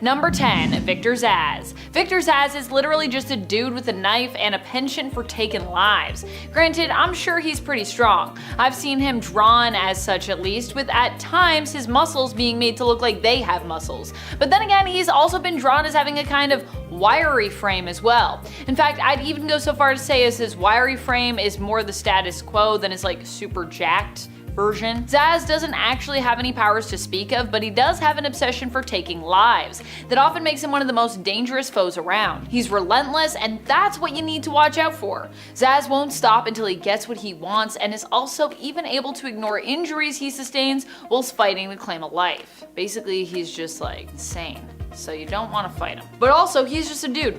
Number 10, Victor Zsasz. Victor Zsasz is literally just a dude with a knife and a penchant for taking lives. Granted, I'm sure he's pretty strong. I've seen him drawn as such at least, with at times his muscles being made to look like they have muscles. But then again, he's also been drawn as having a kind of wiry frame as well. In fact, I'd even go so far to say as his wiry frame is more the status quo than his like super jacked version. Zsasz doesn't actually have any powers to speak of, but he does have an obsession for taking lives that often makes him one of the most dangerous foes around. He's relentless, and that's what you need to watch out for. Zsasz won't stop until he gets what he wants, and is also even able to ignore injuries he sustains whilst fighting to claim a life. Basically, he's just like insane. So you don't want to fight him. But also, he's just a dude.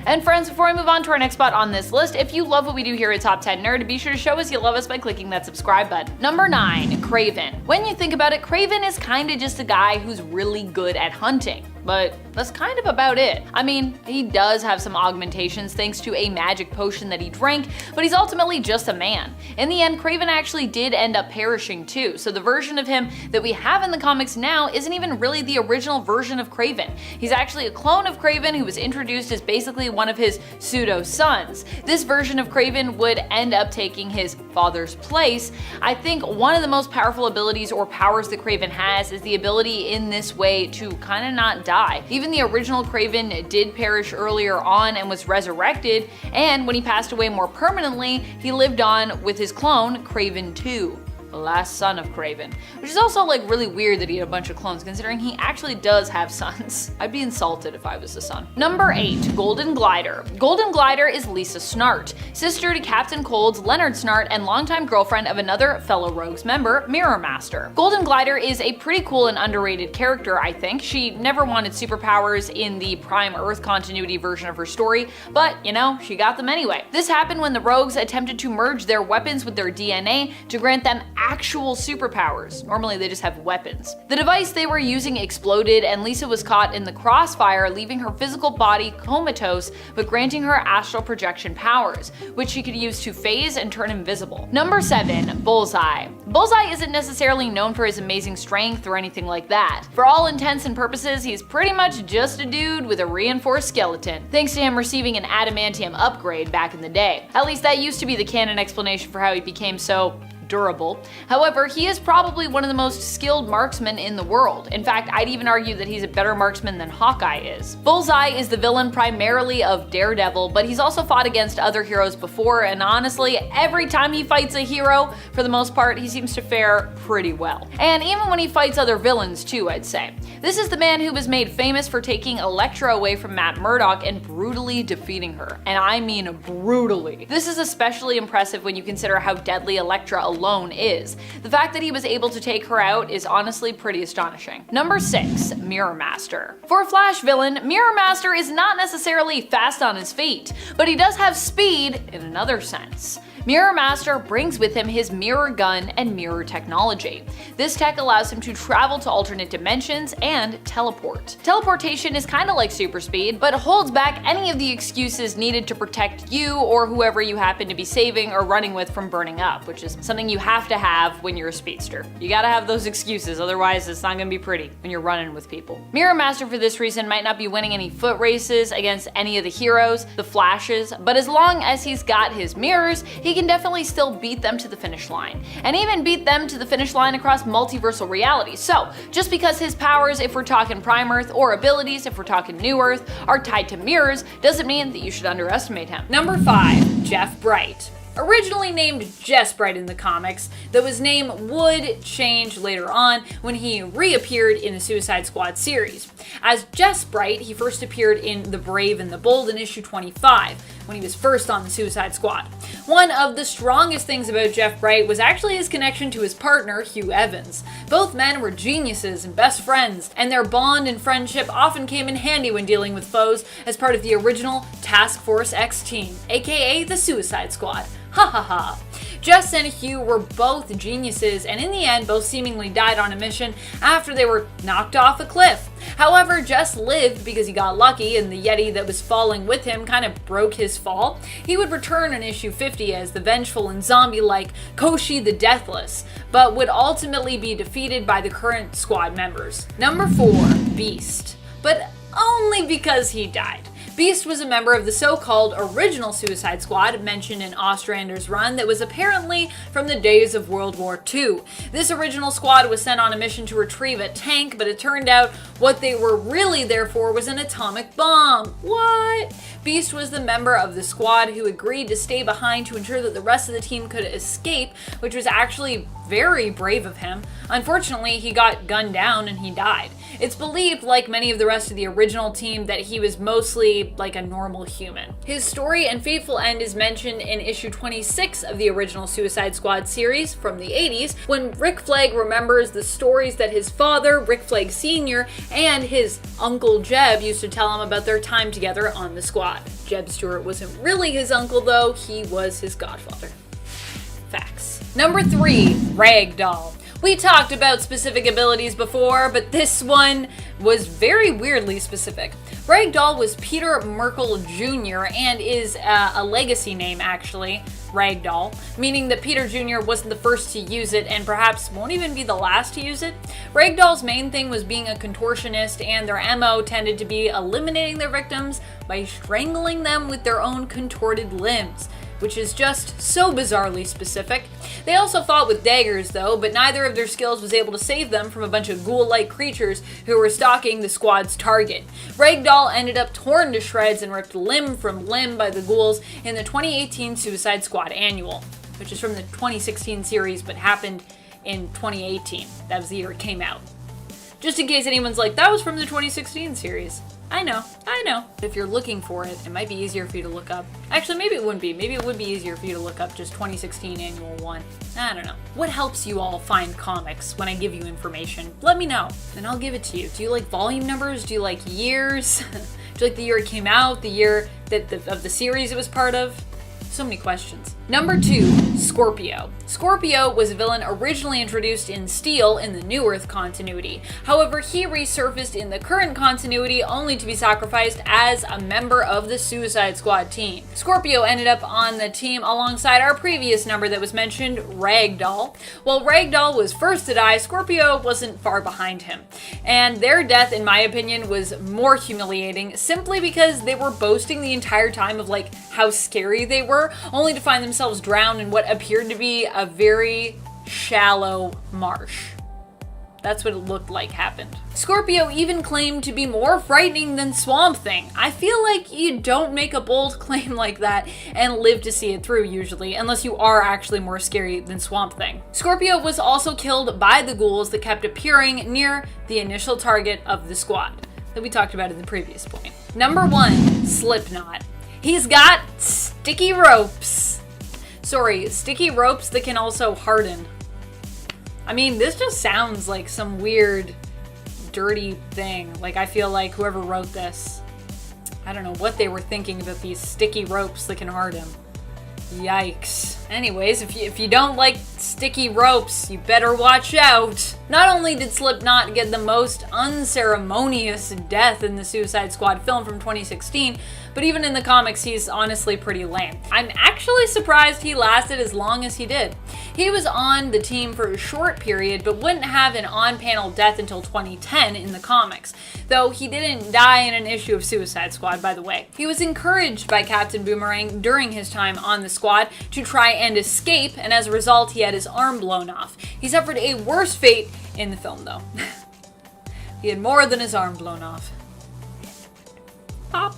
And friends, before I move on to our next spot on this list, if you love what we do here at Top 10 Nerd, be sure to show us you love us by clicking that subscribe button. Number 9, Craven. When you think about it, Craven is kinda just a guy who's really good at hunting. But that's kind of about it. I mean, he does have some augmentations thanks to a magic potion that he drank, but he's ultimately just a man. In the end, Craven actually did end up perishing too, so the version of him that we have in the comics now isn't even really the original version of Craven. He's actually a clone of Craven who was introduced as basically one of his pseudo-sons. This version of Craven would end up taking his father's place. I think one of the most powerful abilities or powers that Craven has is the ability in this way to kind of not die. Even the original Craven did perish earlier on and was resurrected, and when he passed away more permanently, he lived on with his clone, Craven 2. The last son of Craven, which is also like really weird that he had a bunch of clones considering he actually does have sons. I'd be insulted if I was the son. Number 8, Golden Glider. Golden Glider is Lisa Snart, sister to Captain Cold's Leonard Snart and longtime girlfriend of another fellow Rogues member, Mirror Master. Golden Glider is a pretty cool and underrated character, I think. She never wanted superpowers in the Prime Earth continuity version of her story, but you know, she got them anyway. This happened when the Rogues attempted to merge their weapons with their DNA to grant them actual superpowers. Normally they just have weapons. The device they were using exploded and Lisa was caught in the crossfire, leaving her physical body comatose but granting her astral projection powers, which she could use to phase and turn invisible. Number 7, Bullseye. Bullseye isn't necessarily known for his amazing strength or anything like that. For all intents and purposes, he's pretty much just a dude with a reinforced skeleton, thanks to him receiving an adamantium upgrade back in the day. At least that used to be the canon explanation for how he became so durable. However, he is probably one of the most skilled marksmen in the world. In fact, I'd even argue that he's a better marksman than Hawkeye is. Bullseye is the villain primarily of Daredevil, but he's also fought against other heroes before, and honestly, every time he fights a hero, for the most part, he seems to fare pretty well. And even when he fights other villains too, I'd say. This is the man who was made famous for taking Electro away from Matt Murdock and brutally defeating her. And I mean brutally. This is especially impressive when you consider how deadly Electra alone is. The fact that he was able to take her out is honestly pretty astonishing. Number 6, Mirror Master. For a Flash villain, Mirror Master is not necessarily fast on his feet, but he does have speed in another sense. Mirror Master brings with him his mirror gun and mirror technology. This tech allows him to travel to alternate dimensions and teleport. Teleportation is kind of like super speed, but holds back any of the excuses needed to protect you or whoever you happen to be saving or running with from burning up, which is something you have to have when you're a speedster. You gotta have those excuses, otherwise it's not gonna be pretty when you're running with people. Mirror Master for this reason might not be winning any foot races against any of the heroes, the Flashes, but as long as he's got his mirrors, he can definitely still beat them to the finish line, and even beat them to the finish line across multiversal realities. So just because his powers, if we're talking Prime Earth, or abilities, if we're talking New Earth, are tied to mirrors, doesn't mean that you should underestimate him. Number 5, Jeff Bright. Originally named Jess Bright in the comics, though his name would change later on when he reappeared in the Suicide Squad series. As Jess Bright, he first appeared in The Brave and the Bold in issue 25, when he was first on the Suicide Squad. One of the strongest things about Jeff Bright was actually his connection to his partner, Hugh Evans. Both men were geniuses and best friends, and their bond and friendship often came in handy when dealing with foes as part of the original Task Force X team, aka the Suicide Squad. Ha ha ha. Jess and Hugh were both geniuses, and in the end both seemingly died on a mission after they were knocked off a cliff. However, Jess lived because he got lucky and the Yeti that was falling with him kind of broke his fall. He would return in issue 50 as the vengeful and zombie-like Koshi the Deathless, but would ultimately be defeated by the current squad members. Number 4, Beast. but only because he died. Beast was a member of the so-called original Suicide Squad mentioned in Ostrander's run that was apparently from the days of World War II. This original squad was sent on a mission to retrieve a tank, but it turned out what they were really there for was an atomic bomb. What? Beast was the member of the squad who agreed to stay behind to ensure that the rest of the team could escape, which was actually very brave of him. Unfortunately, he got gunned down and he died. It's believed, like many of the rest of the original team, that he was mostly like a normal human. His story and fateful end is mentioned in issue 26 of the original Suicide Squad series from the 80s, when Rick Flag remembers the stories that his father, Rick Flag Sr., and his uncle Jeb used to tell him about their time together on the squad. Jeb Stewart wasn't really his uncle though, he was his godfather. Facts. Number 3, Ragdoll. We talked about specific abilities before, but this one was very weirdly specific. Ragdoll was Peter Merkel Jr. and is a legacy name actually, Ragdoll, meaning that Peter Jr. wasn't the first to use it and perhaps won't even be the last to use it. Ragdoll's main thing was being a contortionist, and their MO tended to be eliminating their victims by strangling them with their own contorted limbs, which is just so bizarrely specific. They also fought with daggers though, but neither of their skills was able to save them from a bunch of ghoul-like creatures who were stalking the squad's target. Ragdoll ended up torn to shreds and ripped limb from limb by the ghouls in the 2018 Suicide Squad Annual, which is from the 2016 series but happened in 2018. That was the year it came out. Just in case anyone's like, that was from the 2016 series. I know. If you're looking for it, it might be easier for you to look up. Actually, maybe it wouldn't be. Maybe it would be easier for you to look up just 2016 Annual 1. I don't know. What helps you all find comics when I give you information? Let me know, and I'll give it to you. Do you like volume numbers? Do you like years? Do you like the year it came out? The year that of the series it was part of? So many questions. Number 2, Scorpio. Scorpio was a villain originally introduced in Steel in the New Earth continuity. However, he resurfaced in the current continuity only to be sacrificed as a member of the Suicide Squad team. Scorpio ended up on the team alongside our previous number that was mentioned, Ragdoll. While Ragdoll was first to die, Scorpio wasn't far behind him. And their death, in my opinion, was more humiliating simply because they were boasting the entire time of like how scary they were, only to find themselves drowned in what appeared to be a very shallow marsh. That's what it looked like happened. Scorpio even claimed to be more frightening than Swamp Thing. I feel like you don't make a bold claim like that and live to see it through usually, unless you are actually more scary than Swamp Thing. Scorpio was also killed by the ghouls that kept appearing near the initial target of the squad that we talked about in the previous point. Number 1, Slipknot. He's got sticky ropes. Sorry, sticky ropes that can also harden. I mean, this just sounds like some weird, dirty thing. Like, I feel like whoever wrote this, I don't know what they were thinking about these sticky ropes that can harden. Yikes. Anyways, if you don't like sticky ropes, you better watch out. Not only did Slipknot get the most unceremonious death in the Suicide Squad film from 2016, but even in the comics, he's honestly pretty lame. I'm actually surprised he lasted as long as he did. He was on the team for a short period, but wouldn't have an on-panel death until 2010 in the comics, though he didn't die in an issue of Suicide Squad, by the way. He was encouraged by Captain Boomerang during his time on the squad to try and escape, and as a result, he had his arm blown off. He suffered a worse fate in the film, though. He had more than his arm blown off. Pop.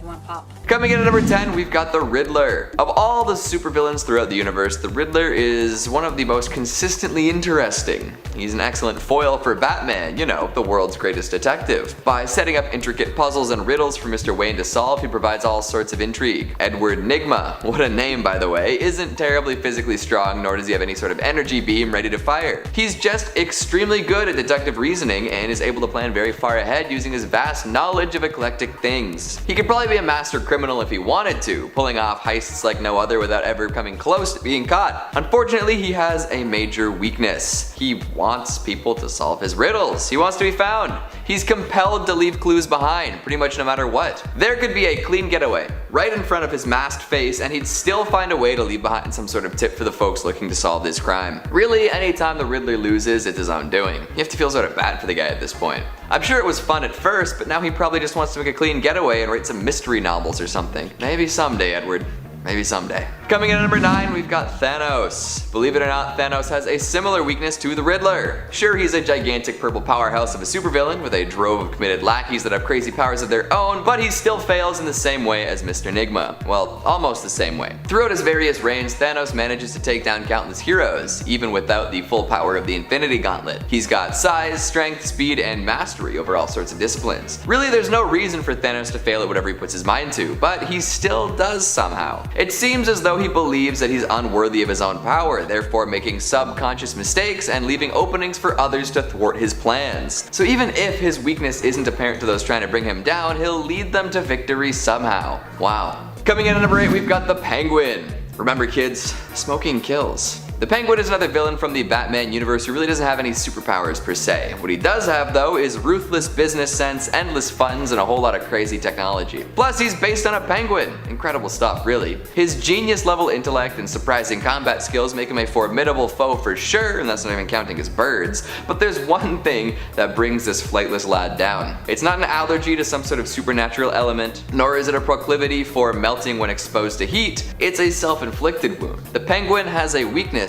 One pop. Coming in at number 10, we've got the Riddler. Of all the supervillains throughout the universe, the Riddler is one of the most consistently interesting. He's an excellent foil for Batman, you know, the world's greatest detective. By setting up intricate puzzles and riddles for Mr. Wayne to solve, he provides all sorts of intrigue. Edward Nygma, what a name by the way, isn't terribly physically strong, nor does he have any sort of energy beam ready to fire. He's just extremely good at deductive reasoning and is able to plan very far ahead using his vast knowledge of eclectic things. He could probably be a master criminal if he wanted to, pulling off heists like no other without ever coming close to being caught. Unfortunately, he has a major weakness. He wants people to solve his riddles. He wants to be found. He's compelled to leave clues behind, pretty much no matter what. There could be a clean getaway right in front of his masked face, and he'd still find a way to leave behind some sort of tip for the folks looking to solve this crime. Really, anytime the Riddler loses, it's his own doing. You have to feel sort of bad for the guy at this point. I'm sure it was fun at first, but now he probably just wants to make a clean getaway and write some mystery novels or something. Maybe someday, Edward. Maybe someday. Coming in at number 9, we've got Thanos. Believe it or not, Thanos has a similar weakness to the Riddler. Sure, he's a gigantic purple powerhouse of a supervillain with a drove of committed lackeys that have crazy powers of their own, but he still fails in the same way as Mr. Enigma. Well, almost the same way. Throughout his various reigns, Thanos manages to take down countless heroes, even without the full power of the Infinity Gauntlet. He's got size, strength, speed, and mastery over all sorts of disciplines. Really, there's no reason for Thanos to fail at whatever he puts his mind to, but he still does somehow. It seems as though he believes that he's unworthy of his own power, therefore making subconscious mistakes and leaving openings for others to thwart his plans. So even if his weakness isn't apparent to those trying to bring him down, he'll lead them to victory somehow. Wow. Coming in at number 8, we've got the Penguin. Remember kids, smoking kills. The Penguin is another villain from the Batman universe who really doesn't have any superpowers per se. What he does have though is ruthless business sense, endless funds, and a whole lot of crazy technology. Plus he's based on a penguin. Incredible stuff really. His genius level intellect and surprising combat skills make him a formidable foe for sure, and that's not even counting his birds. But there's one thing that brings this flightless lad down. It's not an allergy to some sort of supernatural element, nor is it a proclivity for melting when exposed to heat. It's a self-inflicted wound. The Penguin has a weakness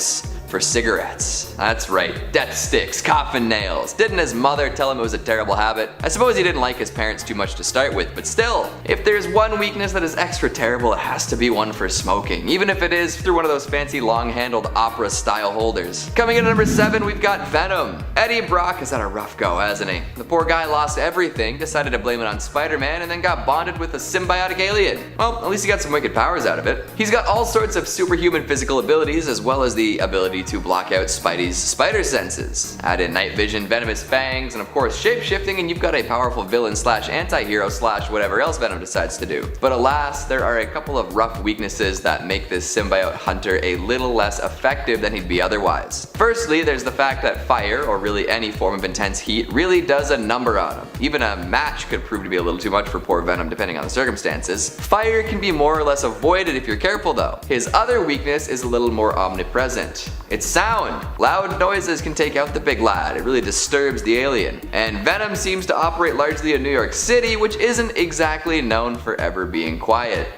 for cigarettes. That's right, death sticks, coffin nails. Didn't his mother tell him it was a terrible habit? I suppose he didn't like his parents too much to start with, but still, if there's one weakness that is extra terrible, it has to be one for smoking, even if it is through one of those fancy long-handled opera-style holders. Coming in at number 7, we've got Venom. Eddie Brock has had a rough go, hasn't he? The poor guy lost everything, decided to blame it on Spider-Man, and then got bonded with a symbiotic alien. Well, at least he got some wicked powers out of it. He's got all sorts of superhuman physical abilities, as well as the ability to block out Spidey's spider senses. Add in night vision, venomous fangs, and of course shape-shifting, and you've got a powerful villain slash anti-hero slash whatever else Venom decides to do. But alas, there are a couple of rough weaknesses that make this symbiote hunter a little less effective than he'd be otherwise. Firstly, there's the fact that fire, or really any form of intense heat, really does a number on him. Even a match could prove to be a little too much for poor Venom depending on the circumstances. Fire can be more or less avoided if you're careful though. His other weakness is a little more omnipresent. It's sound. Loud noises can take out the big lad. It really disturbs the alien. And Venom seems to operate largely in New York City, which isn't exactly known for ever being quiet.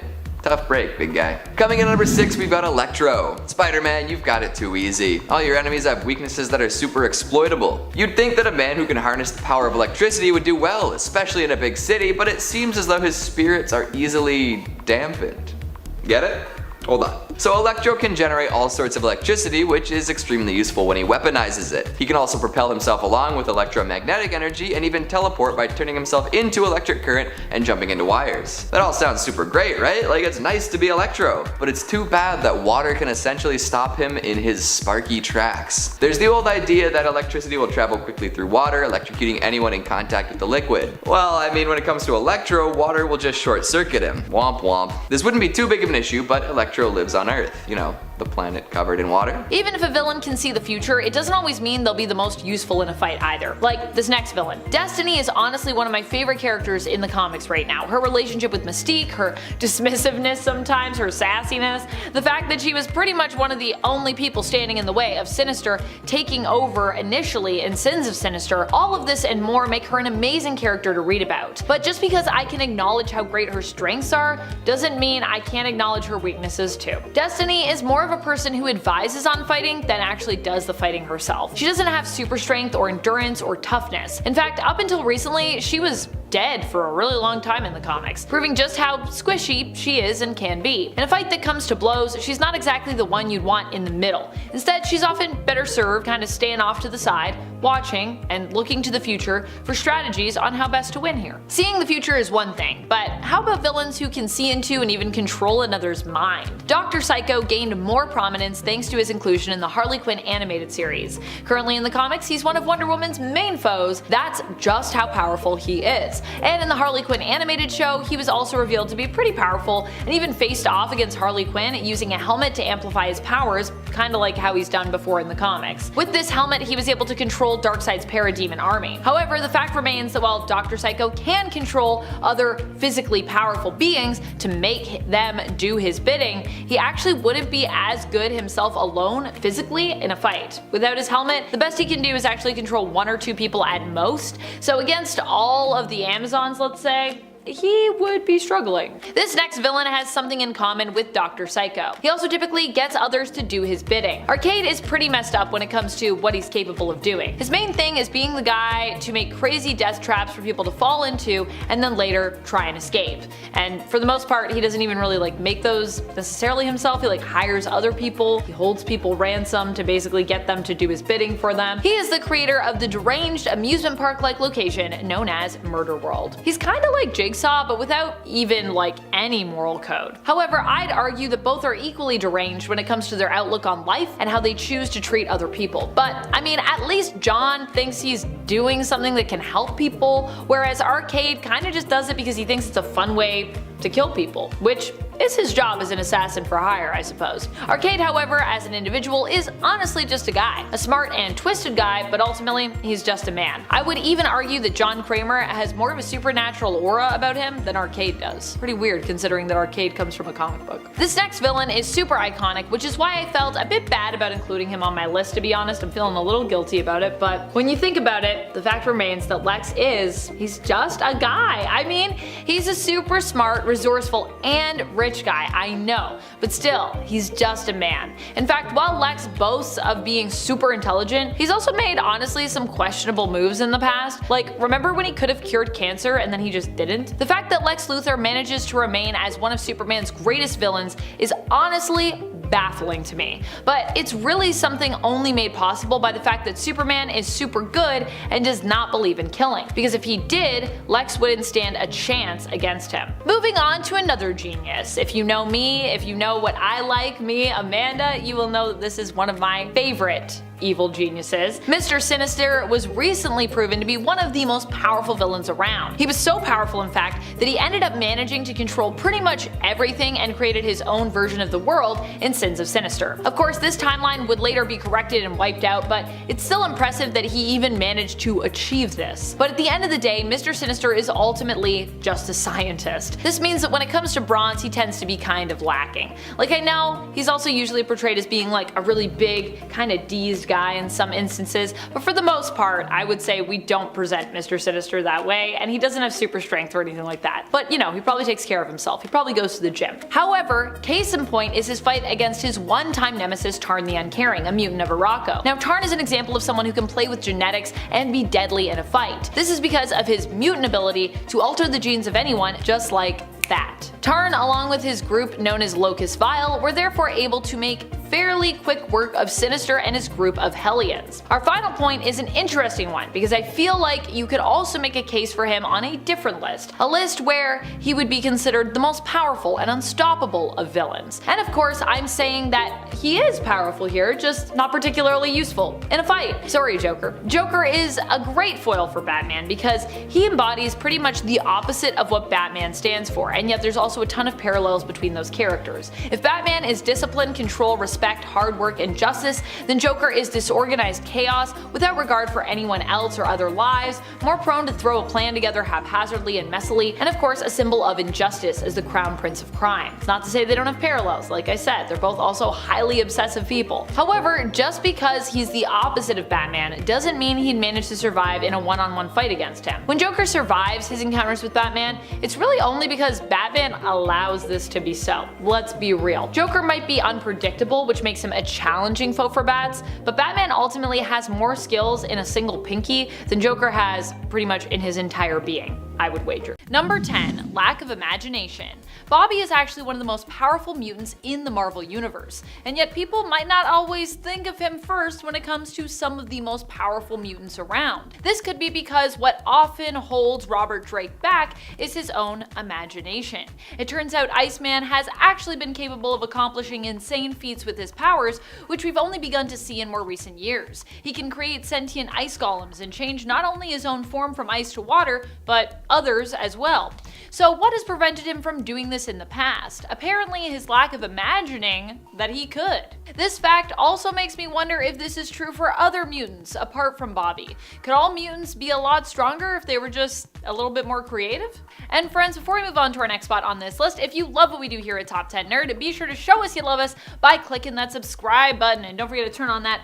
Tough break, big guy. Coming in at number 6, we've got Electro. Spider-Man, you've got it too easy. All your enemies have weaknesses that are super exploitable. You'd think that a man who can harness the power of electricity would do well, especially in a big city, but it seems as though his spirits are easily dampened. Get it? Hold on. So Electro can generate all sorts of electricity, which is extremely useful when he weaponizes it. He can also propel himself along with electromagnetic energy and even teleport by turning himself into electric current and jumping into wires. That all sounds super great, right? Like it's nice to be Electro, but it's too bad that water can essentially stop him in his sparky tracks. There's the old idea that electricity will travel quickly through water, electrocuting anyone in contact with the liquid. Well, I mean, when it comes to Electro, water will just short circuit him. Womp womp. This wouldn't be too big of an issue, but Electro lives on Earth, you know, the planet covered in water. Even if a villain can see the future, it doesn't always mean they'll be the most useful in a fight either. Like this next villain. Destiny is honestly one of my favorite characters in the comics right now. Her relationship with Mystique, her dismissiveness sometimes, her sassiness, the fact that she was pretty much one of the only people standing in the way of Sinister taking over initially in Sins of Sinister, all of this and more make her an amazing character to read about. But just because I can acknowledge how great her strengths are, doesn't mean I can't acknowledge her weaknesses too. Destiny is more of a person who advises on fighting than actually does the fighting herself. She doesn't have super strength or endurance or toughness. In fact, up until recently, she was dead for a really long time in the comics, proving just how squishy she is and can be. In a fight that comes to blows, she's not exactly the one you'd want in the middle. Instead, she's often better served kind of staying off to the side, watching and looking to the future for strategies on how best to win here. Seeing the future is one thing, but how about villains who can see into and even control another's mind? Dr. Psycho gained more prominence thanks to his inclusion in the Harley Quinn animated series. Currently in the comics, he's one of Wonder Woman's main foes. That's just how powerful he is. toys. And in the Harley Quinn animated show, he was also revealed to be pretty powerful and even faced off against Harley Quinn using a helmet to amplify his powers, kinda like how he's done before in the comics. With this helmet, he was able to control Darkseid's parademon army. However, the fact remains that while Dr. Psycho can control other physically powerful beings to make them do his bidding, he actually wouldn't be as good himself alone physically in a fight. Without his helmet, the best he can do is actually control 1 or 2 people at most, so against all of the Amazons, let's say, he would be struggling. This next villain has something in common with Dr. Psycho. He also typically gets others to do his bidding. Arcade is pretty messed up when it comes to what he's capable of doing. His main thing is being the guy to make crazy death traps for people to fall into and then later try and escape. And for the most part, he doesn't even really make those necessarily himself. He hires other people. He holds people ransom to basically get them to do his bidding for them. He is the creator of the deranged amusement park-like location known as Murder World. He's kinda like Jigsaw, but without even any moral code. However, I'd argue that both are equally deranged when it comes to their outlook on life and how they choose to treat other people. But I mean, at least John thinks he's doing something that can help people, whereas Arcade kinda just does it because he thinks it's a fun way to kill people, which is his job as an assassin for hire, I suppose. Arcade, however, as an individual, is honestly just a guy. A smart and twisted guy, but ultimately, he's just a man. I would even argue that John Kramer has more of a supernatural aura about him than Arcade does. Pretty weird considering that Arcade comes from a comic book. This next villain is super iconic, which is why I felt a bit bad about including him on my list, to be honest. I'm feeling a little guilty about it, but when you think about it, the fact remains that he's just a guy. I mean, he's a super smart, resourceful, and rich guy, I know, but still, he's just a man. In fact, while Lex boasts of being super intelligent, he's also made honestly some questionable moves in the past. Remember when he could have cured cancer and then he just didn't? The fact that Lex Luthor manages to remain as one of Superman's greatest villains is honestly baffling to me. But it's really something only made possible by the fact that Superman is super good and does not believe in killing. Because if he did, Lex wouldn't stand a chance against him. Moving on to another genius. If you know me, if you know what I like, me, Amanda, you will know that this is one of my favorite evil geniuses. Mr. Sinister was recently proven to be one of the most powerful villains around. He was so powerful, in fact, that he ended up managing to control pretty much everything and created his own version of the world in Sins of Sinister. Of course, this timeline would later be corrected and wiped out, but it's still impressive that he even managed to achieve this. But at the end of the day, Mr. Sinister is ultimately just a scientist. This means that when it comes to bronze, he tends to be kind of lacking. I know he's also usually portrayed as being a really big, kind of deezed guy in some instances, but for the most part, I would say we don't present Mr. Sinister that way, and he doesn't have super strength or anything like that. But he probably takes care of himself. He probably goes to the gym. However, case in point is his fight against his one-time nemesis Tarn the Uncaring, a mutant of Arakko. Now, Tarn is an example of someone who can play with genetics and be deadly in a fight. This is because of his mutant ability to alter the genes of anyone, just like that. Tarn, along with his group known as Locus Vile, were therefore able to make fairly quick work of Sinister and his group of Hellions. Our final point is an interesting one because I feel like you could also make a case for him on a different list. A list where he would be considered the most powerful and unstoppable of villains. And of course, I'm saying that he is powerful here, just not particularly useful in a fight. Sorry, Joker. Joker is a great foil for Batman because he embodies pretty much the opposite of what Batman stands for, and yet there's also a ton of parallels between those characters. If Batman is discipline, control, respect, hard work, and justice, then Joker is disorganized chaos without regard for anyone else or other lives, more prone to throw a plan together haphazardly and messily, and of course a symbol of injustice as the crown prince of crime. It's not to say they don't have parallels, like I said, they're both also highly obsessive people. However, just because he's the opposite of Batman doesn't mean he'd manage to survive in a one-on-one fight against him. When Joker survives his encounters with Batman, it's really only because Batman allows this to be so. Let's be real. Joker might be unpredictable, which makes him a challenging foe for bats, but Batman ultimately has more skills in a single pinky than Joker has pretty much in his entire being, I would wager. Number 10. Lack of imagination. Bobby is actually one of the most powerful mutants in the Marvel Universe, and yet people might not always think of him first when it comes to some of the most powerful mutants around. This could be because what often holds Robert Drake back is his own imagination. It turns out Iceman has actually been capable of accomplishing insane feats with his powers, which we've only begun to see in more recent years. He can create sentient ice golems and change not only his own form from ice to water, but others as well. So what has prevented him from doing this in the past? Apparently his lack of imagining that he could. This fact also makes me wonder if this is true for other mutants apart from Bobby. Could all mutants be a lot stronger if they were just a little bit more creative? And friends, before we move on to our next spot on this list, if you love what we do here at Top 10 Nerd, be sure to show us you love us by clicking that subscribe button, and don't forget to turn on that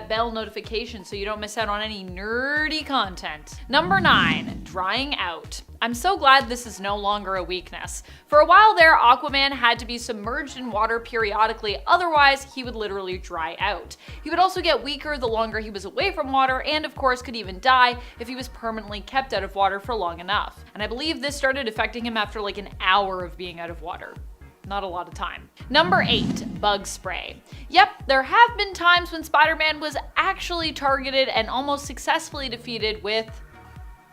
bell notification so you don't miss out on any nerdy content. Number 9, drying out. I'm so glad this is no longer a weakness. For a while there, Aquaman had to be submerged in water periodically, otherwise he would literally dry out. He would also get weaker the longer he was away from water, and of course could even die if he was permanently kept out of water for long enough. And I believe this started affecting him after like an hour of being out of water. Not a lot of time. Number 8, bug spray. Yep, there have been times when Spider-Man was actually targeted and almost successfully defeated with,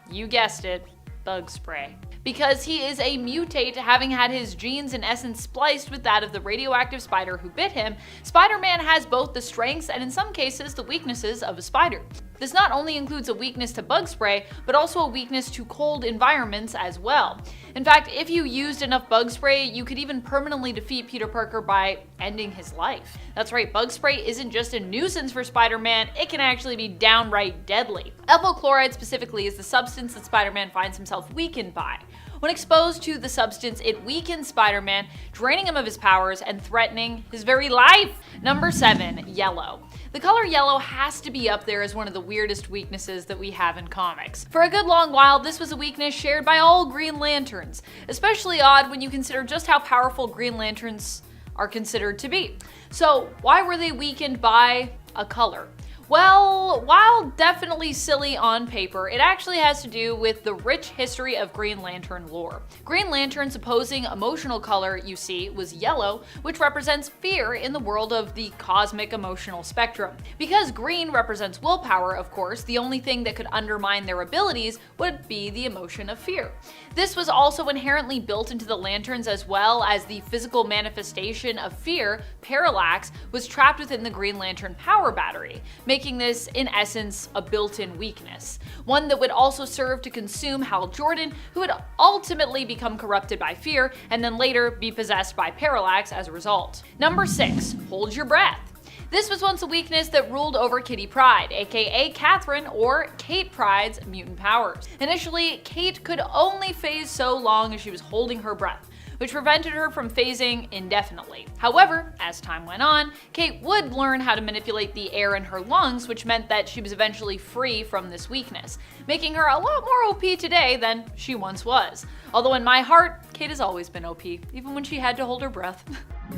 you guessed it, bug spray. Because he is a mutate, having had his genes in essence spliced with that of the radioactive spider who bit him, Spider-Man has both the strengths and in some cases the weaknesses of a spider. This not only includes a weakness to bug spray, but also a weakness to cold environments as well. In fact, if you used enough bug spray, you could even permanently defeat Peter Parker by ending his life. That's right, bug spray isn't just a nuisance for Spider-Man, it can actually be downright deadly. Ethyl chloride specifically is the substance that Spider-Man finds himself weakened by. When exposed to the substance, it weakens Spider-Man, draining him of his powers and threatening his very life. Number 7, yellow. The color yellow has to be up there as one of the weirdest weaknesses that we have in comics. For a good long while, this was a weakness shared by all Green Lanterns, especially odd when you consider just how powerful Green Lanterns are considered to be. So why were they weakened by a color? Well, while definitely silly on paper, it actually has to do with the rich history of Green Lantern lore. Green Lantern's opposing emotional color, you see, was yellow, which represents fear in the world of the cosmic emotional spectrum. Because green represents willpower, of course, the only thing that could undermine their abilities would be the emotion of fear. This was also inherently built into the Lanterns, as well as the physical manifestation of fear, Parallax, was trapped within the Green Lantern power battery, making this, in essence, a built-in weakness. One that would also serve to consume Hal Jordan, who would ultimately become corrupted by fear and then later be possessed by Parallax as a result. Number 6, hold your breath. This was once a weakness that ruled over Kitty Pryde, aka Catherine or Kate Pryde's mutant powers. Initially, Kate could only phase so long as she was holding her breath, which prevented her from phasing indefinitely. However, as time went on, Kate would learn how to manipulate the air in her lungs, which meant that she was eventually free from this weakness, making her a lot more OP today than she once was. Although in my heart, Kate has always been OP, even when she had to hold her breath.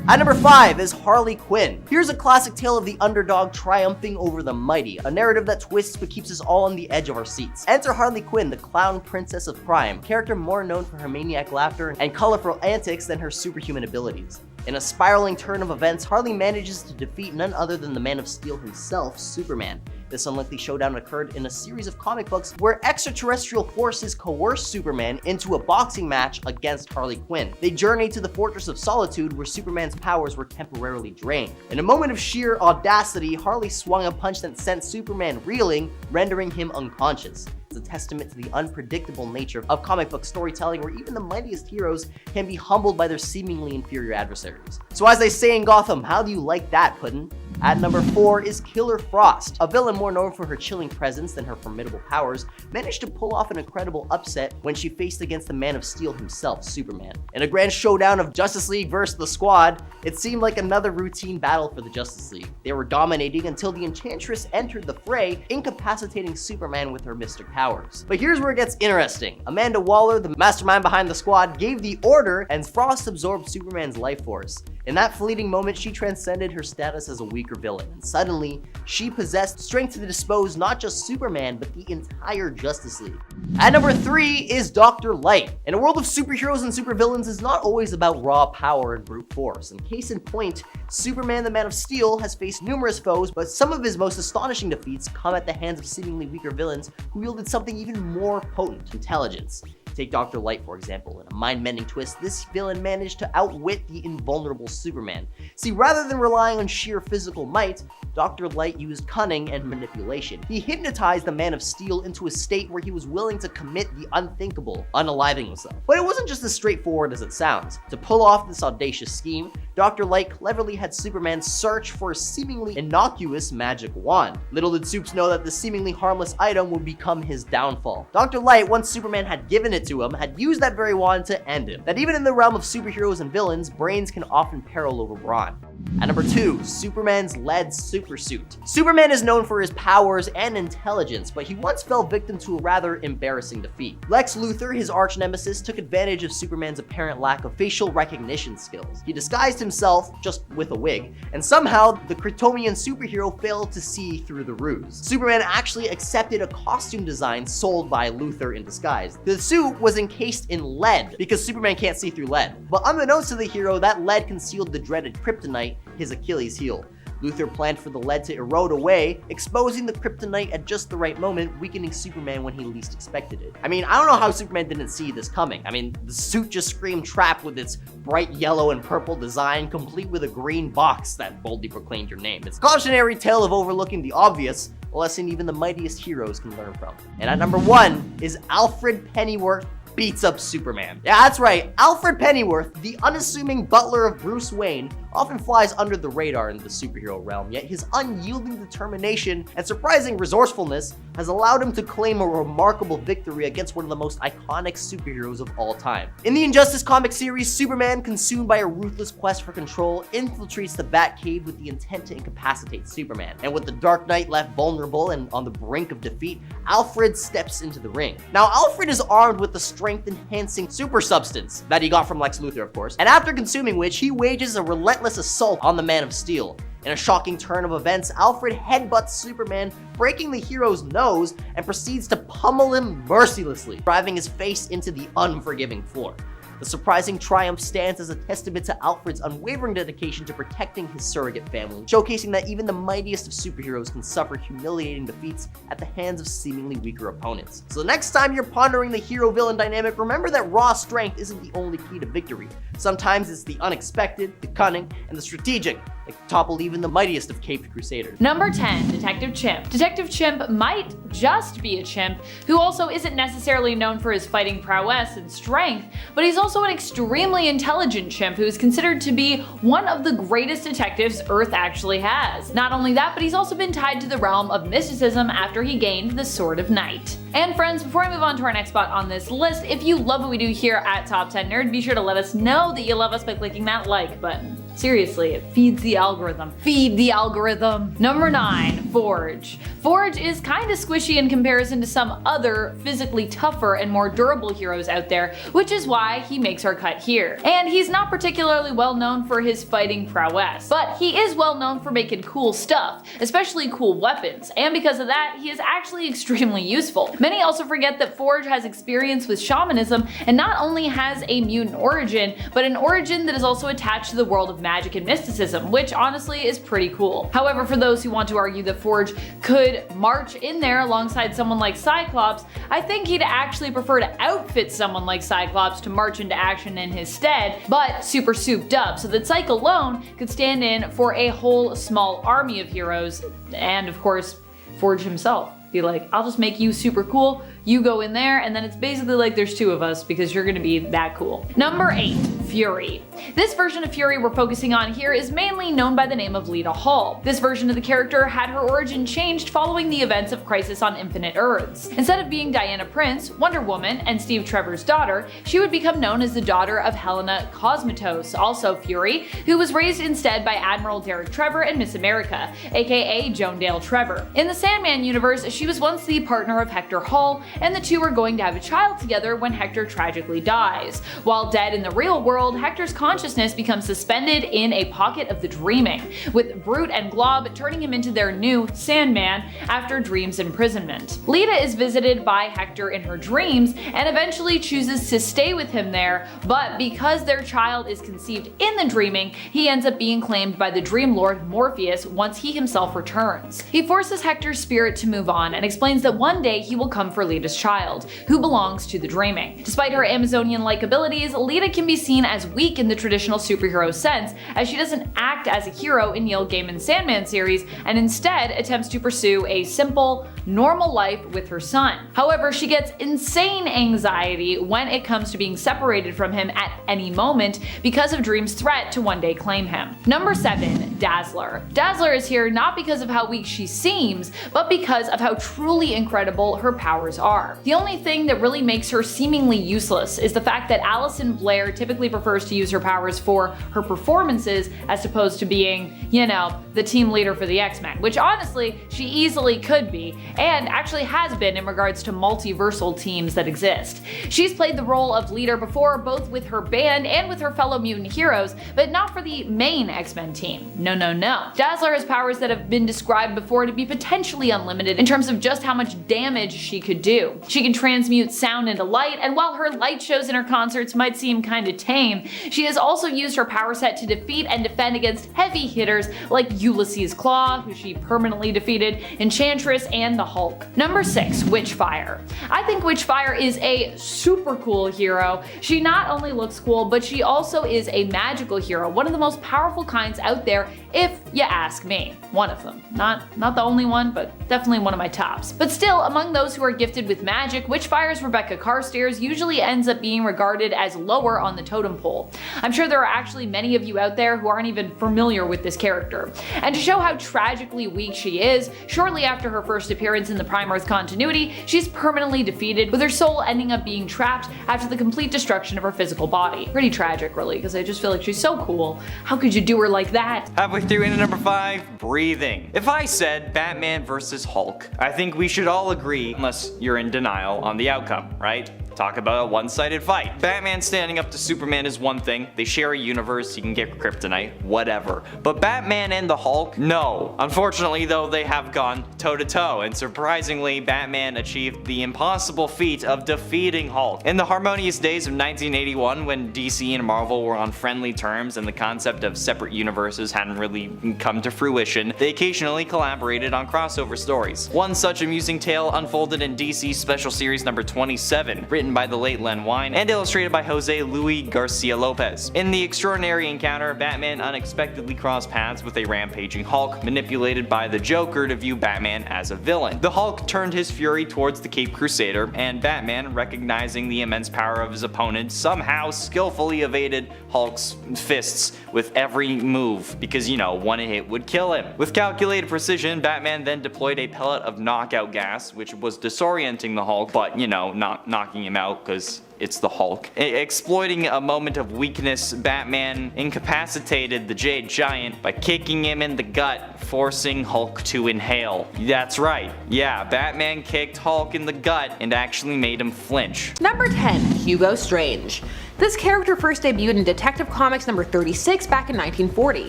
At number 5 is Harley Quinn. Here's a classic tale of the underdog triumphing over the mighty, a narrative that twists but keeps us all on the edge of our seats. Enter Harley Quinn, the clown princess of crime, a character more known for her maniac laughter and colorful antics than her superhuman abilities. In a spiraling turn of events, Harley manages to defeat none other than the Man of Steel himself, Superman. This unlikely showdown occurred in a series of comic books where extraterrestrial forces coerced Superman into a boxing match against Harley Quinn. They journeyed to the Fortress of Solitude where Superman's powers were temporarily drained. In a moment of sheer audacity, Harley swung a punch that sent Superman reeling, rendering him unconscious. It's a testament to the unpredictable nature of comic book storytelling where even the mightiest heroes can be humbled by their seemingly inferior adversaries. So as they say in Gotham, how do you like that, Puddin'? At number 4 is Killer Frost. A villain more known for her chilling presence than her formidable powers, managed to pull off an incredible upset when she faced against the Man of Steel himself, Superman. In a grand showdown of Justice League versus the Squad, it seemed like another routine battle for the Justice League. They were dominating until the Enchantress entered the fray, incapacitating Superman with her mystic powers. But here's where it gets interesting. Amanda Waller, the mastermind behind the Squad, gave the order, and Frost absorbed Superman's life force. In that fleeting moment, she transcended her status as a weaker villain, and suddenly, she possessed strength to dispose not just Superman, but the entire Justice League. At number 3 is Dr. Light. In a world of superheroes and supervillains, is not always about raw power and brute force. And case in point, Superman the Man of Steel has faced numerous foes, but some of his most astonishing defeats come at the hands of seemingly weaker villains who wielded something even more potent: intelligence. Take Dr. Light, for example. In a mind-bending twist, this villain managed to outwit the invulnerable Superman. See, rather than relying on sheer physical physical might, Dr. Light used cunning and manipulation. He hypnotized the Man of Steel into a state where he was willing to commit the unthinkable, unaliving himself. But it wasn't just as straightforward as it sounds. To pull off this audacious scheme, Dr. Light cleverly had Superman search for a seemingly innocuous magic wand. Little did Supes know that the seemingly harmless item would become his downfall. Dr. Light, once Superman had given it to him, had used that very wand to end him. That even in the realm of superheroes and villains, brains can often peril over brawn. At number 2, Superman's lead supersuit. Superman is known for his powers and intelligence, but he once fell victim to a rather embarrassing defeat. Lex Luthor, his arch nemesis, took advantage of Superman's apparent lack of facial recognition skills. He disguised himself just with a wig, and somehow the Kryptonian superhero failed to see through the ruse. Superman actually accepted a costume design sold by Luthor in disguise. The suit was encased in lead because Superman can't see through lead. But unbeknownst to the hero, that lead concealed the dreaded kryptonite, his Achilles heel. Luthor planned for the lead to erode away, exposing the kryptonite at just the right moment, weakening Superman when he least expected it. I mean, I don't know how Superman didn't see this coming. I mean, the suit just screamed trap with its bright yellow and purple design, complete with a green box that boldly proclaimed your name. It's a cautionary tale of overlooking the obvious, a lesson even the mightiest heroes can learn from. And at number 1 is Alfred Pennyworth beats up Superman. Yeah, that's right. Alfred Pennyworth, the unassuming butler of Bruce Wayne, often flies under the radar in the superhero realm, yet his unyielding determination and surprising resourcefulness has allowed him to claim a remarkable victory against one of the most iconic superheroes of all time. In the Injustice comic series, Superman, consumed by a ruthless quest for control, infiltrates the Batcave with the intent to incapacitate Superman. And with the Dark Knight left vulnerable and on the brink of defeat, Alfred steps into the ring. Now, Alfred is armed with the strength-enhancing super substance that he got from Lex Luthor, of course, and after consuming which, he wages a relentless assault on the Man of Steel. In a shocking turn of events, Alfred headbutts Superman, breaking the hero's nose, and proceeds to pummel him mercilessly, driving his face into the unforgiving floor. The surprising triumph stands as a testament to Alfred's unwavering dedication to protecting his surrogate family, showcasing that even the mightiest of superheroes can suffer humiliating defeats at the hands of seemingly weaker opponents. So the next time you're pondering the hero-villain dynamic, remember that raw strength isn't the only key to victory. Sometimes it's the unexpected, the cunning, and the strategic that can topple even the mightiest of caped crusaders. Number 10, Detective Chimp. Detective Chimp might just be a chimp who also isn't necessarily known for his fighting prowess and strength, but he's also an extremely intelligent chimp who is considered to be one of the greatest detectives Earth actually has. Not only that, but he's also been tied to the realm of mysticism after he gained the Sword of Night. And friends, before I move on to our next spot on this list, if you love what we do here at Top 10 Nerd, be sure to let us know that you love us by clicking that like button. Seriously, it feeds the algorithm. Feed the algorithm. Number 9, Forge. Forge is kinda squishy in comparison to some other physically tougher and more durable heroes out there, which is why he makes our cut here. And he's not particularly well known for his fighting prowess, but he is well known for making cool stuff, especially cool weapons, and because of that, he is actually extremely useful. Many also forget that Forge has experience with shamanism and not only has a mutant origin, but an origin that is also attached to the world of magic and mysticism, which honestly is pretty cool. However, for those who want to argue that Forge could march in there alongside someone like Cyclops, I think he'd actually prefer to outfit someone like Cyclops to march into action in his stead, but super souped up, so that Cyc alone could stand in for a whole small army of heroes, and of course, Forge himself. Be like, I'll just make you super cool, you go in there, and then it's basically like there's two of us because you're gonna be that cool. Number 8, Fury. This version of Fury we're focusing on here is mainly known by the name of Lita Hall. This version of the character had her origin changed following the events of Crisis on Infinite Earths. Instead of being Diana Prince, Wonder Woman, and Steve Trevor's daughter, she would become known as the daughter of Helena Cosmatos, also Fury, who was raised instead by Admiral Derek Trevor and Miss America, aka Joan Dale Trevor. In the Sandman universe, she was once the partner of Hector Hall, and the two are going to have a child together when Hector tragically dies. While dead in the real world, Hector's consciousness becomes suspended in a pocket of the dreaming, with Brute and Glob turning him into their new Sandman after Dream's imprisonment. Lita is visited by Hector in her dreams and eventually chooses to stay with him there, but because their child is conceived in the dreaming, he ends up being claimed by the Dream Lord Morpheus once he himself returns. He forces Hector's spirit to move on and explains that one day he will come for Lita's child, who belongs to the dreaming. Despite her Amazonian-like abilities, Lita can be seen as weak in the traditional superhero sense, as she doesn't act as a hero in Neil Gaiman's Sandman series and instead attempts to pursue a simple, normal life with her son. However, she gets insane anxiety when it comes to being separated from him at any moment because of Dream's threat to one day claim him. Number 7. Dazzler. Dazzler is here not because of how weak she seems, but because of how truly incredible her powers are. The only thing that really makes her seemingly useless is the fact that Alison Blair typically prefers to use her powers for her performances as opposed to being, you know, the team leader for the X-Men, which honestly, she easily could be, and actually has been in regards to multiversal teams that exist. She's played the role of leader before, both with her band and with her fellow mutant heroes, but not for the main X-Men team. No. Dazzler has powers that have been described before to be potentially unlimited in terms of just how much damage she could do. She can transmute sound into light, and while her light shows in her concerts might seem kinda tame, she has also used her power set to defeat and defend against heavy hitters like Ulysses Claw, who she permanently defeated, Enchantress, and the Hulk. Number 6. Witchfire. I think Witchfire is a super cool hero. She not only looks cool, but she also is a magical hero, one of the most powerful kinds out there if you ask me. One of them. Not the only one, but definitely one of my tops. But still, among those who are gifted with magic, Witchfire's Rebecca Carstairs usually ends up being regarded as lower on the totem pole. I'm sure there are actually many of you out there who aren't even familiar with this character. And to show how tragically weak she is, shortly after her first appearance in the Prime Earth continuity, she's permanently defeated, with her soul ending up being trapped after the complete destruction of her physical body. Pretty tragic, really, because I just feel like she's so cool. How could you do her like that? Halfway through into number 5, breathing. If I said Batman versus Hulk, I think we should all agree, unless you're in denial, on the outcome, right? Talk about a one-sided fight. Batman standing up to Superman is one thing, they share a universe, he can get kryptonite, whatever. But Batman and the Hulk? No. Unfortunately though, they have gone toe-to-toe, and surprisingly, Batman achieved the impossible feat of defeating Hulk. In the harmonious days of 1981, when DC and Marvel were on friendly terms and the concept of separate universes hadn't really come to fruition, they occasionally collaborated on crossover stories. One such amusing tale unfolded in DC's Special Series number 27, written by the late Len Wein and illustrated by Jose Luis Garcia Lopez. In the extraordinary encounter, Batman unexpectedly crossed paths with a rampaging Hulk, manipulated by the Joker to view Batman as a villain. The Hulk turned his fury towards the Caped Crusader, and Batman, recognizing the immense power of his opponent, somehow skillfully evaded Hulk's fists with every move, because you know, one hit would kill him. With calculated precision, Batman then deployed a pellet of knockout gas, which was disorienting the Hulk, but you know, not knocking him out because it's the Hulk. Exploiting a moment of weakness, Batman incapacitated the Jade Giant by kicking him in the gut, forcing Hulk to inhale. That's right, yeah, Batman kicked Hulk in the gut and actually made him flinch. Number 10. Hugo Strange. This character first debuted in Detective Comics number 36 back in 1940.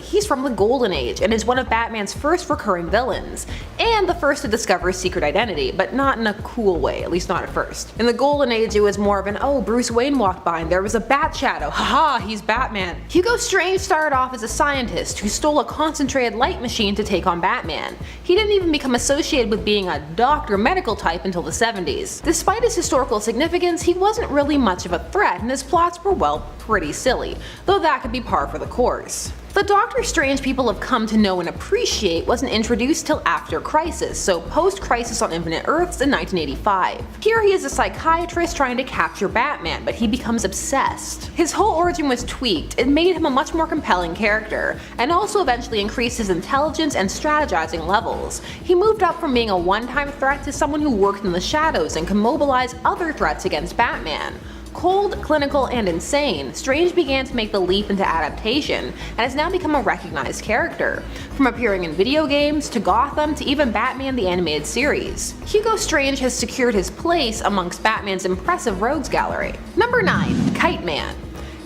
He's from the Golden Age and is one of Batman's first recurring villains, and the first to discover his secret identity, but not in a cool way, at least not at first. In the Golden Age, it was more of an, oh, Bruce Wayne walked by and there was a bat shadow, haha, he's Batman. Hugo Strange started off as a scientist who stole a concentrated light machine to take on Batman. He didn't even become associated with being a doctor medical type until the 70s. Despite his historical significance, he wasn't really much of a threat, and his plots were, well, pretty silly, though that could be par for the course. The Doctor Strange people have come to know and appreciate wasn't introduced till after Crisis, so post-Crisis on Infinite Earths in 1985. Here he is a psychiatrist trying to capture Batman, but he becomes obsessed. His whole origin was tweaked, it made him a much more compelling character, and also eventually increased his intelligence and strategizing levels. He moved up from being a one-time threat to someone who worked in the shadows and could mobilize other threats against Batman. Cold, clinical, and insane, Strange began to make the leap into adaptation, and has now become a recognized character, from appearing in video games, to Gotham, to even Batman the Animated Series. Hugo Strange has secured his place amongst Batman's impressive rogues gallery. Number 9. Kite Man.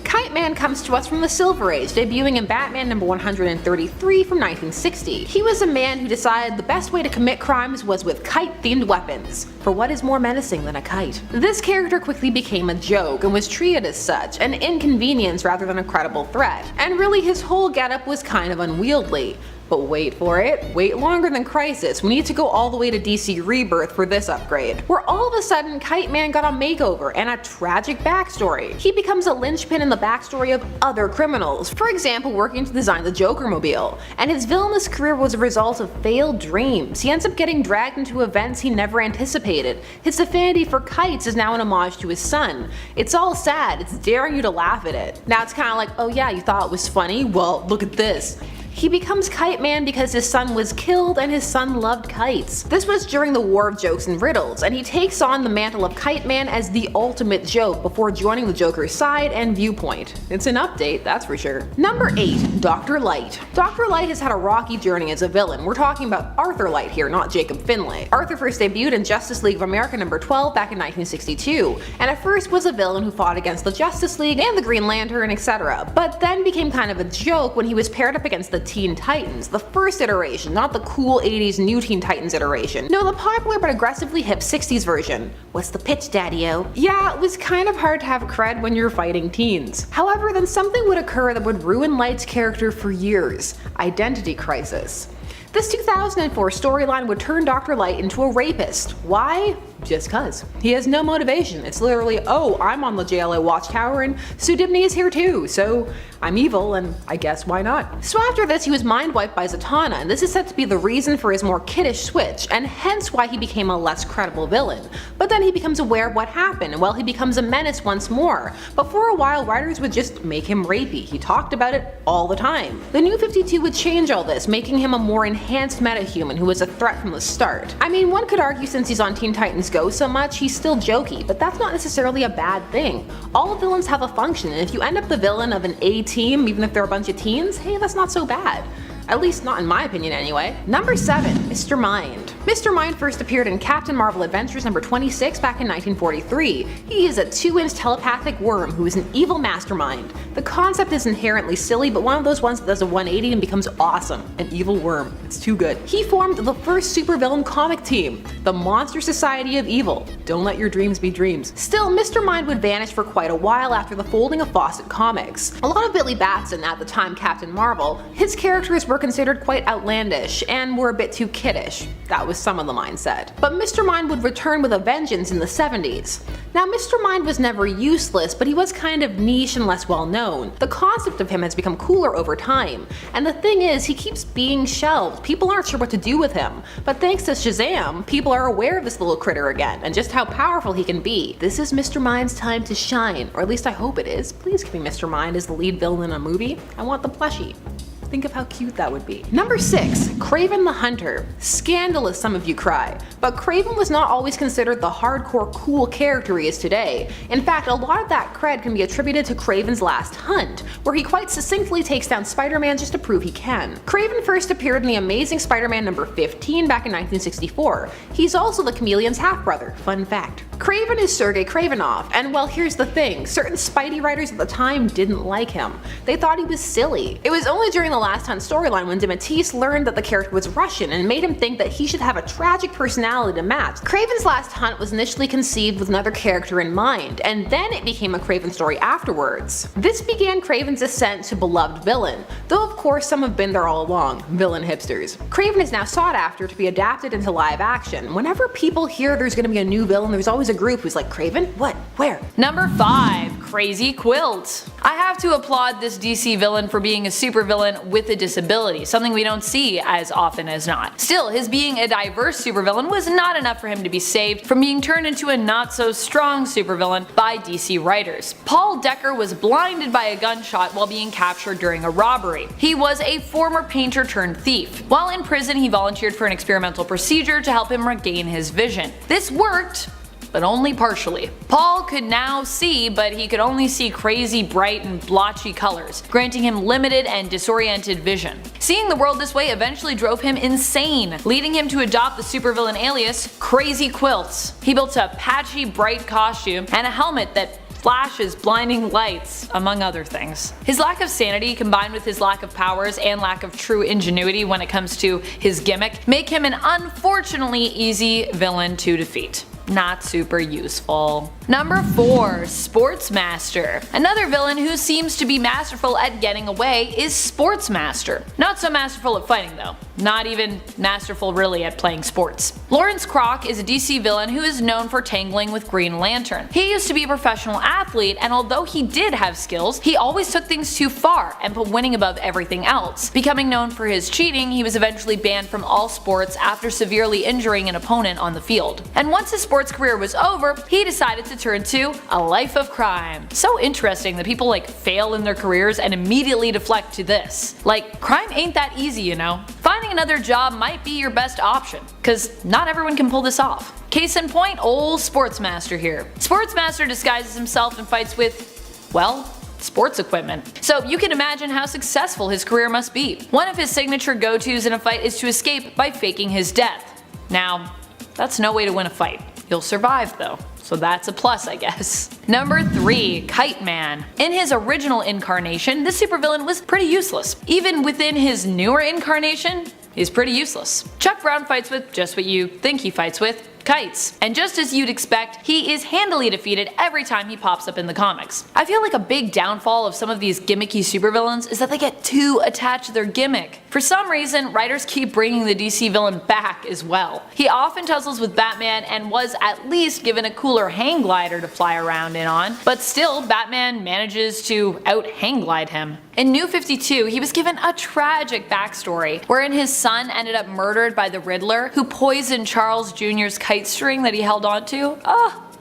Kite Man comes to us from the Silver Age, debuting in Batman number 133 from 1960. He was a man who decided the best way to commit crimes was with kite-themed weapons, for what is more menacing than a kite? This character quickly became a joke and was treated as such, an inconvenience rather than a credible threat, and really his whole getup was kind of unwieldy. But wait for it, wait longer than Crisis. We need to go all the way to DC Rebirth for this upgrade, where all of a sudden Kite Man got a makeover and a tragic backstory. He becomes a linchpin in the backstory of other criminals, for example working to design the Joker-mobile, and his villainous career was a result of failed dreams. He ends up getting dragged into events he never anticipated. His affinity for kites is now an homage to his son. It's all sad, it's daring you to laugh at it. Now it's kinda like, oh yeah, you thought it was funny? Well, look at this. He becomes Kite Man because his son was killed and his son loved kites. This was during the War of Jokes and Riddles, and he takes on the mantle of Kite Man as the ultimate joke before joining the Joker's side and viewpoint. It's an update, that's for sure. Number 8. Dr. Light. Dr. Light has had a rocky journey as a villain. We're talking about Arthur Light here, not Jacob Finlay. Arthur first debuted in Justice League of America number 12 back in 1962, and at first was a villain who fought against the Justice League and the Green Lantern, etc. But then became kind of a joke when he was paired up against the Teen Titans, the first iteration, not the cool 80s New Teen Titans iteration. No, the popular but aggressively hip 60s version. What's the pitch, Daddy-o? Yeah, it was kind of hard to have cred when you're fighting teens. However, then something would occur that would ruin Light's character for years. Identity crisis. This 2004 storyline would turn Dr. Light into a rapist. Why? Just cuz. He has no motivation. It's literally, oh, I'm on the JLA watchtower and Sue Dibney is here too, so I'm evil and I guess why not. So after this he was mind wiped by Zatanna, and this is said to be the reason for his more kiddish switch, and hence why he became a less credible villain. But then he becomes aware of what happened, and well, he becomes a menace once more. But for a while writers would just make him rapey. He talked about it all the time. The New 52 would change all this, making him a more enhanced metahuman who was a threat from the start. I mean, one could argue since he's on Teen Titans Go so much, he's still jokey, but that's not necessarily a bad thing. All villains have a function, and if you end up the villain of an A team, even if they're a bunch of teens, hey, that's not so bad. At least not in my opinion anyway. Number 7. Mr. Mind. Mr. Mind first appeared in Captain Marvel Adventures number 26 back in 1943. He is a 2-inch telepathic worm who is an evil mastermind. The concept is inherently silly, but one of those ones that does a 180 and becomes awesome. An evil worm. It's too good. He formed the first supervillain comic team, the Monster Society of Evil. Don't let your dreams be dreams. Still, Mr. Mind would vanish for quite a while after the folding of Fawcett Comics. A lot of Billy Batson, at the time Captain Marvel, his characters were considered quite outlandish and were a bit too kiddish. That was some of the mindset. But Mr. Mind would return with a vengeance in the 70s. Now Mr. Mind was never useless, but he was kind of niche and less well known. The concept of him has become cooler over time, and the thing is, he keeps being shelved. People aren't sure what to do with him. But thanks to Shazam, people are aware of this little critter again, and just how powerful he can be. This is Mr. Mind's time to shine, or at least I hope it is. Please give me Mr. Mind as the lead villain in a movie. I want the plushie. Think of how cute that would be. Number 6. Craven the Hunter. Scandalous, some of you cry. But Craven was not always considered the hardcore cool character he is today. In fact, a lot of that cred can be attributed to Craven's last hunt, where he quite succinctly takes down Spider-Man just to prove he can. Craven first appeared in the Amazing Spider-Man number 15 back in 1964. He's also the Chameleon's half-brother. Fun fact. Craven is Sergei Kravinoff, and well, here's the thing, certain Spidey writers at the time didn't like him. They thought he was silly. It was only during the Last Hunt storyline when DeMatteis learned that the character was Russian and made him think that he should have a tragic personality to match. Craven's Last Hunt was initially conceived with another character in mind, and then it became a Craven story afterwards. This began Craven's ascent to beloved villain, though of course some have been there all along, villain hipsters. Craven is now sought after to be adapted into live action. Whenever people hear there's gonna be a new villain, there's always a group who's like, Craven? What? Where? Number 5. Crazy Quilt. I have to applaud this DC villain for being a supervillain with a disability, something we don't see as often as not. Still, his being a diverse supervillain was not enough for him to be saved from being turned into a not so strong supervillain by DC writers. Paul Decker was blinded by a gunshot while being captured during a robbery. He was a former painter turned thief. While in prison, he volunteered for an experimental procedure to help him regain his vision. This worked, but only partially. Paul could now see, but he could only see crazy, bright, and blotchy colors, granting him limited and disoriented vision. Seeing the world this way eventually drove him insane, leading him to adopt the supervillain alias Crazy Quilt. He built a patchy, bright costume and a helmet that flashes blinding lights, among other things. His lack of sanity, combined with his lack of powers and lack of true ingenuity when it comes to his gimmick, make him an unfortunately easy villain to defeat. Not super useful. Number 4. Sportsmaster. Another villain who seems to be masterful at getting away is Sportsmaster. Not so masterful at fighting though. Not even masterful really at playing sports. Lawrence Croc is a DC villain who is known for tangling with Green Lantern. He used to be a professional athlete, and although he did have skills, he always took things too far and put winning above everything else. Becoming known for his cheating, he was eventually banned from all sports after severely injuring an opponent on the field. And once his sports career was over, he decided to turn to a life of crime. So interesting that people fail in their careers and immediately deflect to this. Crime ain't that easy, you know. Finding another job might be your best option, cause not everyone can pull this off. Case in point, old Sportsmaster here. Sportsmaster disguises himself and fights with, well, sports equipment. So you can imagine how successful his career must be. One of his signature go-tos in a fight is to escape by faking his death. Now, that's no way to win a fight. You'll survive though, so that's a plus I guess. Number 3. Kite Man. In his original incarnation, this supervillain was pretty useless. Even within his newer incarnation, he's pretty useless. Chuck Brown fights with just what you think he fights with, kites. And just as you'd expect, he is handily defeated every time he pops up in the comics. I feel like a big downfall of some of these gimmicky supervillains is that they get too attached to their gimmick. For some reason, writers keep bringing the DC villain back as well. He often tussles with Batman and was at least given a cooler hang glider to fly around in on, but still Batman manages to out-hang glide him. In New 52, he was given a tragic backstory, wherein his son ended up murdered by the Riddler, who poisoned Charles Jr.'s kite string that he held onto.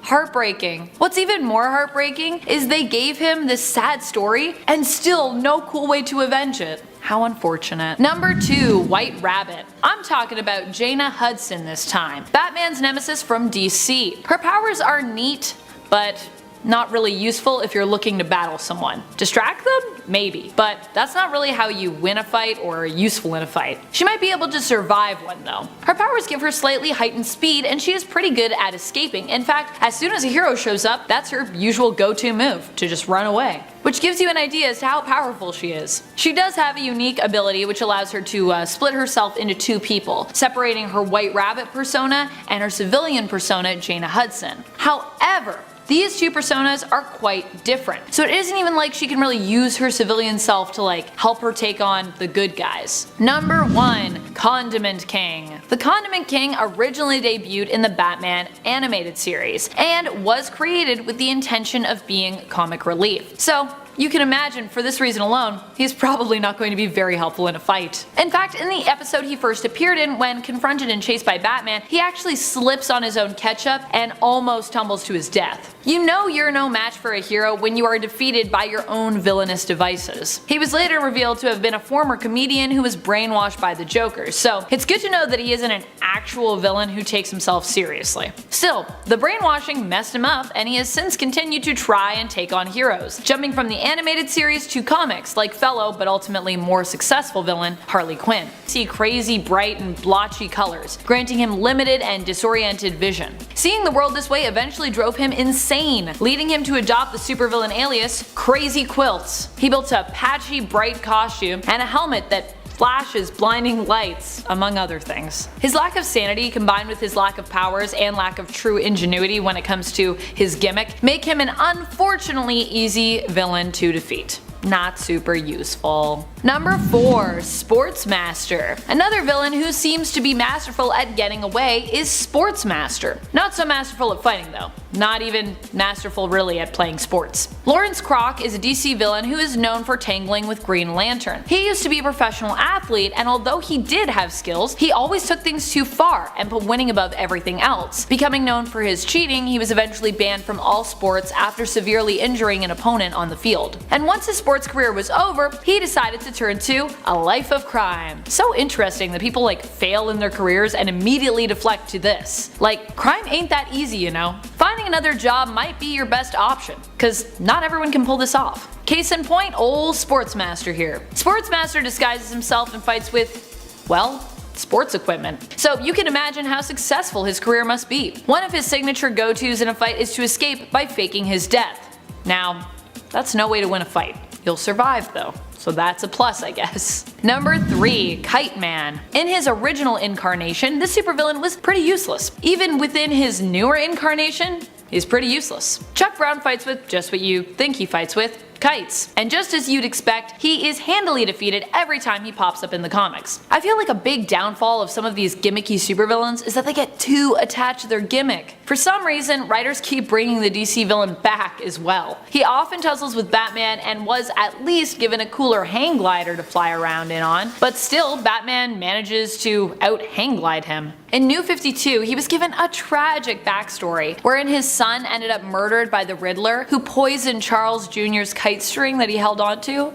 Heartbreaking. What's even more heartbreaking is they gave him this sad story and still no cool way to avenge it. How unfortunate. Number 2. White Rabbit. I'm talking about Jaina Hudson this time, Batman's nemesis from DC. Her powers are neat, but not really useful if you're looking to battle someone. Distract them? Maybe. But that's not really how you win a fight or are useful in a fight. She might be able to survive one though. Her powers give her slightly heightened speed and she is pretty good at escaping. In fact, as soon as a hero shows up, that's her usual go-to move, to just run away. Which gives you an idea as to how powerful she is. She does have a unique ability which allows her to split herself into 2 people, separating her White Rabbit persona and her civilian persona, Jaina Hudson. However, these 2 personas are quite different, so it isn't even like she can really use her civilian self to help her take on the good guys. Number 1. Condiment King. The Condiment King originally debuted in the Batman animated series, and was created with the intention of being comic relief. So you can imagine, for this reason alone, he's probably not going to be very helpful in a fight. In fact, in the episode he first appeared in, when confronted and chased by Batman, he actually slips on his own ketchup and almost tumbles to his death. You know you're no match for a hero when you are defeated by your own villainous devices. He was later revealed to have been a former comedian who was brainwashed by the Joker, so it's good to know that he isn't an actual villain who takes himself seriously. Still, the brainwashing messed him up, and he has since continued to try and take on heroes, jumping from the animated series to comics like fellow but ultimately more successful villain Harley Quinn. See crazy bright and blotchy colors, granting him limited and disoriented vision. Seeing the world this way eventually drove him insane, leading him to adopt the supervillain alias Crazy Quilt. He built a patchy bright costume and a helmet that flashes blinding lights, among other things. His lack of sanity combined with his lack of powers and lack of true ingenuity when it comes to his gimmick make him an unfortunately easy villain to defeat. Not super useful. Number 4. Sportsmaster. Another villain who seems to be masterful at getting away is Sportsmaster. Not so masterful at fighting though. Not even masterful really at playing sports. Lawrence Croc is a DC villain who is known for tangling with Green Lantern. He used to be a professional athlete, and although he did have skills, he always took things too far and put winning above everything else. Becoming known for his cheating, he was eventually banned from all sports after severely injuring an opponent on the field. And once his sports career was over, he decided to turn to a life of crime. So interesting that people fail in their careers and immediately deflect to this. Crime ain't that easy, you know. Finding another job might be your best option, cause not everyone can pull this off. Case in point, old Sportsmaster here. Sportsmaster disguises himself and fights with, well, sports equipment. So you can imagine how successful his career must be. One of his signature go-tos in a fight is to escape by faking his death. Now, that's no way to win a fight. He'll survive though, so that's a plus, I guess. Number 3, Kite Man. In his original incarnation, this supervillain was pretty useless. Even within his newer incarnation, he's pretty useless. Chuck Brown fights with just what you think he fights with, kites. And just as you'd expect, he is handily defeated every time he pops up in the comics. I feel like a big downfall of some of these gimmicky supervillains is that they get too attached to their gimmick. For some reason, writers keep bringing the DC villain back as well. He often tussles with Batman and was at least given a cooler hang glider to fly around in on, but still Batman manages to out hang glide him. In New 52, he was given a tragic backstory, wherein his son ended up murdered by the Riddler, who poisoned Charles Jr.'s kite string that he held onto.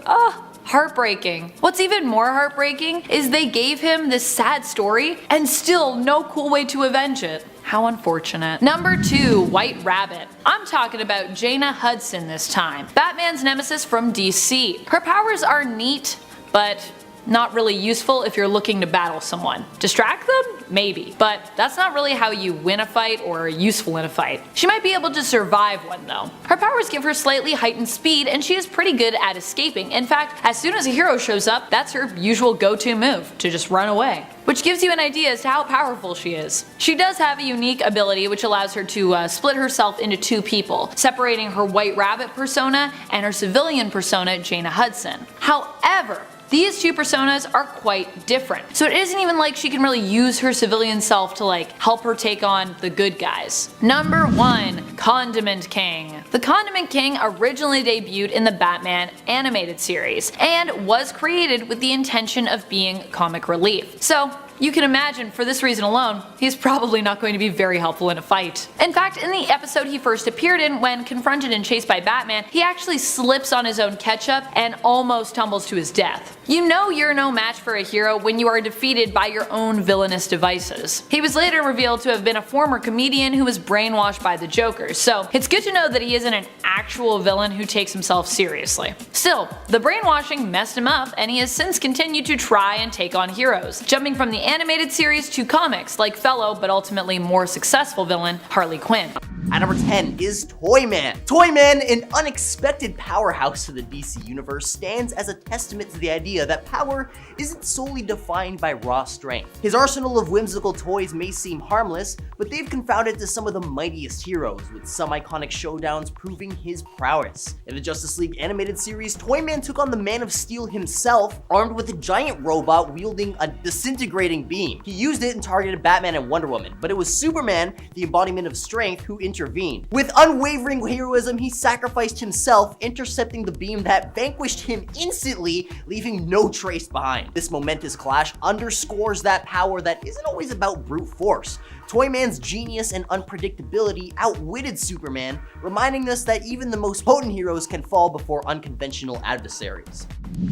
Heartbreaking. What's even more heartbreaking is they gave him this sad story and still no cool way to avenge it. How unfortunate. Number 2, White Rabbit. I'm talking about Jaina Hudson this time, Batman's nemesis from DC. Her powers are neat, but not really useful if you're looking to battle someone. Distract them? Maybe. But that's not really how you win a fight or are useful in a fight. She might be able to survive one though. Her powers give her slightly heightened speed and she is pretty good at escaping. In fact, as soon as a hero shows up, that's her usual go-to move, to just run away. Which gives you an idea as to how powerful she is. She does have a unique ability which allows her to split herself into 2 people, separating her White Rabbit persona and her civilian persona, Jaina Hudson. However, these 2 personas are quite different, so it isn't even like she can really use her civilian self to help her take on the good guys. Number 1, Condiment King. The Condiment King originally debuted in the Batman animated series, and was created with the intention of being comic relief. So you can imagine, for this reason alone, he's probably not going to be very helpful in a fight. In fact, in the episode he first appeared in, when confronted and chased by Batman, he actually slips on his own ketchup and almost tumbles to his death. You know you're no match for a hero when you are defeated by your own villainous devices. He was later revealed to have been a former comedian who was brainwashed by the Joker, so it's good to know that he isn't an actual villain who takes himself seriously. Still, the brainwashing messed him up, and he has since continued to try and take on heroes, jumping from the animated series to comics like fellow but ultimately more successful villain Harley Quinn. At number 10 is Toyman. Toyman, an unexpected powerhouse to the DC universe, stands as a testament to the idea that power isn't solely defined by raw strength. His arsenal of whimsical toys may seem harmless, but they've confounded to some of the mightiest heroes, with some iconic showdowns proving his prowess. In the Justice League animated series, Toyman took on the Man of Steel himself, armed with a giant robot wielding a disintegrating beam. He used it and targeted Batman and Wonder Woman, but it was Superman, the embodiment of strength, who intervened. With unwavering heroism, he sacrificed himself, intercepting the beam that vanquished him instantly, leaving no trace behind. This momentous clash underscores that power that isn't always about brute force. Toyman's genius and unpredictability outwitted Superman, reminding us that even the most potent heroes can fall before unconventional adversaries.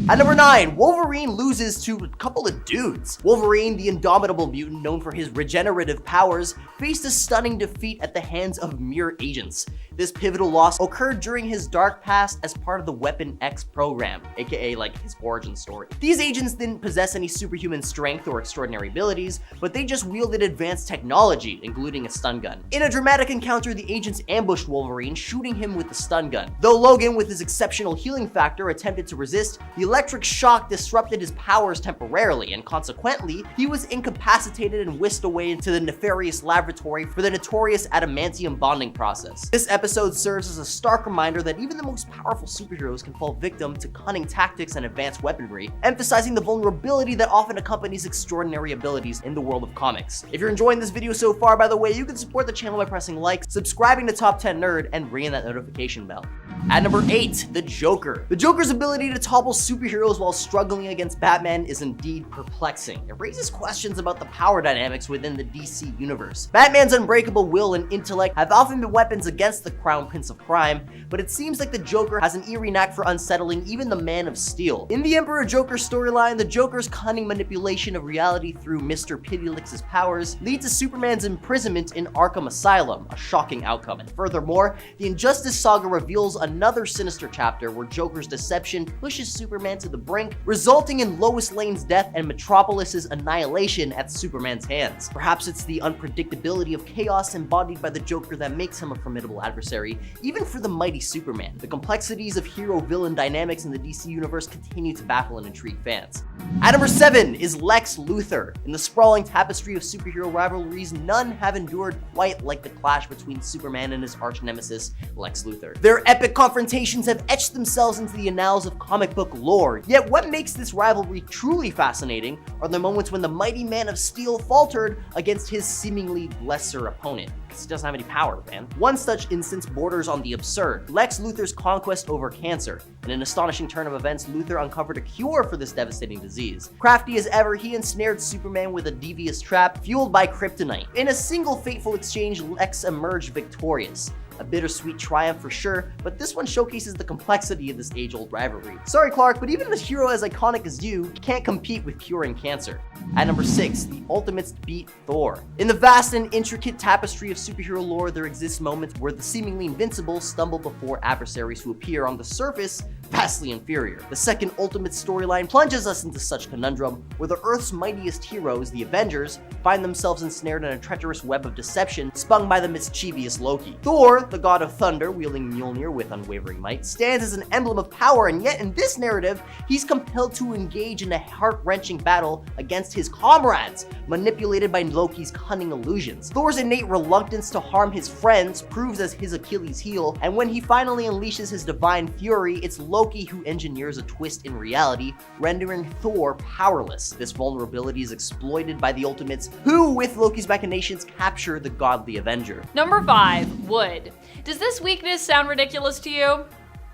At number 9, Wolverine loses to a couple of dudes. Wolverine, the indomitable mutant known for his regenerative powers, faced a stunning defeat at the hands of mere agents. This pivotal loss occurred during his dark past as part of the Weapon X program, aka his origin story. These agents didn't possess any superhuman strength or extraordinary abilities, but they just wielded advanced technology, including a stun gun. In a dramatic encounter, the agents ambushed Wolverine, shooting him with the stun gun. Though Logan, with his exceptional healing factor, attempted to resist, the electric shock disrupted his powers temporarily, and consequently, he was incapacitated and whisked away into the nefarious laboratory for the notorious adamantium bonding process. This episode serves as a stark reminder that even the most powerful superheroes can fall victim to cunning tactics and advanced weaponry, emphasizing the vulnerability that often accompanies extraordinary abilities in the world of comics. If you're enjoying this video so far, by the way, you can support the channel by pressing like, subscribing to Top 10 Nerd, and ringing that notification bell. At number 8, the Joker. The Joker's ability to topple superheroes while struggling against Batman is indeed perplexing. It raises questions about the power dynamics within the DC universe. Batman's unbreakable will and intellect have often been weapons against the Crown Prince of Crime, but it seems like the Joker has an eerie knack for unsettling even the Man of Steel. In the Emperor Joker storyline, the Joker's cunning manipulation of reality through Mr. Pitilix's powers leads to Superman's imprisonment in Arkham Asylum, a shocking outcome. And furthermore, the Injustice saga reveals a another sinister chapter where Joker's deception pushes Superman to the brink, resulting in Lois Lane's death and Metropolis's annihilation at Superman's hands. Perhaps it's the unpredictability of chaos embodied by the Joker that makes him a formidable adversary, even for the mighty Superman. The complexities of hero-villain dynamics in the DC universe continue to baffle and intrigue fans. At number 7 is Lex Luthor. In the sprawling tapestry of superhero rivalries, none have endured quite like the clash between Superman and his arch-nemesis, Lex Luthor. Their epic confrontations have etched themselves into the annals of comic book lore, yet what makes this rivalry truly fascinating are the moments when the mighty Man of Steel faltered against his seemingly lesser opponent. He doesn't have any power, man. One such instance borders on the absurd: Lex Luthor's conquest over cancer. In an astonishing turn of events, Luthor uncovered a cure for this devastating disease. Crafty as ever, he ensnared Superman with a devious trap fueled by kryptonite. In a single fateful exchange, Lex emerged victorious. A bittersweet triumph for sure, but this one showcases the complexity of this age-old rivalry. Sorry Clark, but even a hero as iconic as you can't compete with curing cancer. At number 6, the Ultimates beat Thor. In the vast and intricate tapestry of superhero lore, there exist moments where the seemingly invincible stumble before adversaries who appear on the surface vastly inferior. The second Ultimate storyline plunges us into such conundrum, where the Earth's mightiest heroes, the Avengers, find themselves ensnared in a treacherous web of deception spun by the mischievous Loki. Thor, the god of thunder, wielding Mjolnir with unwavering might, stands as an emblem of power, and yet in this narrative, he's compelled to engage in a heart-wrenching battle against his comrades, manipulated by Loki's cunning illusions. Thor's innate reluctance to harm his friends proves as his Achilles heel, and when he finally unleashes his divine fury, it's Loki who engineers a twist in reality, rendering Thor powerless. This vulnerability is exploited by the Ultimates, who, with Loki's machinations, capture the godly Avenger. Number 5, wood. Does this weakness sound ridiculous to you?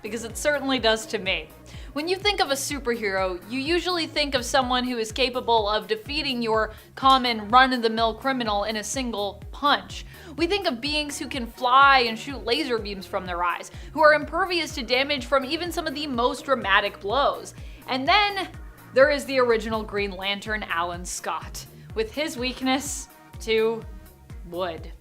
Because it certainly does to me. When you think of a superhero, you usually think of someone who is capable of defeating your common run-of-the-mill criminal in a single punch. We think of beings who can fly and shoot laser beams from their eyes, who are impervious to damage from even some of the most dramatic blows. And then there is the original Green Lantern, Alan Scott, with his weakness to wood.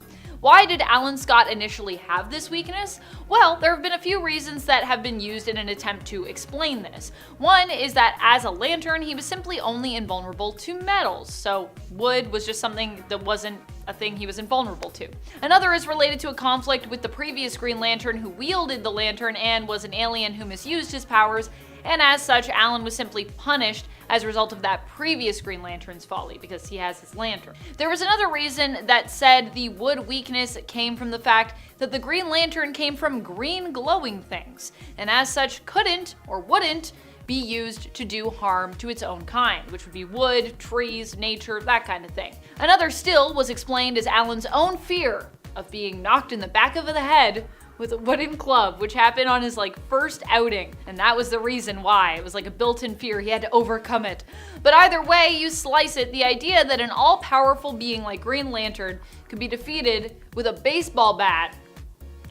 Why did Alan Scott initially have this weakness? Well, there have been a few reasons that have been used in an attempt to explain this. One is that as a lantern, he was simply only invulnerable to metals, so wood was just something that wasn't a thing he was invulnerable to. Another is related to a conflict with the previous Green Lantern who wielded the lantern and was an alien who misused his powers, and as such, Alan was simply punished as a result of that previous Green Lantern's folly, because he has his lantern. There was another reason that said the wood weakness came from the fact that the Green Lantern came from green glowing things, and as such couldn't or wouldn't be used to do harm to its own kind, which would be wood, trees, nature, that kind of thing. Another still was explained as Alan's own fear of being knocked in the back of the head with a wooden club, which happened on his first outing, and that was the reason why. It was like a built-in fear, he had to overcome it. But either way you slice it, the idea that an all-powerful being like Green Lantern could be defeated with a baseball bat,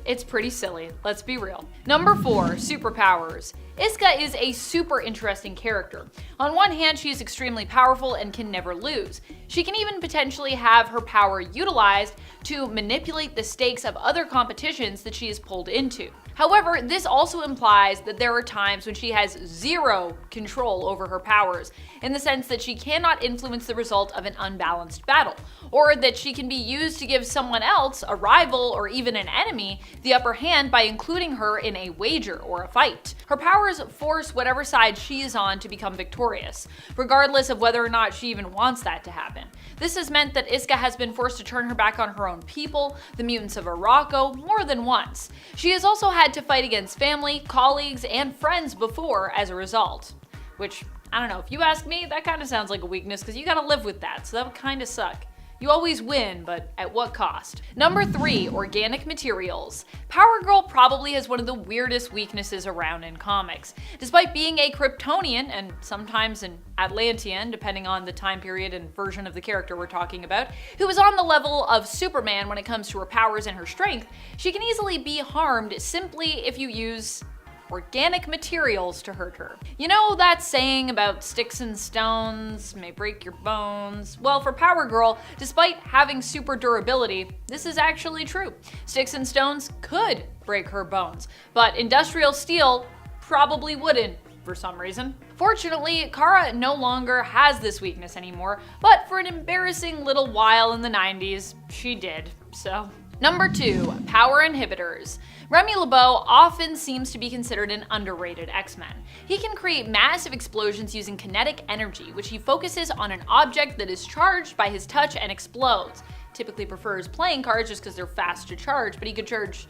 it's pretty silly, let's be real. Number 4, superpowers. Iska is a super interesting character. On one hand, she is extremely powerful and can never lose. She can even potentially have her power utilized to manipulate the stakes of other competitions that she is pulled into. However, this also implies that there are times when she has zero control over her powers, in the sense that she cannot influence the result of an unbalanced battle, or that she can be used to give someone else, a rival or even an enemy, the upper hand by including her in a wager or a fight. Her powers force whatever side she is on to become victorious, regardless of whether or not she even wants that to happen. This has meant that Iska has been forced to turn her back on her own people, the mutants of Morocco, more than once. She has also had to fight against family, colleagues, and friends before as a result. Which, I don't know, if you ask me, that kind of sounds like a weakness because you gotta live with that, so that would kind of suck. You always win, but at what cost? Number 3, organic materials. Power Girl probably has one of the weirdest weaknesses around in comics. Despite being a Kryptonian, and sometimes an Atlantean, depending on the time period and version of the character we're talking about, who is on the level of Superman when it comes to her powers and her strength, she can easily be harmed simply if you use organic materials to hurt her. You know that saying about sticks and stones may break your bones? Well, for Power Girl, despite having super durability, this is actually true. Sticks and stones could break her bones, but industrial steel probably wouldn't for some reason. Fortunately, Kara no longer has this weakness anymore, but for an embarrassing little while in the 90s, she did, so. Number 2, power inhibitors. Remy LeBeau often seems to be considered an underrated X-Men. He can create massive explosions using kinetic energy, which he focuses on an object that is charged by his touch and explodes. Typically prefers playing cards just because they're fast to charge, but he could charge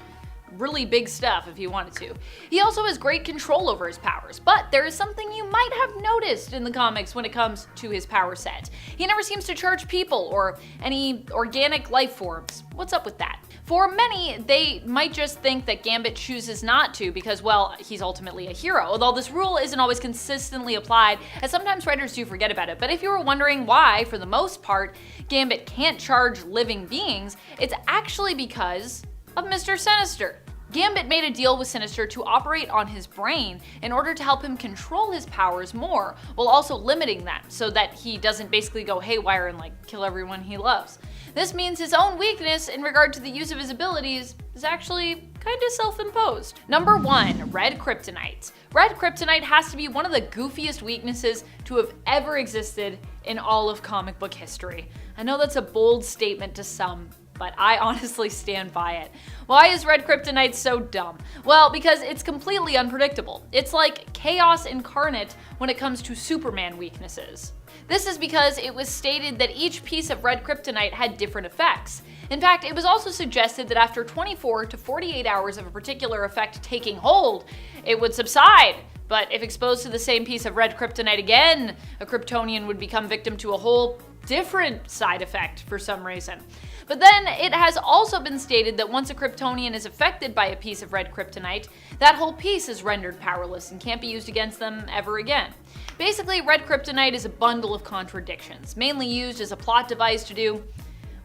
really big stuff if he wanted to. He also has great control over his powers, but there is something you might have noticed in the comics when it comes to his power set. He never seems to charge people or any organic life forms. What's up with that? For many, they might just think that Gambit chooses not to because, well, he's ultimately a hero, although this rule isn't always consistently applied, as sometimes writers do forget about it. But if you were wondering why, for the most part, Gambit can't charge living beings, it's actually because of Mr. Sinister. Gambit made a deal with Sinister to operate on his brain in order to help him control his powers more, while also limiting them so that he doesn't basically go haywire and kill everyone he loves. This means his own weakness in regard to the use of his abilities is actually kinda self-imposed. Number 1, Red Kryptonite. Red Kryptonite has to be one of the goofiest weaknesses to have ever existed in all of comic book history. I know that's a bold statement to some, but I honestly stand by it. Why is Red Kryptonite so dumb? Well, because it's completely unpredictable. It's like chaos incarnate when it comes to Superman weaknesses. This is because it was stated that each piece of Red Kryptonite had different effects. In fact, it was also suggested that after 24 to 48 hours of a particular effect taking hold, it would subside. But if exposed to the same piece of Red Kryptonite again, a Kryptonian would become victim to a whole different side effect for some reason. But then it has also been stated that once a Kryptonian is affected by a piece of Red Kryptonite, that whole piece is rendered powerless and can't be used against them ever again. Basically, Red Kryptonite is a bundle of contradictions, mainly used as a plot device to do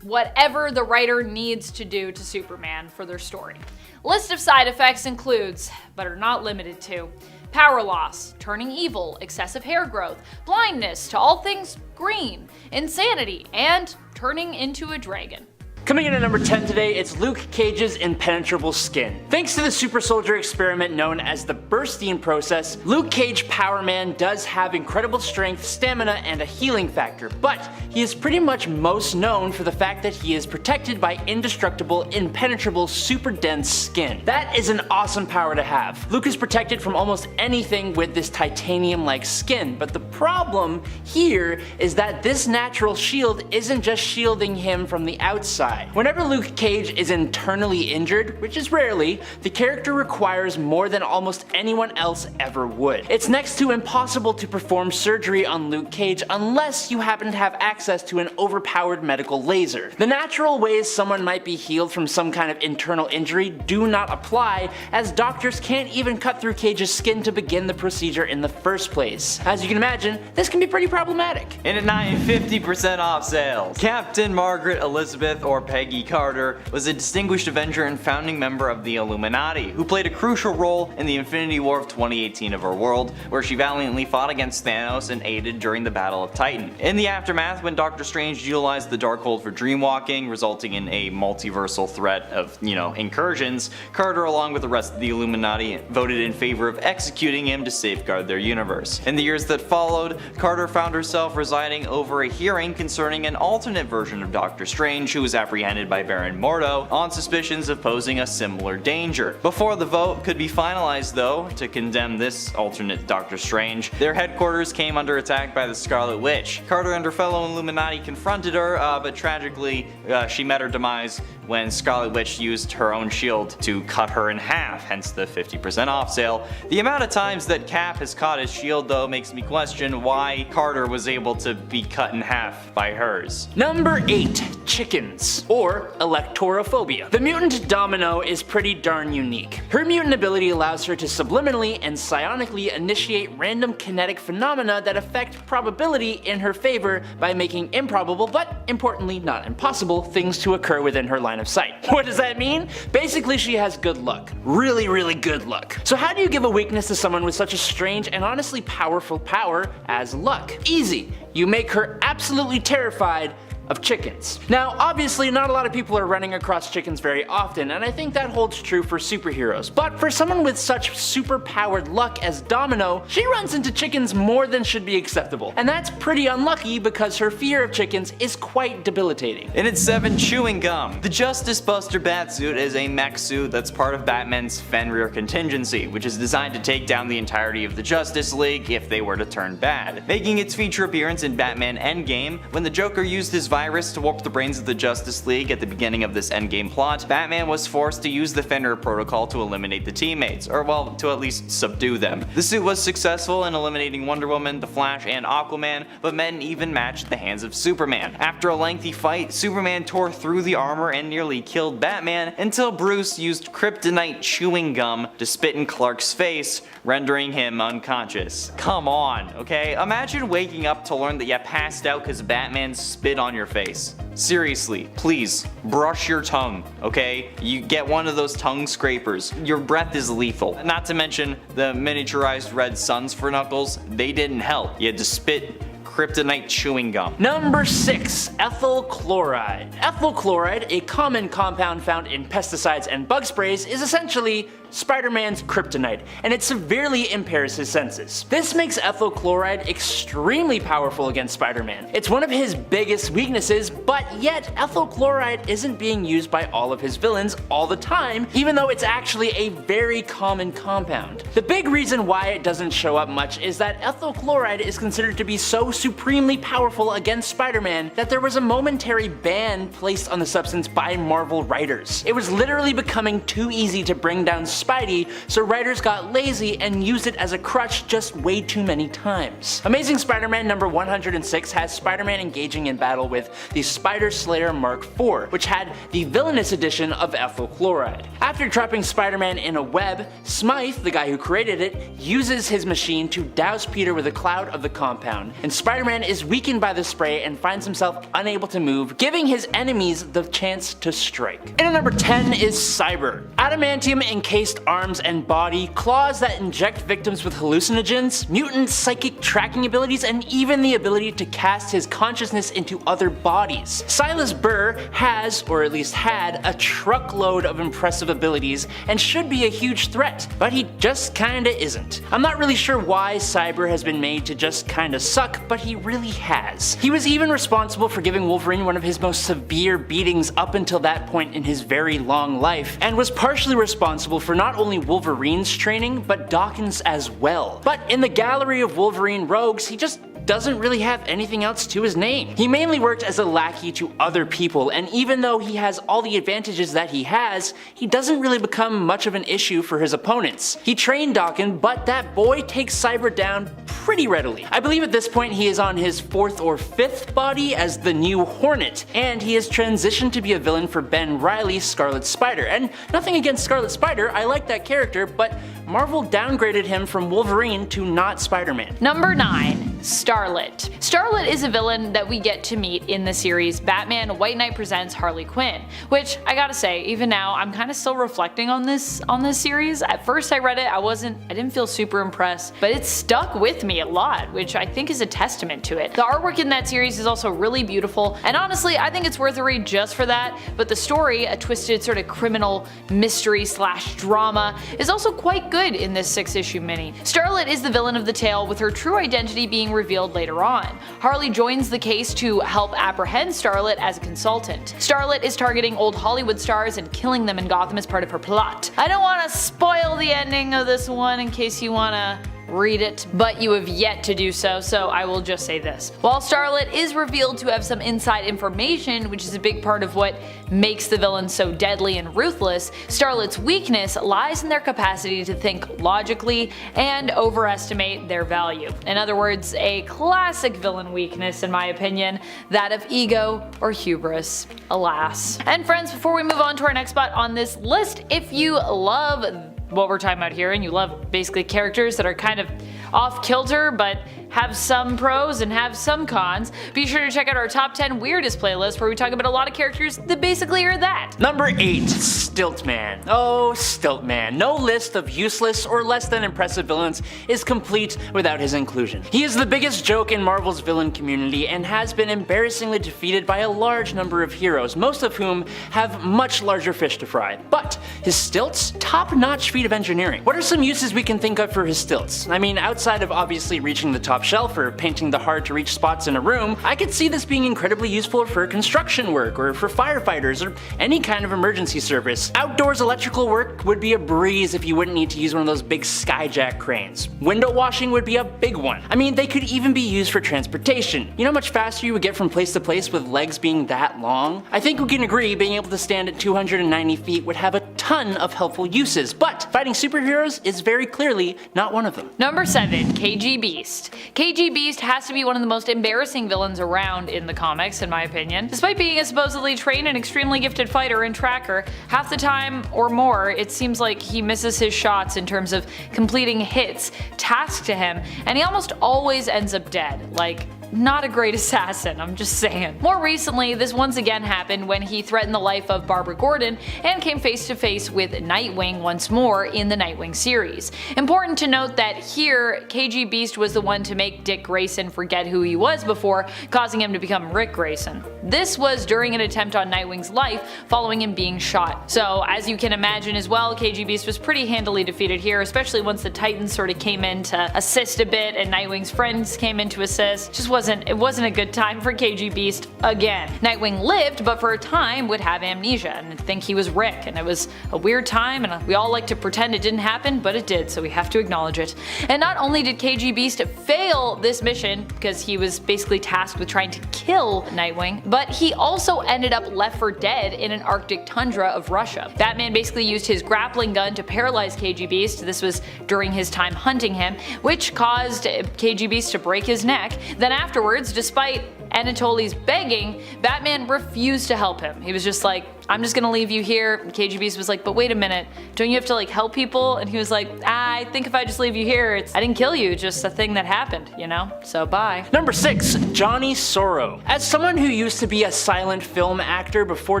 whatever the writer needs to do to Superman for their story. List of side effects includes, but are not limited to, power loss, turning evil, excessive hair growth, blindness to all things green, insanity, and turning into a dragon. Coming in at number 10 today, it's Luke Cage's impenetrable skin. Thanks to the super soldier experiment known as the bursting process, Luke Cage Power Man does have incredible strength, stamina, and a healing factor, but he is pretty much most known for the fact that he is protected by indestructible, impenetrable, super dense skin. That is an awesome power to have. Luke is protected from almost anything with this titanium-like skin, but the problem here is that this natural shield isn't just shielding him from the outside. Whenever Luke Cage is internally injured, which is rarely, the character requires more than almost anyone else ever would. It's next to impossible to perform surgery on Luke Cage unless you happen to have access to an overpowered medical laser. The natural ways someone might be healed from some kind of internal injury do not apply, as doctors can't even cut through Cage's skin to begin the procedure in the first place. As you can imagine, this can be pretty problematic. And at 50% off sales, Captain Margaret Elizabeth or Peggy Carter was a distinguished Avenger and founding member of the Illuminati, who played a crucial role in the Infinity War of 2018 of our world, where she valiantly fought against Thanos and aided during the Battle of Titan. In the aftermath, when Doctor Strange utilized the Darkhold for dreamwalking, resulting in a multiversal threat of, incursions, Carter, along with the rest of the Illuminati, voted in favor of executing him to safeguard their universe. In the years that followed, Carter found herself residing over a hearing concerning an alternate version of Doctor Strange, who was apprehended by Baron Mordo on suspicions of posing a similar danger. Before the vote could be finalized though, to condemn this alternate Doctor Strange, their headquarters came under attack by the Scarlet Witch. Carter and her fellow Illuminati confronted her, but tragically she met her demise when Scarlet Witch used her own shield to cut her in half, hence the 50% off sale. The amount of times that Cap has caught his shield though makes me question why Carter was able to be cut in half by hers. Number 8. Chickens, or electorophobia. The mutant Domino is pretty darn unique. Her mutant ability allows her to subliminally and psionically initiate random kinetic phenomena that affect probability in her favor by making improbable, but importantly not impossible, things to occur within her line of sight. What does that mean? Basically, she has good luck. Really, really good luck. So how do you give a weakness to someone with such a strange and honestly powerful power as luck? Easy. You make her absolutely terrified of chickens. Now, obviously not a lot of people are running across chickens very often, and I think that holds true for superheroes, but for someone with such super-powered luck as Domino, she runs into chickens more than should be acceptable, and that's pretty unlucky because her fear of chickens is quite debilitating. In its 7, chewing gum. The Justice Buster Batsuit is a mech suit that's part of Batman's Fenrir contingency, which is designed to take down the entirety of the Justice League if they were to turn bad. Making its feature appearance in Batman Endgame, when the Joker used his virus to warp the brains of the Justice League at the beginning of this Endgame plot, Batman was forced to use the Fenrir protocol to eliminate the teammates, or well, to at least subdue them. The suit was successful in eliminating Wonder Woman, the Flash, and Aquaman, but met an even match at the hands of Superman. After a lengthy fight, Superman tore through the armor and nearly killed Batman until Bruce used kryptonite chewing gum to spit in Clark's face, rendering him unconscious. Come on, okay? Imagine waking up to learn that you passed out because Batman spit on your face. Seriously, please, brush your tongue, okay? You get one of those tongue scrapers. Your breath is lethal. Not to mention the miniaturized red suns for Knuckles, they didn't help. You had to spit kryptonite chewing gum. Number 6. Ethyl chloride. Ethyl chloride, a common compound found in pesticides and bug sprays, is essentially Spider-Man's kryptonite, and it severely impairs his senses. This makes ethyl chloride extremely powerful against Spider-Man. It's one of his biggest weaknesses, but yet ethyl chloride isn't being used by all of his villains all the time, even though it's actually a very common compound. The big reason why it doesn't show up much is that ethyl chloride is considered to be so supremely powerful against Spider-Man that there was a momentary ban placed on the substance by Marvel writers. It was literally becoming too easy to bring down Spidey, so writers got lazy and used it as a crutch just way too many times. Amazing Spider-Man number 106 has Spider-Man engaging in battle with the Spider Slayer Mark IV, which had the villainous addition of ethyl chloride. After trapping Spider-Man in a web, Smythe, the guy who created it, uses his machine to douse Peter with a cloud of the compound, and Spider-Man is weakened by the spray and finds himself unable to move, giving his enemies the chance to strike. And at number 10 is Cyber. Adamantium encased arms and body, claws that inject victims with hallucinogens, mutant psychic tracking abilities, and even the ability to cast his consciousness into other bodies. Silas Burr has, or at least had, a truckload of impressive abilities and should be a huge threat, but he just kinda isn't. I'm not really sure why Cyber has been made to just kinda suck, but he really has. He was even responsible for giving Wolverine one of his most severe beatings up until that point in his very long life, and was partially responsible for not only Wolverine's training, but Dawkins as well. But in the gallery of Wolverine rogues, he just doesn't really have anything else to his name. He mainly worked as a lackey to other people, and even though he has all the advantages that he has, he doesn't really become much of an issue for his opponents. He trained Dawkins, but that boy takes Cyber down pretty readily. I believe at this point he is on his 4th or 5th body as the new Hornet, and he has transitioned to be a villain for Ben Reilly's Scarlet Spider. And nothing against Scarlet Spider, I like that character, but Marvel downgraded him from Wolverine to not Spider-Man. Number 9. Starlet. Starlet is a villain that we get to meet in the series Batman White Knight Presents Harley Quinn, which I gotta say, even now I'm kind of still reflecting on this series. At first I read it, I didn't feel super impressed, but it stuck with me a lot, which I think is a testament to it. The artwork in that series is also really beautiful, and honestly I think it's worth a read just for that, but the story, a twisted sort of criminal mystery / drama, is also quite good in this 6-issue mini. Starlet is the villain of the tale, with her true identity being revealed later on. Harley joins the case to help apprehend Starlet as a consultant. Starlet is targeting old Hollywood stars and killing them in Gotham as part of her plot. I don't want to spoil the ending of this one in case you want to read it, but you have yet to do so, so I will just say this. While Starlet is revealed to have some inside information, which is a big part of what makes the villain so deadly and ruthless, Starlet's weakness lies in their capacity to think logically and overestimate their value. In other words, a classic villain weakness in my opinion, that of ego or hubris, alas. And friends, before we move on to our next spot on this list, if you love what we're talking about here and you love basically characters that are kind of off kilter but have some pros and have some cons, be sure to check out our top 10 weirdest playlist where we talk about a lot of characters that basically are that. Number 8. Stiltman. Oh, Stiltman. No list of useless or less than impressive villains is complete without his inclusion. He is the biggest joke in Marvel's villain community and has been embarrassingly defeated by a large number of heroes, most of whom have much larger fish to fry. But his stilts? Top-notch feat of engineering. What are some uses we can think of for his stilts? I mean, outside of obviously reaching the top shelf or painting the hard-to-reach spots in a room, I could see this being incredibly useful for construction work or for firefighters or any kind of emergency service. Outdoors electrical work would be a breeze if you wouldn't need to use one of those big skyjack cranes. Window washing would be a big one. I mean, they could even be used for transportation. You know how much faster you would get from place to place with legs being that long? I think we can agree being able to stand at 290 feet would have a ton of helpful uses, but fighting superheroes is very clearly not one of them. Number 7. KG Beast. KG Beast has to be one of the most embarrassing villains around in the comics, in my opinion. Despite being a supposedly trained and extremely gifted fighter and tracker, half the time or more it seems like he misses his shots in terms of completing hits tasked to him, and he almost always ends up dead. Like, not a great assassin, I'm just saying. More recently, this once again happened when he threatened the life of Barbara Gordon and came face to face with Nightwing once more in the Nightwing series. Important to note that here, KG Beast was the one to make Dick Grayson forget who he was before, causing him to become Rick Grayson. This was during an attempt on Nightwing's life following him being shot. So as you can imagine as well, KG Beast was pretty handily defeated here, especially once the Titans sort of came in to assist a bit and Nightwing's friends came in to assist. It wasn't a good time for KG Beast again. Nightwing lived, but for a time would have amnesia and think he was Rick, and it was a weird time, and we all like to pretend it didn't happen, but it did, so we have to acknowledge it. And not only did KG Beast fail this mission, because he was basically tasked with trying to kill Nightwing, but he also ended up left for dead in an Arctic tundra of Russia. Batman basically used his grappling gun to paralyze KG Beast. This was during his time hunting him, which caused KG Beast to break his neck. Then afterwards, despite Anatoly's begging, Batman refused to help him. He was just like, I'm just gonna leave you here. And KG Beast was like, but wait a minute, don't you have to like help people? And he was like, I think if I just leave you here, I didn't kill you, just a thing that happened, you know? So bye. Number 6. Johnny Sorrow. As someone who used to be a silent film actor before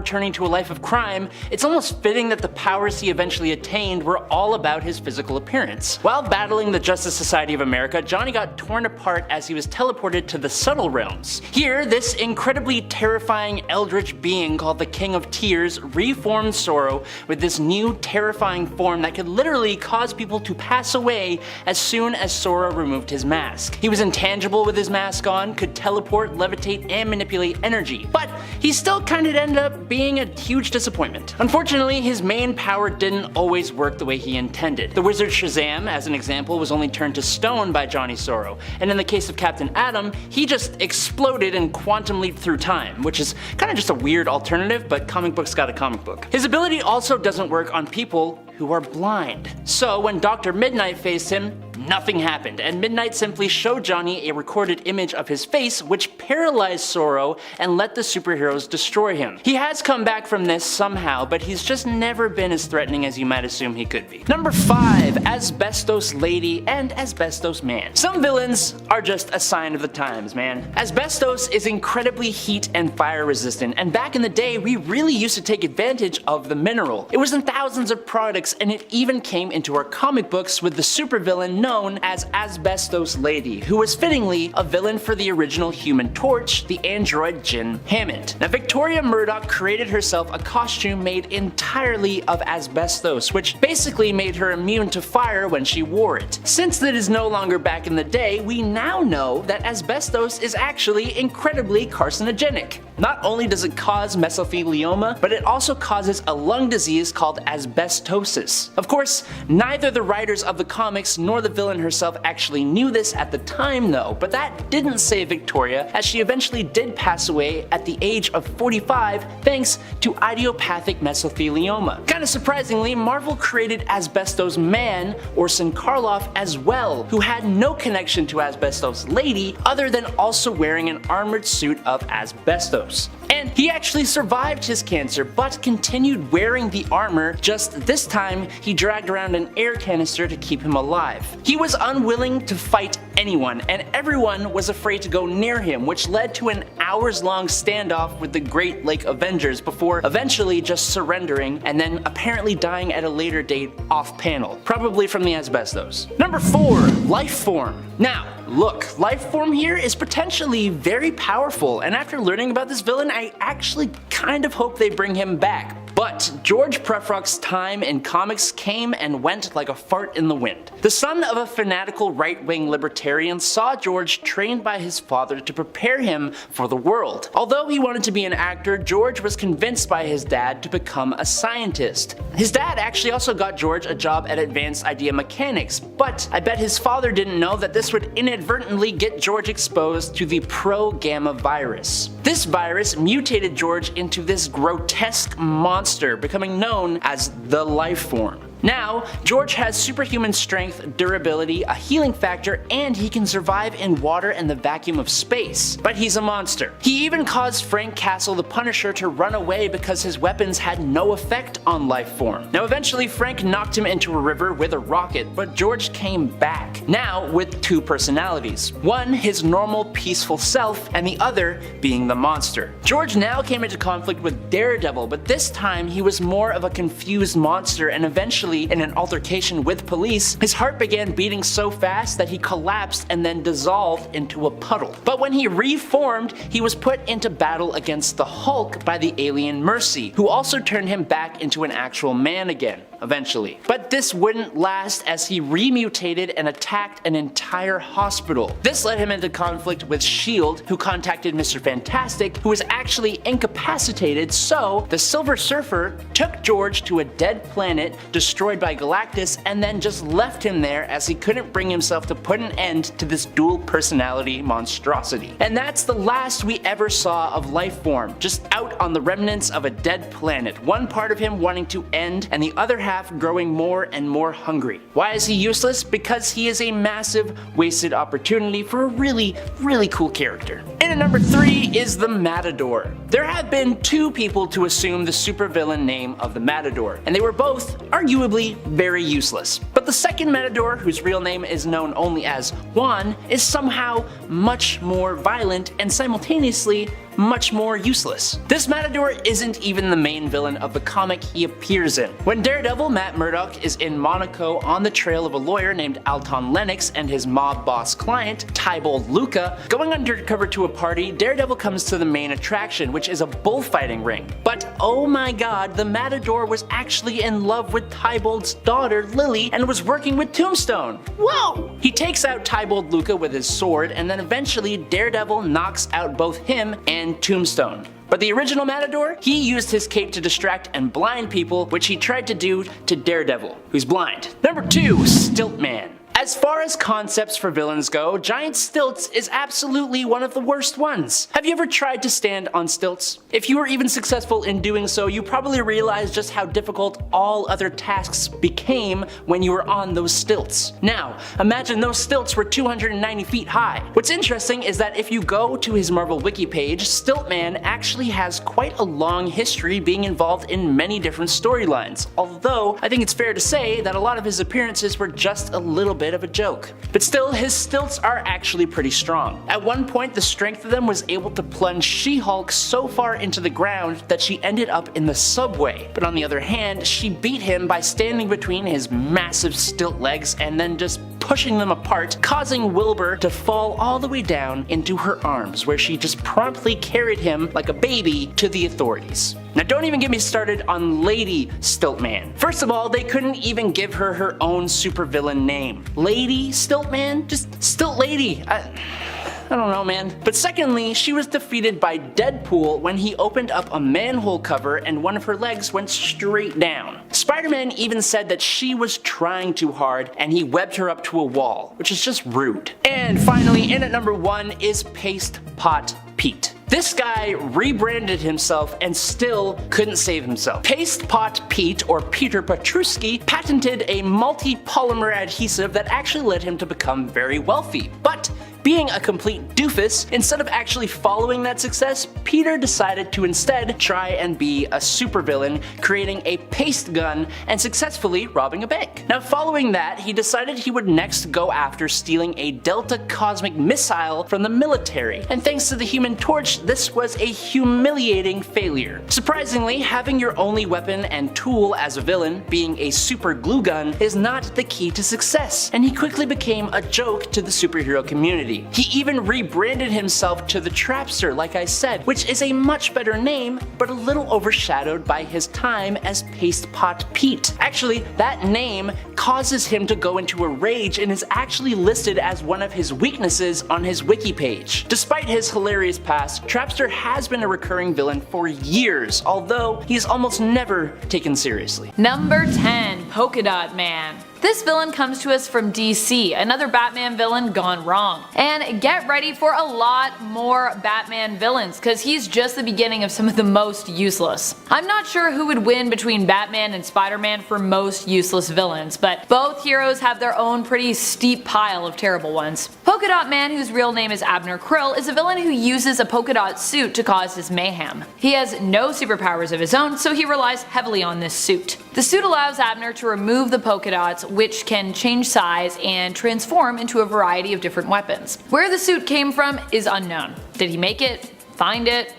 turning to a life of crime, it's almost fitting that the powers he eventually attained were all about his physical appearance. While battling the Justice Society of America, Johnny got torn apart as he was teleported to the subtle realms. Here, this incredibly terrifying eldritch being called the King of Tears reformed Sorrow with this new terrifying form that could literally cause people to pass away as soon as Sorrow removed his mask. He was intangible with his mask on, could teleport, levitate, and manipulate energy, but he still kinda ended up being a huge disappointment. Unfortunately, his main power didn't always work the way he intended. The wizard Shazam, as an example, was only turned to stone by Johnny Sorrow, and in the case of Captain Atom, he just exploded and quantum leaped through time, which is kinda just a weird alternative, but comic books got a comic book. His ability also doesn't work on people who are blind. So when Dr. Midnight faced him, nothing happened, and Midnight simply showed Johnny a recorded image of his face which paralyzed Sorrow and let the superheroes destroy him. He has come back from this somehow, but he's just never been as threatening as you might assume he could be. Number 5. Asbestos Lady and Asbestos Man. Some villains are just a sign of the times, man. Asbestos is incredibly heat and fire resistant, and back in the day we really used to take advantage of the mineral. It was in thousands of products, and it even came into our comic books with the supervillain known as Asbestos Lady, who was fittingly a villain for the original Human Torch, the android Jim Hammond. Now, Victoria Murdoch created herself a costume made entirely of asbestos, which basically made her immune to fire when she wore it. Since it is no longer back in the day, we now know that asbestos is actually incredibly carcinogenic. Not only does it cause mesothelioma, but it also causes a lung disease called asbestosis. Of course, neither the writers of the comics nor the villain herself actually knew this at the time though, but that didn't save Victoria, as she eventually did pass away at the age of 45 thanks to idiopathic mesothelioma. Kinda surprisingly, Marvel created Asbestos Man, Orson Karloff, as well, who had no connection to Asbestos Lady other than also wearing an armored suit of asbestos. And he actually survived his cancer, but continued wearing the armor, just this time he dragged around an air canister to keep him alive. He was unwilling to fight anyone, and everyone was afraid to go near him, which led to an hours-long standoff with the Great Lake Avengers before eventually just surrendering and then apparently dying at a later date off-panel, probably from the asbestos. Number 4. Life Form. Now, look, Life Form here is potentially very powerful, and after learning about this villain, I actually kind of hope they bring him back. But George Prufrock's time in comics came and went like a fart in the wind. The son of a fanatical right-wing libertarian saw George trained by his father to prepare him for the world. Although he wanted to be an actor, George was convinced by his dad to become a scientist. His dad actually also got George a job at Advanced Idea Mechanics, but I bet his father didn't know that this would inadvertently get George exposed to the pro-gamma virus. This virus mutated George into this grotesque monster, becoming known as the Life Form. Now, George has superhuman strength, durability, a healing factor, and he can survive in water and the vacuum of space. But he's a monster. He even caused Frank Castle the Punisher to run away because his weapons had no effect on Life Form. Now eventually Frank knocked him into a river with a rocket, but George came back. Now with 2 personalities. One his normal peaceful self, and the other being the monster. George now came into conflict with Daredevil, but this time he was more of a confused monster, and eventually in an altercation with police, his heart began beating so fast that he collapsed and then dissolved into a puddle. But when he reformed, he was put into battle against the Hulk by the alien Mercy, who also turned him back into an actual man again, eventually. But this wouldn't last as he remutated and attacked an entire hospital. This led him into conflict with S.H.I.E.L.D., who contacted Mr. Fantastic, who was actually incapacitated, so the Silver Surfer took George to a dead planet, destroyed by Galactus, and then just left him there as he couldn't bring himself to put an end to this dual personality monstrosity. And that's the last we ever saw of Life Form, just out on the remnants of a dead planet, one part of him wanting to end and the other half growing more and more hungry. Why is he useless? Because he is a massive wasted opportunity for a really cool character. And at number 3 is the Matador. There have been 2 people to assume the supervillain name of the Matador, and they were both arguably very useless. But the second Matador, whose real name is known only as Juan, is somehow much more violent and simultaneously much more useless. This Matador isn't even the main villain of the comic he appears in. When Daredevil Matt Murdock is in Monaco on the trail of a lawyer named Alton Lennox and his mob boss client, Tybold Luca, going undercover to a party, Daredevil comes to the main attraction, which is a bullfighting ring. But oh my god, the Matador was actually in love with Tybold's daughter Lily and was working with Tombstone. Whoa! He takes out Tybold Luca with his sword, and then eventually Daredevil knocks out both him and Tombstone. But the original Matador, he used his cape to distract and blind people, which he tried to do to Daredevil, who's blind. Number 2, Stiltman. As far as concepts for villains go, giant stilts is absolutely one of the worst ones. Have you ever tried to stand on stilts? If you were even successful in doing so, you probably realized just how difficult all other tasks became when you were on those stilts. Now, imagine those stilts were 290 feet high. What's interesting is that if you go to his Marvel wiki page, Stiltman actually has quite a long history being involved in many different storylines, although I think it's fair to say that a lot of his appearances were just a little bit of a joke. But still, his stilts are actually pretty strong. At one point, the strength of them was able to plunge She-Hulk so far into the ground that she ended up in the subway. But on the other hand, she beat him by standing between his massive stilt legs and then just pushing them apart, causing Wilbur to fall all the way down into her arms, where she just promptly carried him like a baby to the authorities. Now don't even get me started on Lady Stiltman. First of all, they couldn't even give her her own supervillain name. Lady Stiltman? Just Stilt Lady. I don't know, man. But secondly, she was defeated by Deadpool when he opened up a manhole cover and one of her legs went straight down. Spider-Man even said that she was trying too hard and he webbed her up to a wall, which is just rude. And finally, in at number 1 is Paste Pot Pete. This guy rebranded himself and still couldn't save himself. Paste Pot Pete, or Peter Petruski, patented a multi-polymer adhesive that actually led him to become very wealthy. But Being a complete doofus, instead of actually following that success, Peter decided to instead try and be a supervillain, creating a paste gun and successfully robbing a bank. Now following that, he decided he would next go after stealing a Delta cosmic missile from the military, and thanks to the Human Torch, this was a humiliating failure. Surprisingly, having your only weapon and tool as a villain, being a super glue gun, is not the key to success, and he quickly became a joke to the superhero community. He even rebranded himself to the Trapster, like I said, which is a much better name, but a little overshadowed by his time as Paste Pot Pete. Actually, that name causes him to go into a rage and is actually listed as one of his weaknesses on his wiki page. Despite his hilarious past, Trapster has been a recurring villain for years, although he is almost never taken seriously. Number 10, Polka Dot Man. This villain comes to us from DC, another Batman villain gone wrong. And get ready for a lot more Batman villains, cause he's just the beginning of some of the most useless. I'm not sure who would win between Batman and Spider-Man for most useless villains, but both heroes have their own pretty steep pile of terrible ones. Polka Dot Man, whose real name is Abner Krill, is a villain who uses a polka dot suit to cause his mayhem. He has no superpowers of his own, so he relies heavily on this suit. The suit allows Abner to remove the polka dots, which can change size and transform into a variety of different weapons. Where the suit came from is unknown. Did he make it? Find it?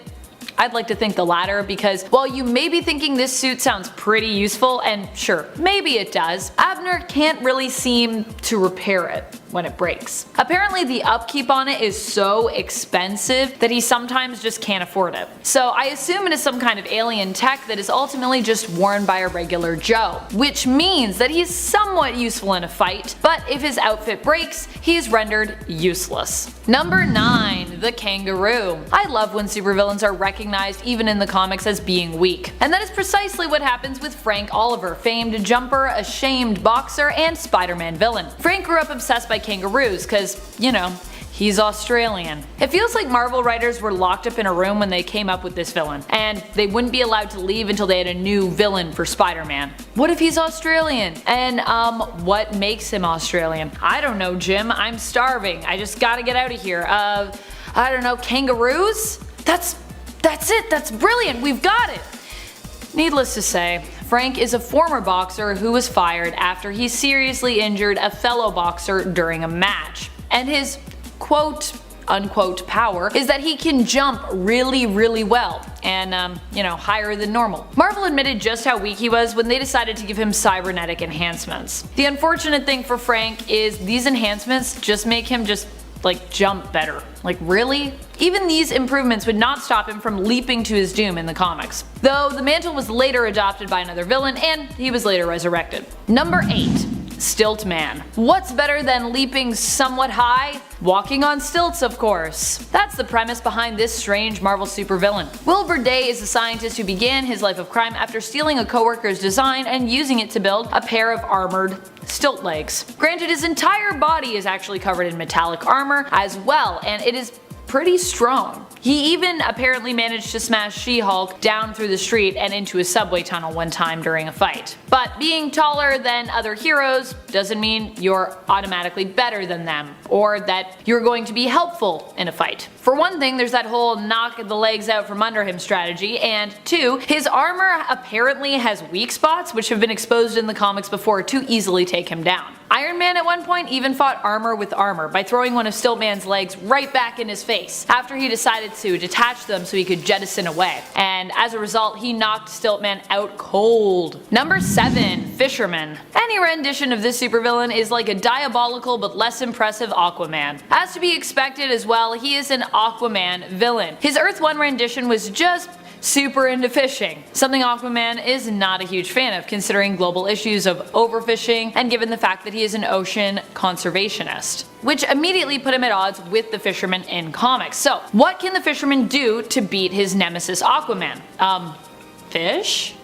I'd like to think the latter, because while you may be thinking this suit sounds pretty useful, and sure, maybe it does, Abner can't really seem to repair it when it breaks. Apparently the upkeep on it is so expensive that he sometimes just can't afford it. So I assume it is some kind of alien tech that is ultimately just worn by a regular Joe, which means that he's somewhat useful in a fight, but if his outfit breaks, he is rendered useless. Number 9, the Kangaroo. I love when supervillains are recognized even in the comics as being weak, and that is precisely what happens with Frank Oliver, famed jumper, ashamed boxer, and Spider-Man villain. Frank grew up obsessed by kangaroos cause, you know, he's Australian. It feels like Marvel writers were locked up in a room when they came up with this villain, and they wouldn't be allowed to leave until they had a new villain for Spider-Man. What if he's Australian? And what makes him Australian? I don't know, Jim. I'm starving. I just gotta get out of here. I don't know, kangaroos? That's it. That's brilliant. We've got it. Needless to say, Frank is a former boxer who was fired after he seriously injured a fellow boxer during a match. And his quote unquote power is that he can jump really well and you know, higher than normal. Marvel admitted just how weak he was when they decided to give him cybernetic enhancements. The unfortunate thing for Frank is these enhancements just make him like jump better. Like really? Even these improvements would not stop him from leaping to his doom in the comics. Though the mantle was later adopted by another villain and he was later resurrected. Number 8. Stilt Man. What's better than leaping somewhat high? Walking on stilts, of course. That's the premise behind this strange Marvel supervillain. Wilbur Day is a scientist who began his life of crime after stealing a coworker's design and using it to build a pair of armored stilt legs. Granted, his entire body is actually covered in metallic armor as well, and it is pretty strong. He even apparently managed to smash She-Hulk down through the street and into a subway tunnel one time during a fight. But being taller than other heroes doesn't mean you're automatically better than them, or that you're going to be helpful in a fight. For one thing, there's that whole knock the legs out from under him strategy, and 2, his armor apparently has weak spots which have been exposed in the comics before to easily take him down. Iron Man at one point even fought armor with armor by throwing one of Stiltman's legs right back in his face after he decided to detach them so he could jettison away, and as a result he knocked Stiltman out cold. Number 7. Fisherman. Any rendition of this supervillain is like a diabolical but less impressive Aquaman. As to be expected as well, he is an Aquaman villain. His Earth 1 rendition was just super into fishing, something Aquaman is not a huge fan of considering global issues of overfishing and given the fact that he is an ocean conservationist, which immediately put him at odds with the Fisherman in comics. So what can the Fisherman do to beat his nemesis Aquaman? Fish?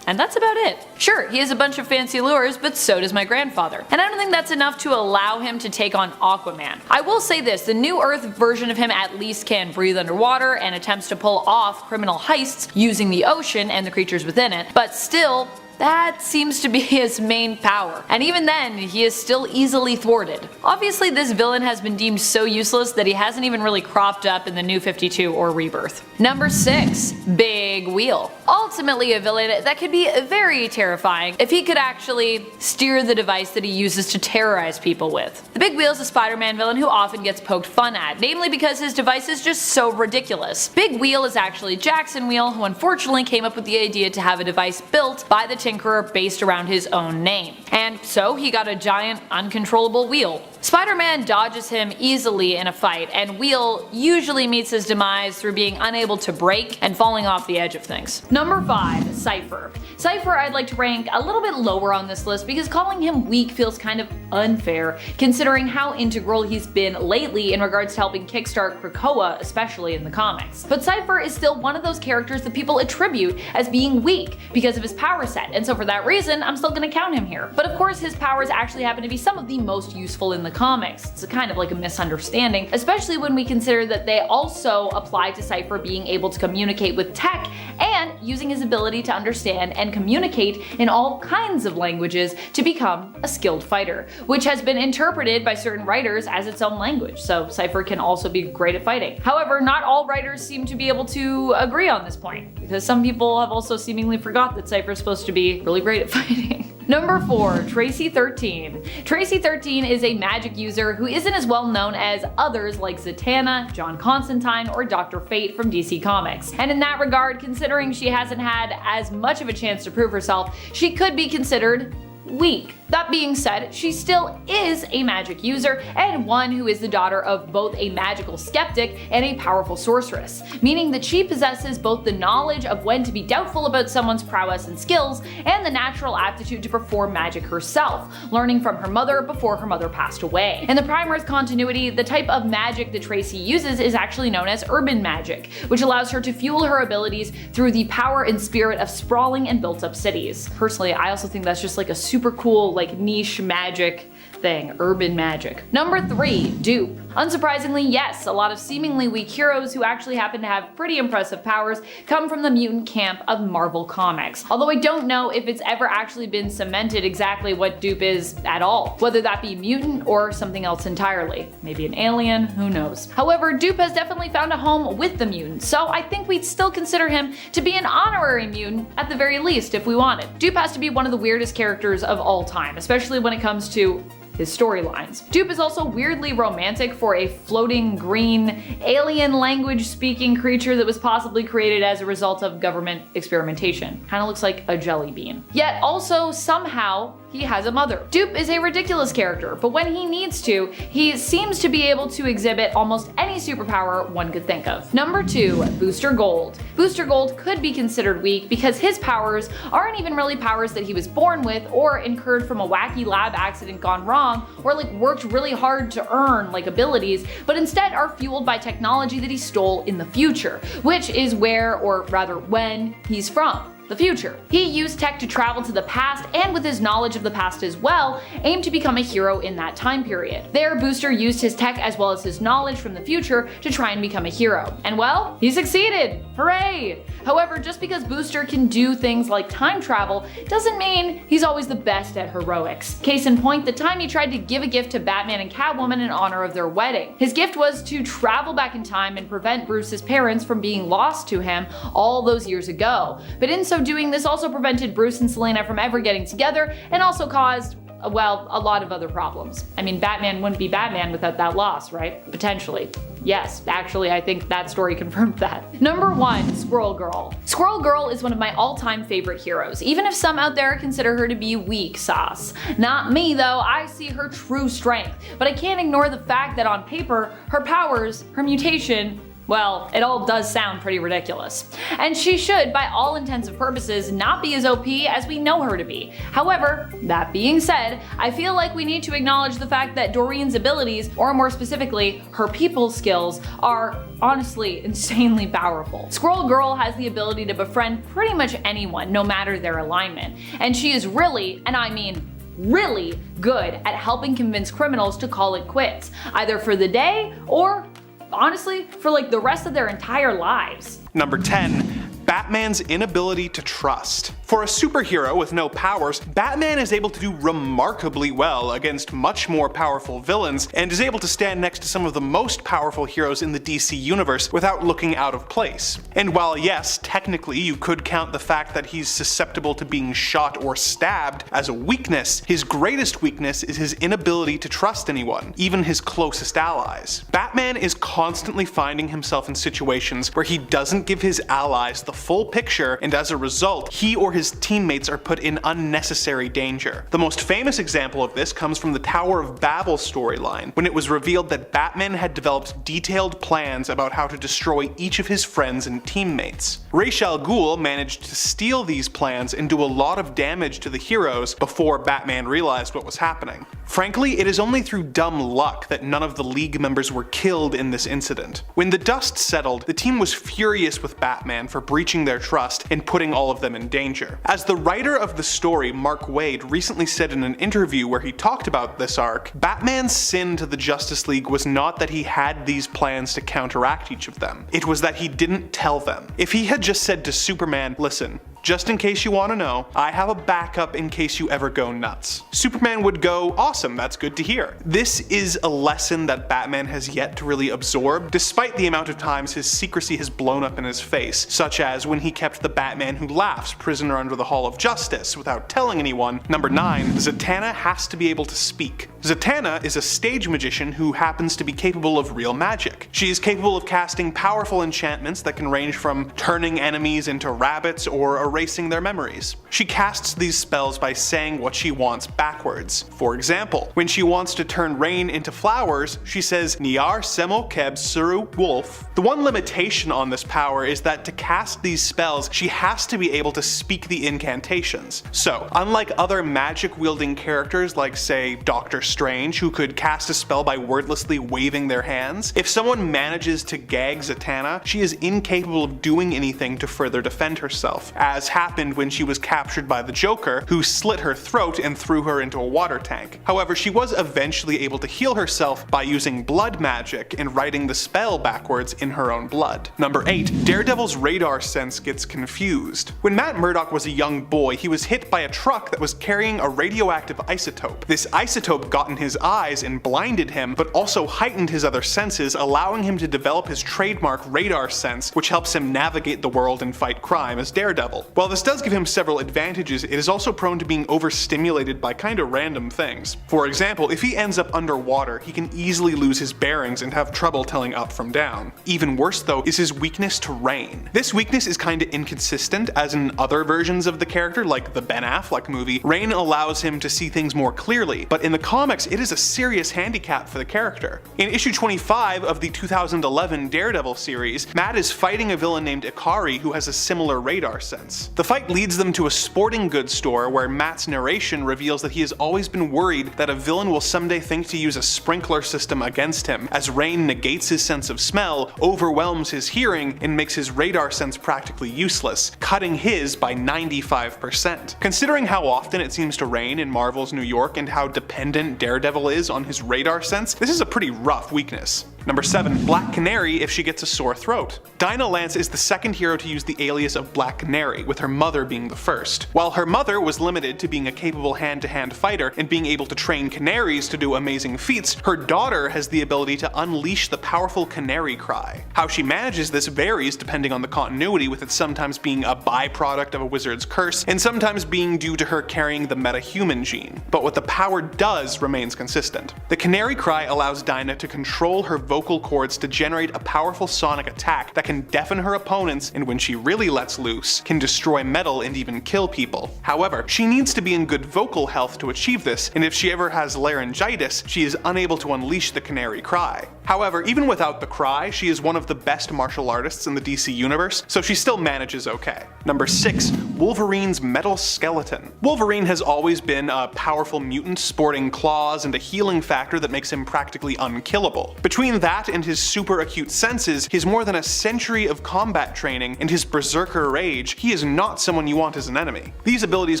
And that's about it. Sure, he has a bunch of fancy lures, but so does my grandfather. And I don't think that's enough to allow him to take on Aquaman. I will say this, the New Earth version of him at least can breathe underwater and attempts to pull off criminal heists using the ocean and the creatures within it, but still, That seems to be his main power, and even then, he is still easily thwarted. Obviously, this villain has been deemed so useless that he hasn't even really cropped up in the New 52 or Rebirth. Number 6. Big Wheel. Ultimately a villain that could be very terrifying if he could actually steer the device that he uses to terrorize people with. The Big Wheel is a Spider-Man villain who often gets poked fun at, namely because his device is just so ridiculous. Big Wheel is actually Jackson Wheel, who unfortunately came up with the idea to have a device built by the Tinkerer based around his own name. And so he got a giant, uncontrollable wheel. Spider-Man dodges him easily in a fight, and Wheel usually meets his demise through being unable to brake and falling off the edge of things. Number 5. Cypher. Cypher I'd like to rank a little bit lower on this list because calling him weak feels kind of unfair, considering how integral he's been lately in regards to helping kickstart Krakoa, especially in the comics. But Cypher is still one of those characters that people attribute as being weak because of his power set, and so for that reason, I'm still gonna count him here. But of course, his powers actually happen to be some of the most useful in the comics. It's kind of like a misunderstanding, especially when we consider that they also apply to Cypher being able to communicate with tech and using his ability to understand and communicate in all kinds of languages to become a skilled fighter, which has been interpreted by certain writers as its own language, so Cypher can also be great at fighting. However, not all writers seem to be able to agree on this point, because some people have also seemingly forgot that Cypher is supposed to be really great at fighting. Number 4. Tracy 13. Tracy 13 is a magic user who isn't as well known as others like Zatanna, John Constantine, or Dr. Fate from DC Comics. And in that regard, considering she hasn't had as much of a chance to prove herself, she could be considered weak. That being said, she still is a magic user and one who is the daughter of both a magical skeptic and a powerful sorceress, meaning that she possesses both the knowledge of when to be doubtful about someone's prowess and skills and the natural aptitude to perform magic herself, learning from her mother before her mother passed away. In the Prime Earth continuity, the type of magic that Tracy uses is actually known as urban magic, which allows her to fuel her abilities through the power and spirit of sprawling and built up cities. Personally, I also think that's just like a super cool niche magic thing, urban magic. Number 3, Dupe. Unsurprisingly, yes, a lot of seemingly weak heroes who actually happen to have pretty impressive powers come from the mutant camp of Marvel Comics. Although I don't know if it's ever actually been cemented exactly what Dupe is at all, whether that be mutant or something else entirely. Maybe an alien, who knows. However, Dupe has definitely found a home with the mutants, so I think we'd still consider him to be an honorary mutant at the very least if we wanted. Dupe has to be one of the weirdest characters of all time, especially when it comes to his storylines. Dupe is also weirdly romantic for a floating green alien language speaking creature that was possibly created as a result of government experimentation. Kinda looks like a jelly bean. Yet also somehow he has a mother. Dupe is a ridiculous character, but when he needs to, he seems to be able to exhibit almost any superpower one could think of. Number 2, Booster Gold. Booster Gold could be considered weak because his powers aren't even really powers that he was born with or incurred from a wacky lab accident gone wrong or worked really hard to earn abilities, but instead are fueled by technology that he stole in the future, which is where, or rather when, he's from. The future. He used tech to travel to the past and with his knowledge of the past as well, aimed to become a hero in that time period. There, Booster used his tech as well as his knowledge from the future to try and become a hero. And well, he succeeded! Hooray! However, just because Booster can do things like time travel doesn't mean he's always the best at heroics. Case in point, the time he tried to give a gift to Batman and Catwoman in honor of their wedding. His gift was to travel back in time and prevent Bruce's parents from being lost to him all those years ago. But in so doing, this also prevented Bruce and Selena from ever getting together and also caused, well, a lot of other problems. I mean, Batman wouldn't be Batman without that loss, right? Potentially. Yes, actually, I think that story confirmed that. Number 1, Squirrel Girl. Squirrel Girl is one of my all-time favorite heroes, even if some out there consider her to be weak sauce. Not me though, I see her true strength, but I can't ignore the fact that on paper, her powers, her mutation, well, it all does sound pretty ridiculous. And she should, by all intents and purposes, not be as OP as we know her to be. However, that being said, I feel like we need to acknowledge the fact that Doreen's abilities, or more specifically, her people skills, are honestly insanely powerful. Squirrel Girl has the ability to befriend pretty much anyone, no matter their alignment. And she is really, and I mean really, good at helping convince criminals to call it quits, either for the day or honestly, for the rest of their entire lives. Number 10, Batman's inability to trust. For a superhero with no powers, Batman is able to do remarkably well against much more powerful villains, and is able to stand next to some of the most powerful heroes in the DC universe without looking out of place. And while yes, technically you could count the fact that he's susceptible to being shot or stabbed as a weakness, his greatest weakness is his inability to trust anyone, even his closest allies. Batman is constantly finding himself in situations where he doesn't give his allies the full picture, and as a result, he or his teammates are put in unnecessary danger. The most famous example of this comes from the Tower of Babel storyline, when it was revealed that Batman had developed detailed plans about how to destroy each of his friends and teammates. Ra's al Ghul managed to steal these plans and do a lot of damage to the heroes before Batman realized what was happening. Frankly, it is only through dumb luck that none of the League members were killed in this incident. When the dust settled, the team was furious with Batman for breaching their trust and putting all of them in danger. As the writer of the story, Mark Waid, recently said in an interview where he talked about this arc, Batman's sin to the Justice League was not that he had these plans to counteract each of them, it was that he didn't tell them. If he had just said to Superman, listen, just in case you want to know, I have a backup in case you ever go nuts, Superman would go, awesome, that's good to hear. This is a lesson that Batman has yet to really absorb, despite the amount of times his secrecy has blown up in his face, such as when he kept the Batman Who Laughs prisoner under the Hall of Justice without telling anyone. Number 9. Zatanna has to be able to speak. Zatanna is a stage magician who happens to be capable of real magic. She is capable of casting powerful enchantments that can range from turning enemies into rabbits or erasing their memories. She casts these spells by saying what she wants backwards. For example, when she wants to turn rain into flowers, she says Niar Semo Keb Suru Wolf. The one limitation on this power is that to cast these spells, she has to be able to speak the incantations. So, unlike other magic-wielding characters like, say, Doctor Strange, who could cast a spell by wordlessly waving their hands, if someone manages to gag Zatanna, she is incapable of doing anything to further defend herself, as happened when she was captured by the Joker, who slit her throat and threw her into a water tank. However, she was eventually able to heal herself by using blood magic and writing the spell backwards in her own blood. Number 8. Daredevil's radar sense gets confused. When Matt Murdock was a young boy, he was hit by a truck that was carrying a radioactive isotope. This isotope got in his eyes and blinded him, but also heightened his other senses, allowing him to develop his trademark radar sense, which helps him navigate the world and fight crime as Daredevil. While this does give him several advantages, it is also prone to being overstimulated by kinda random things. For example, if he ends up underwater, he can easily lose his bearings and have trouble telling up from down. Even worse though is his weakness to rain. This weakness is kinda inconsistent, as in other versions of the character, like the Ben Affleck movie, rain allows him to see things more clearly, but in the comics it is a serious handicap for the character. In issue 25 of the 2011 Daredevil series, Matt is fighting a villain named Ikari who has a similar radar sense. The fight leads them to a sporting goods store where Matt's narration reveals that he has always been worried that a villain will someday think to use a sprinkler system against him, as rain negates his sense of smell, overwhelms his hearing, and makes his radar sense practically useless, cutting his by 95%. Considering how often it seems to rain in Marvel's New York and how dependent Daredevil is on his radar sense, this is a pretty rough weakness. Number 7. Black Canary if she gets a sore throat. Dinah Lance is the second hero to use the alias of Black Canary, with her mother being the first. While her mother was limited to being a capable hand-to-hand fighter and being able to train canaries to do amazing feats, her daughter has the ability to unleash the powerful canary cry. How she manages this varies depending on the continuity, with it sometimes being a byproduct of a wizard's curse, and sometimes being due to her carrying the metahuman gene. But what the power does remains consistent. The canary cry allows Dinah to control her vocal cords to generate a powerful sonic attack that can deafen her opponents, and when she really lets loose, can destroy metal and even kill people. However, she needs to be in good vocal health to achieve this, and if she ever has laryngitis, she is unable to unleash the canary cry. However, even without the cry, she is one of the best martial artists in the DC universe, so she still manages okay. Number 6. Wolverine's metal skeleton. Wolverine has always been a powerful mutant sporting claws and a healing factor that makes him practically unkillable. Between that and his super acute senses, his more than a century of combat training, and his berserker rage, he is not someone you want as an enemy. These abilities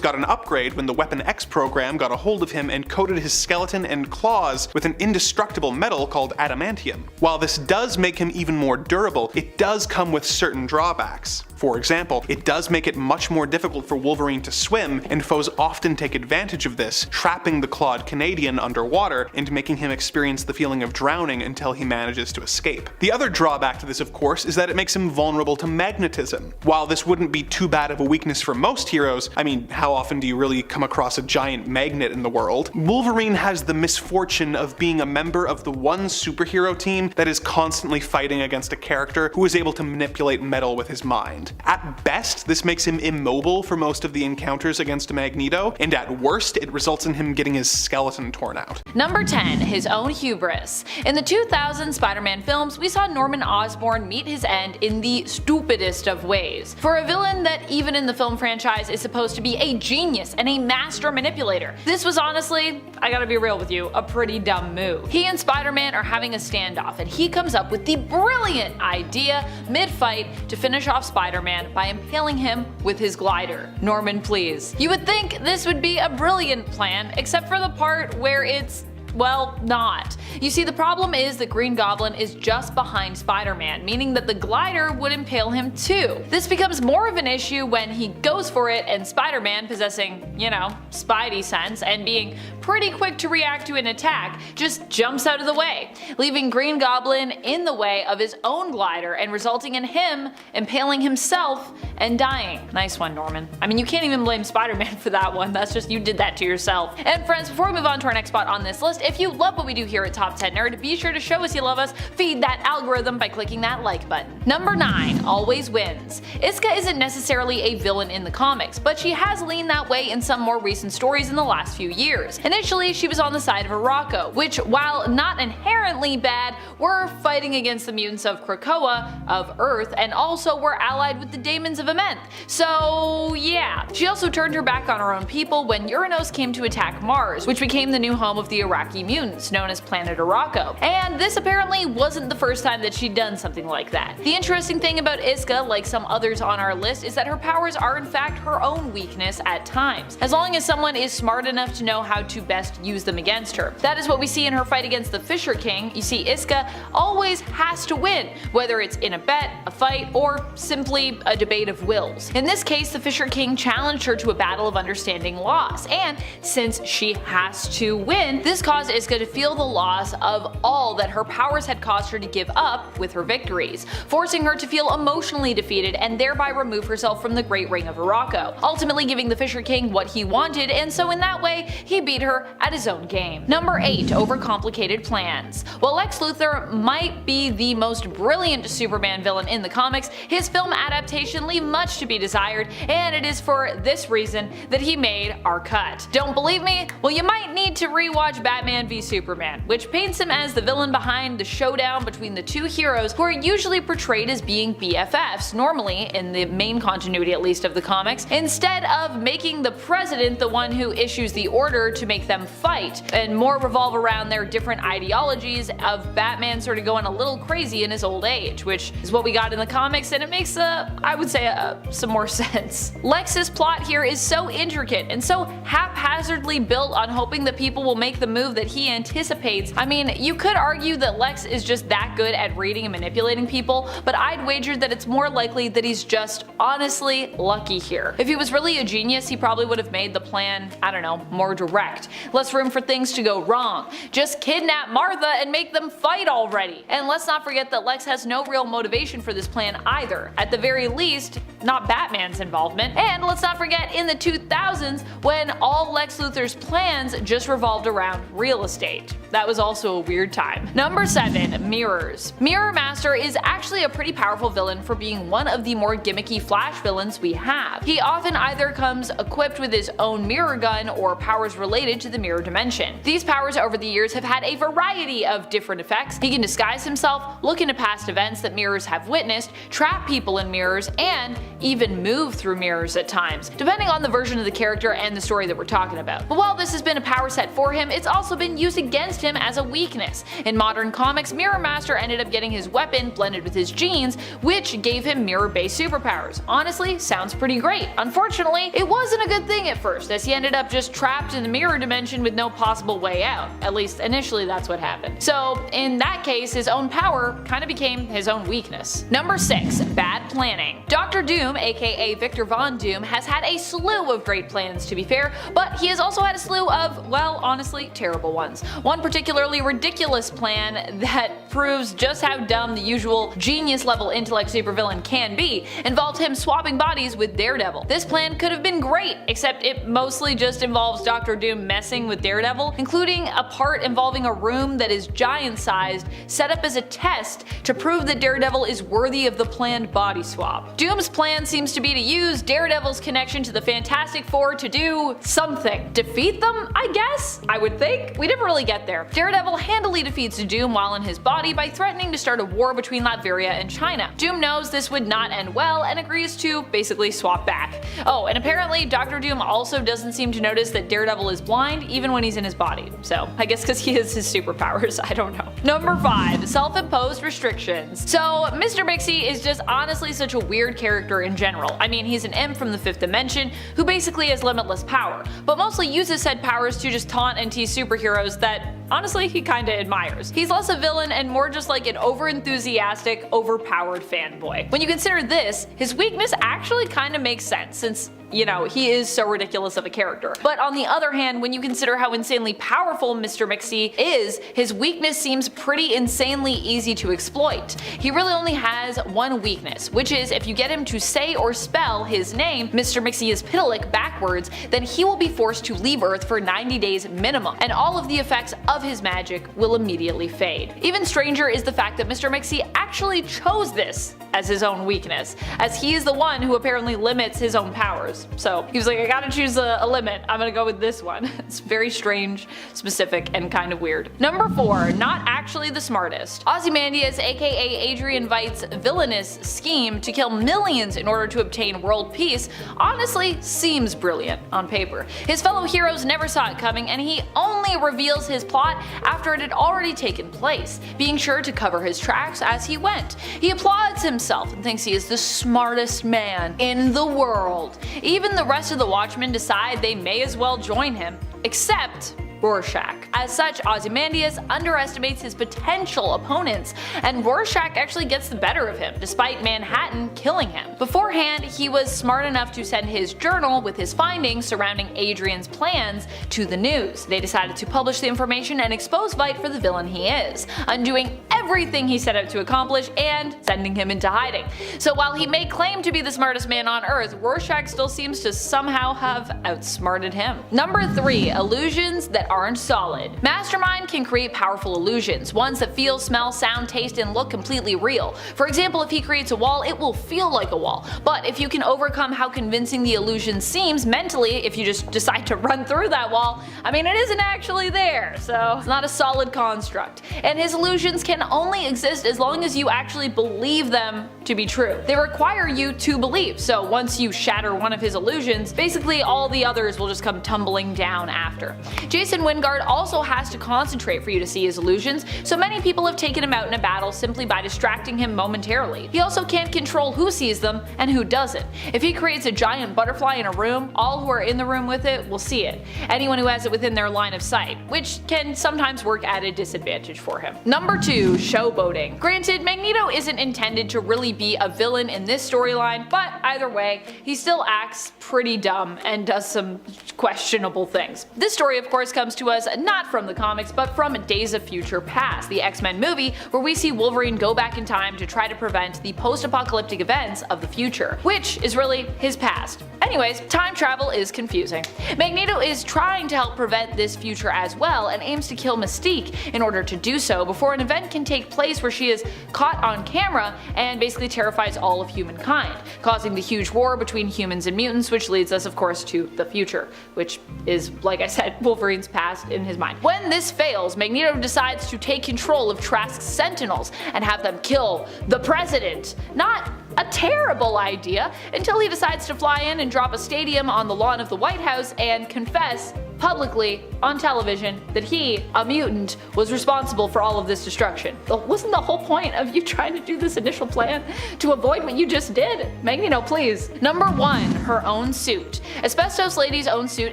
got an upgrade when the Weapon X program got a hold of him and coated his skeleton and claws with an indestructible metal called adamantium. While this does make him even more durable, it does come with certain drawbacks. For example, it does make it much more difficult for Wolverine to swim, and foes often take advantage of this, trapping the clawed Canadian underwater and making him experience the feeling of drowning until he manages to escape. The other drawback to this, of course, is that it makes him vulnerable to magnetism. While this wouldn't be too bad of a weakness for most heroes, I mean, how often do you really come across a giant magnet in the world? Wolverine has the misfortune of being a member of the one superhero team that is constantly fighting against a character who is able to manipulate metal with his mind. At best, this makes him immobile for most of the encounters against Magneto, and at worst, it results in him getting his skeleton torn out. Number 10, his own hubris. In the 2000 Spider-Man films, we saw Norman Osborn meet his end in the stupidest of ways. For a villain that even in the film franchise is supposed to be a genius and a master manipulator, this was honestly, I gotta be real with you, a pretty dumb move. He and Spider-Man are having a standoff, and he comes up with the brilliant idea mid-fight to finish off Spider-Man by impaling him with his glider. Norman, please. You would think this would be a brilliant plan, except for the part where it's, well, not. You see, the problem is that Green Goblin is just behind Spider-Man, meaning that the glider would impale him too. This becomes more of an issue when he goes for it and Spider-Man, possessing, you know, Spidey sense and being pretty quick to react to an attack, just jumps out of the way, leaving Green Goblin in the way of his own glider and resulting in him impaling himself and dying. Nice one, Norman. I mean, you can't even blame Spider-Man for that one, that's just you did that to yourself. And friends, before we move on to our next spot on this list, if you love what we do here at Top 10 Nerd, be sure to show us you love us, feed that algorithm by clicking that like button. Number 9, always wins. Iska isn't necessarily a villain in the comics, but she has leaned that way in some more recent stories in the last few years. Initially, she was on the side of Arakko, which, while not inherently bad, were fighting against the mutants of Krakoa, of Earth, and also were allied with the Daemons of Amenth. So yeah. She also turned her back on her own people when Uranos came to attack Mars, which became the new home of the Iraqi mutants, known as Planet Arakko. And this apparently wasn't the first time that she'd done something like that. The interesting thing about Iska, like some others on our list, is that her powers are in fact her own weakness at times, as long as someone is smart enough to know how to best use them against her. That is what we see in her fight against the Fisher King. You see, Iska always has to win, whether it's in a bet, a fight, or simply a debate of wills. In this case, the Fisher King challenged her to a battle of understanding loss, and since she has to win, this caused Iska to feel the loss of all that her powers had caused her to give up with her victories, forcing her to feel emotionally defeated and thereby remove herself from the Great Ring of Arakko, ultimately giving the Fisher King what he wanted, and so in that way, he beat her at his own game. Number 8, overcomplicated plans. While Lex Luthor might be the most brilliant Superman villain in the comics, his film adaptation leave much to be desired, and it is for this reason that he made our cut. Don't believe me? Well, you might need to rewatch Batman v Superman, which paints him as the villain behind the showdown between the two heroes who are usually portrayed as being BFFs, normally, in the main continuity at least of the comics, instead of making the president the one who issues the order to make them fight, and more revolve around their different ideologies of Batman sort of going a little crazy in his old age, which is what we got in the comics, and it makes I would say some more sense. Lex's plot here is so intricate and so haphazardly built on hoping that people will make the move that he anticipates. I mean, you could argue that Lex is just that good at reading and manipulating people, but I'd wager that it's more likely that he's just honestly lucky here. If he was really a genius, he probably would have made the plan, I don't know, more direct. Less room for things to go wrong. Just kidnap Martha and make them fight already. And let's not forget that Lex has no real motivation for this plan either. At the very least, not Batman's involvement. And let's not forget in the 2000s when all Lex Luthor's plans just revolved around real estate. That was also a weird time. Number 7, mirrors. Mirror Master is actually a pretty powerful villain for being one of the more gimmicky Flash villains we have. He often either comes equipped with his own mirror gun or powers related to the mirror dimension. These powers over the years have had a variety of different effects. He can disguise himself, look into past events that mirrors have witnessed, trap people in mirrors, and even move through mirrors at times, depending on the version of the character and the story that we're talking about. But while this has been a power set for him, it's also been used against disguised him as a weakness. In modern comics, Mirror Master ended up getting his weapon blended with his genes, which gave him mirror-based superpowers. Honestly, sounds pretty great. Unfortunately, it wasn't a good thing at first, as he ended up just trapped in the mirror dimension with no possible way out. At least initially that's what happened. So in that case, his own power kind of became his own weakness. Number 6. Bad planning. Dr. Doom, aka Victor Von Doom, has had a slew of great plans, to be fair, but he has also had a slew of, well, honestly, terrible ones. One particularly ridiculous plan that proves just how dumb the usual genius-level intellect supervillain can be involved him swapping bodies with Daredevil. This plan could have been great, except it mostly just involves Dr. Doom messing with Daredevil, including a part involving a room that is giant-sized, set up as a test to prove that Daredevil is worthy of the planned body swap. Doom's plan seems to be to use Daredevil's connection to the Fantastic Four to do something. Defeat them, I guess? I would think? We never really get there. Daredevil handily defeats Doom while in his body by threatening to start a war between Latveria and China. Doom knows this would not end well and agrees to basically swap back. Oh, and apparently Dr. Doom also doesn't seem to notice that Daredevil is blind even when he's in his body. So I guess because he has his superpowers, I don't know. Number 5. Self-imposed restrictions. So Mr. Mixie is just honestly such a weird character in general. I mean, he's an imp from the 5th dimension who basically has limitless power, but mostly uses said powers to just taunt and tease superheroes that honestly he kinda admires. He's less a villain and more just like an over-enthusiastic, overpowered fanboy. When you consider this, his weakness actually kinda makes sense since, you know, he is so ridiculous of a character. But on the other hand, when you consider how insanely powerful Mr. Mixie is, his weakness seems pretty insanely easy to exploit. He really only has one weakness, which is if you get him to say or spell his name, Mr. Mixie is Pitalik, backwards, then he will be forced to leave Earth for 90 days minimum, and all of the effects of his magic will immediately fade. Even stranger is the fact that Mr. Mixie actually chose this as his own weakness, as he is the one who apparently limits his own powers. So he was like, I gotta choose a limit, I'm gonna go with this one. It's very strange, specific, and kind of weird. Number 4. Not actually the smartest. Ozymandias, aka Adrian Veidt's villainous scheme to kill millions in order to obtain world peace honestly seems brilliant on paper. His fellow heroes never saw it coming, and he only reveals his plot after it had already taken place, being sure to cover his tracks as he went. He applauds himself and thinks he is the smartest man in the world. Even the rest of the Watchmen decide they may as well join him, except Rorschach. As such, Ozymandias underestimates his potential opponents, and Rorschach actually gets the better of him, despite Manhattan killing him. Beforehand, he was smart enough to send his journal with his findings surrounding Adrian's plans to the news. They decided to publish the information and expose Veidt for the villain he is, undoing everything he set out to accomplish and sending him into hiding. So while he may claim to be the smartest man on Earth, Rorschach still seems to somehow have outsmarted him. Number 3. Illusions that aren't solid. Mastermind can create powerful illusions, ones that feel, smell, sound, taste, and look completely real. For example, if he creates a wall, it will feel like a wall. But if you can overcome how convincing the illusion seems mentally, if you just decide to run through that wall, I mean, it isn't actually there, so it's not a solid construct. And his illusions can only exist as long as you actually believe them to be true. They require you to believe, so once you shatter one of his illusions, basically all the others will just come tumbling down after. Jason Wingard also has to concentrate for you to see his illusions, so many people have taken him out in a battle simply by distracting him momentarily. He also can't control who sees them and who doesn't. If he creates a giant butterfly in a room, all who are in the room with it will see it. Anyone who has it within their line of sight, which can sometimes work at a disadvantage for him. Number 2. Showboating. Granted, Magneto isn't intended to really be a villain in this storyline, but either way, he still acts pretty dumb and does some questionable things. This story of course comes to us not from the comics, but from Days of Future Past, the X-Men movie, where we see Wolverine go back in time to try to prevent the post-apocalyptic events of the future, which is really his past. Anyways, time travel is confusing. Magneto is trying to help prevent this future as well, and aims to kill Mystique in order to do so before an event can take place where she is caught on camera and basically terrifies all of humankind, causing the huge war between humans and mutants, which leads us of course to the future, which is, like I said, Wolverine's past in his mind. When this fails, Magneto decides to take control of Trask's Sentinels and have them kill the president. Not a terrible idea, until he decides to fly in and drop a stadium on the lawn of the White House and confess publicly on television that he, a mutant, was responsible for all of this destruction. Wasn't the whole point of you trying to do this initial plan to avoid what you just did? Magneto, please. Number 1, her own suit. Asbestos Lady's own suit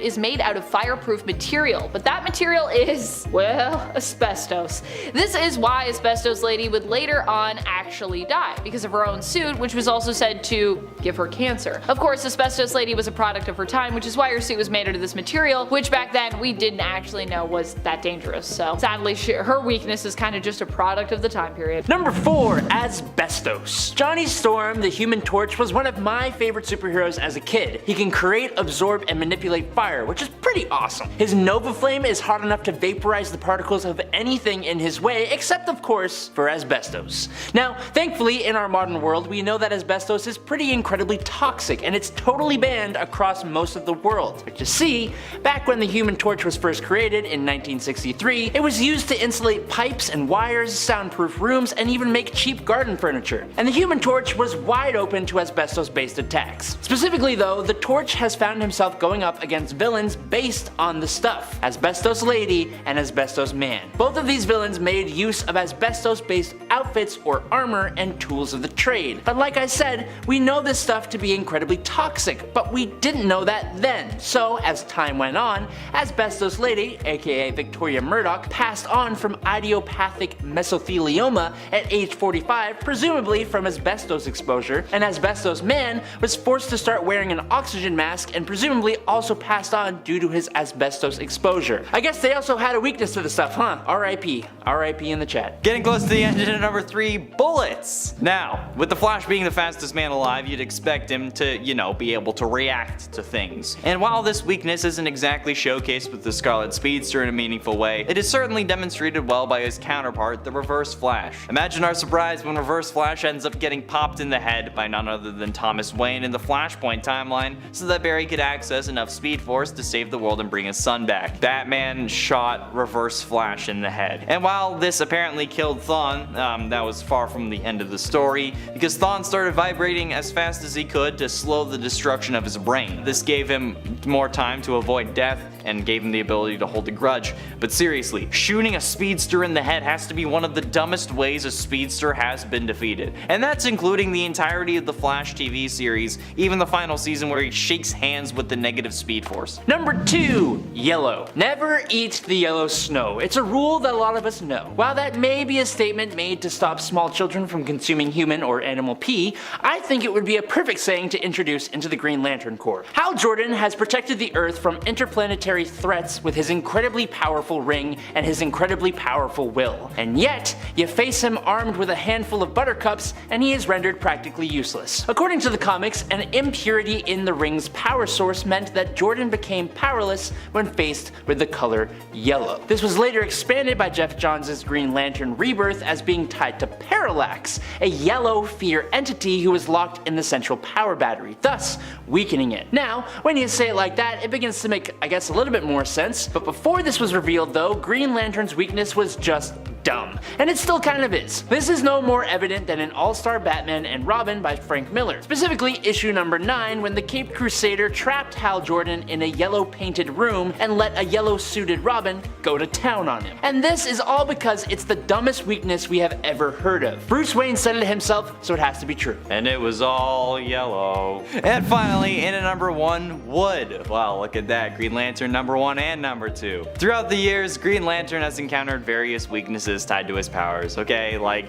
is made out of fireproof material, but that material is, well, asbestos. This is why Asbestos Lady would later on actually die, because of her own suit, which was also said to give her cancer. Of course, Asbestos Lady was a product of her time, which is why her suit was made out of this material, which back then we didn't actually know was that dangerous. So sadly, her weakness is kind of just a product of the time period. Number 4, Asbestos. Johnny Storm, the Human Torch, was one of my favorite superheroes as a kid. He can create, absorb, and manipulate fire, which is pretty awesome. His Nova Flame is hot enough to vaporize the particles of anything in his way, except of course for asbestos. Now, thankfully in our modern world we know that asbestos is pretty incredibly toxic, and it's totally banned across most of the world. But you see, back when the Human Torch was first created in 1963, it was used to insulate pipes and wires, soundproof rooms, and even make cheap garden furniture. And the Human Torch was wide open to asbestos-based attacks. Specifically though, the Torch has found himself going up against villains based on the stuff: Asbestos Lady and Asbestos Man. Both of these villains made use of asbestos-based outfits or armor and tools of the trade. But like I said, we know this stuff to be incredibly toxic, but we didn't know that then. So as time went on, Asbestos Lady, aka Victoria Murdoch, passed on from idiopathic mesothelioma at age 45, presumably from asbestos exposure, and Asbestos Man was forced to start wearing an oxygen mask and presumably also passed on due to his asbestos exposure. I guess they also had a weakness to the stuff, huh? R.I.P. R.I.P. in the chat. Getting close to the end of number 3, bullets. Now, with the Flash being the fastest man alive, you'd expect him to, be able to react to things. And while this weakness isn't exactly showcased with the Scarlet Speedster in a meaningful way, it is certainly demonstrated well by his counterpart, the Reverse Flash. Imagine our surprise when Reverse Flash ends up getting popped in the head by none other than Thomas Wayne in the Flashpoint timeline so that Barry could access enough Speed Force to save the world and bring his son back. Batman shot Reverse Flash in the head. And while this apparently killed Thawne, that was far from the end of the story, because Thawne started vibrating as fast as he could to slow the destruction of his brain. This gave him more time to avoid death and gave him the ability to hold a grudge. But seriously, shooting a speedster in the head has to be one of the dumbest ways a speedster has been defeated. And that's including the entirety of the Flash TV series, even the final season where he shakes hands with the negative Speed Force. Number 2, yellow. Never eat the yellow snow. It's a rule that a lot of us know. While that may be a statement made to stop small children from consuming human or animal pee, I think it would be a perfect saying to introduce into the Green Lantern Corps. Hal Jordan has protected the Earth from interplanetary threats with his incredibly powerful ring and his incredibly powerful will. And yet, you face him armed with a handful of buttercups and he is rendered practically useless. According to the comics, an impurity in the ring's power source meant that Jordan became powerless when faced with the color yellow. This was later expanded by Jeff Johns' Green Lantern Rebirth as being tied to Parallax, a yellow fear entity who was locked in the central power battery, thus weakening it. Now, when you say it like that, it begins to make, I guess, a little bit more sense, but before this was revealed though, Green Lantern's weakness was just dumb. And it still kind of is. This is no more evident than in All-Star Batman and Robin by Frank Miller, specifically issue number 9 when the Caped Crusader trapped Hal Jordan in a yellow painted room and let a yellow suited Robin go to town on him. And this is all because it's the dumbest weakness we have ever heard of. Bruce Wayne said it himself, so it has to be true. And it was all yellow. And finally, in at number 1, wood. Wow, look at that. Green Lantern number 1 and number 2. Throughout the years, Green Lantern has encountered various weaknesses tied to his powers, okay, like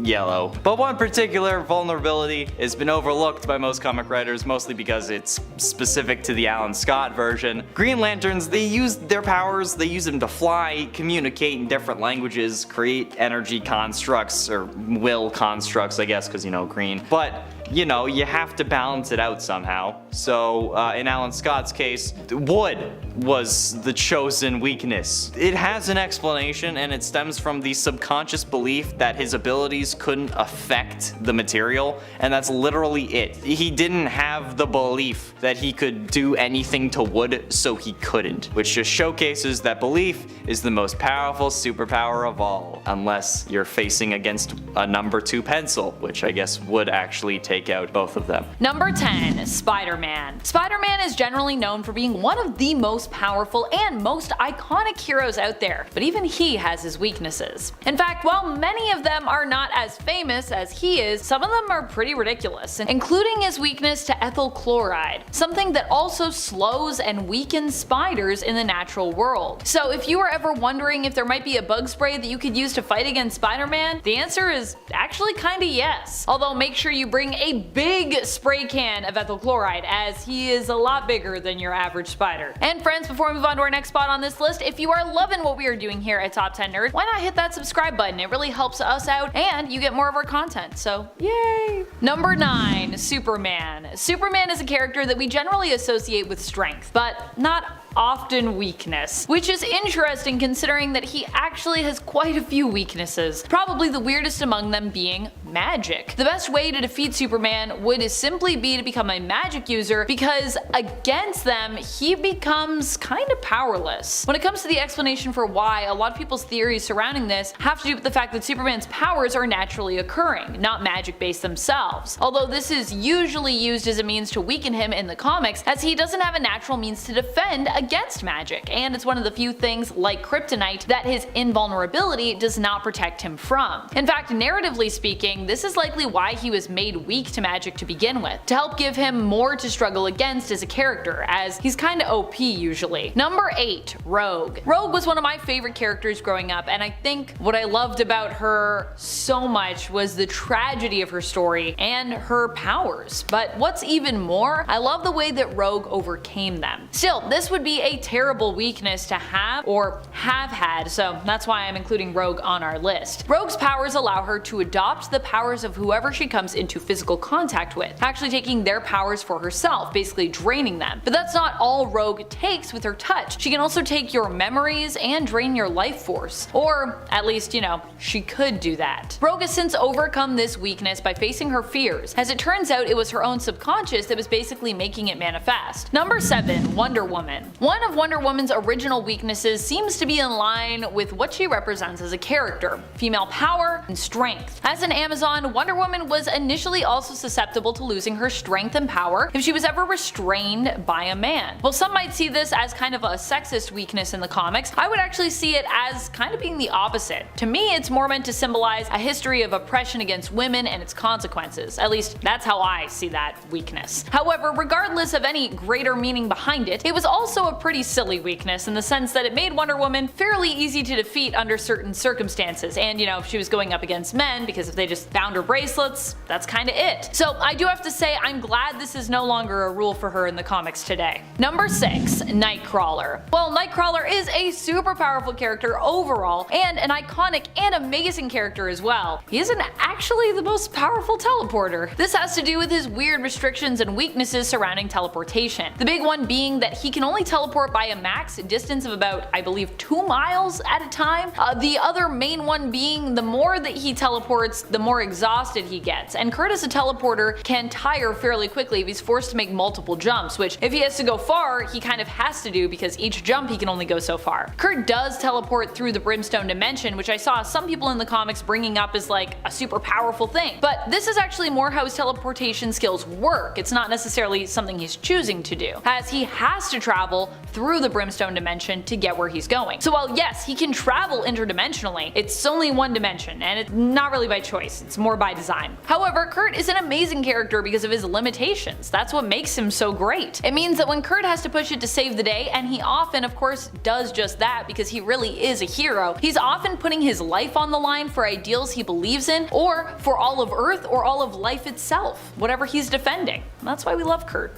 yellow. But one particular vulnerability has been overlooked by most comic writers, mostly because it's specific to the Alan Scott version. Green Lanterns, they use their powers, they use them to fly, communicate in different languages, create energy constructs, or will constructs, I guess, because, green. But you have to balance it out somehow. So in Alan Scott's case, wood was the chosen weakness. It has an explanation, and it stems from the subconscious belief that his abilities couldn't affect the material, and that's literally it. He didn't have the belief that he could do anything to wood, so he couldn't, which just showcases that belief is the most powerful superpower of all, unless you're facing against a number 2 pencil, which I guess would actually take out both of them. Number 10, Spider-Man. Spider-Man is generally known for being one of the most most powerful and most iconic heroes out there, but even he has his weaknesses. In fact, while many of them are not as famous as he is, some of them are pretty ridiculous, including his weakness to ethyl chloride, something that also slows and weakens spiders in the natural world. So if you were ever wondering if there might be a bug spray that you could use to fight against Spider-Man, the answer is actually kinda yes. Although make sure you bring a big spray can of ethyl chloride, as he is a lot bigger than your average spider. And friends, before we move on to our next spot on this list, if you are loving what we are doing here at Top 10 Nerd, why not hit that subscribe button? It really helps us out and you get more of our content, so yay! Number 9, Superman. Superman is a character that we generally associate with strength, but not often weakness, which is interesting considering that he actually has quite a few weaknesses, probably the weirdest among them being magic. The best way to defeat Superman would simply be to become a magic user, because against them he becomes kinda powerless. When it comes to the explanation for why, a lot of people's theories surrounding this have to do with the fact that Superman's powers are naturally occurring, not magic based themselves, although this is usually used as a means to weaken him in the comics, as he doesn't have a natural means to defend against magic, and it's one of the few things like kryptonite that his invulnerability does not protect him from. In fact, narratively speaking, this is likely why he was made weak to magic to begin with, to help give him more to struggle against as a character, as he's kinda OP usually. Number 8, Rogue. Rogue was one of my favorite characters growing up, and I think what I loved about her so much was the tragedy of her story and her powers. But what's even more, I love the way that Rogue overcame them. Still, this would be a terrible weakness to have, or have had, so that's why I'm including Rogue on our list. Rogue's powers allow her to adopt the powers of whoever she comes into physical contact with, actually taking their powers for herself, basically draining them. But that's not all Rogue takes with her touch. She can also take your memories and drain your life force. Or, at least, you know, she could do that. Rogue has since overcome this weakness by facing her fears. As it turns out, it was her own subconscious that was basically making it manifest. Number 7, Wonder Woman. One of Wonder Woman's original weaknesses seems to be in line with what she represents as a character: female power and strength. As an Amazon, Wonder Woman was initially also susceptible to losing her strength and power if she was ever restrained by a man. While some might see this as kind of a sexist weakness in the comics, I would actually see it as kind of being the opposite. To me, it's more meant to symbolize a history of oppression against women and its consequences. At least, that's how I see that weakness. However, regardless of any greater meaning behind it, it was also a pretty silly weakness in the sense that it made Wonder Woman fairly easy to defeat under certain circumstances, and you know, if she was going up against men, because if they just found her bracelets, that's kinda it. So I do have to say I'm glad this is no longer a rule for her in the comics today. Number 6, Nightcrawler. Well, Nightcrawler is a super powerful character overall, and an iconic and amazing character as well. He isn't actually the most powerful teleporter. This has to do with his weird restrictions and weaknesses surrounding teleportation. The big one being that he can only teleport by a max distance of about, I believe, 2 miles at a time. The other main one being the more that he teleports, the more exhausted he gets, and Kurt as a teleporter can tire fairly quickly if he's forced to make multiple jumps, which if he has to go far, he kind of has to do because each jump he can only go so far. Kurt does teleport through the Brimstone dimension, which I saw some people in the comics bringing up as like a super powerful thing, but this is actually more how his teleportation skills work. It's not necessarily something he's choosing to do, as he has to travel through the Brimstone dimension to get where he's going. So while yes, he can travel interdimensionally, it's only one dimension, and it's not really by choice, it's more by design. However, Kurt is an amazing character because of his limitations. That's what makes him so great. It means that when Kurt has to push it to save the day, and he often of course does just that because he really is a hero, he's often putting his life on the line for ideals he believes in, or for all of Earth or all of life itself, whatever he's defending. That's why we love Kurt.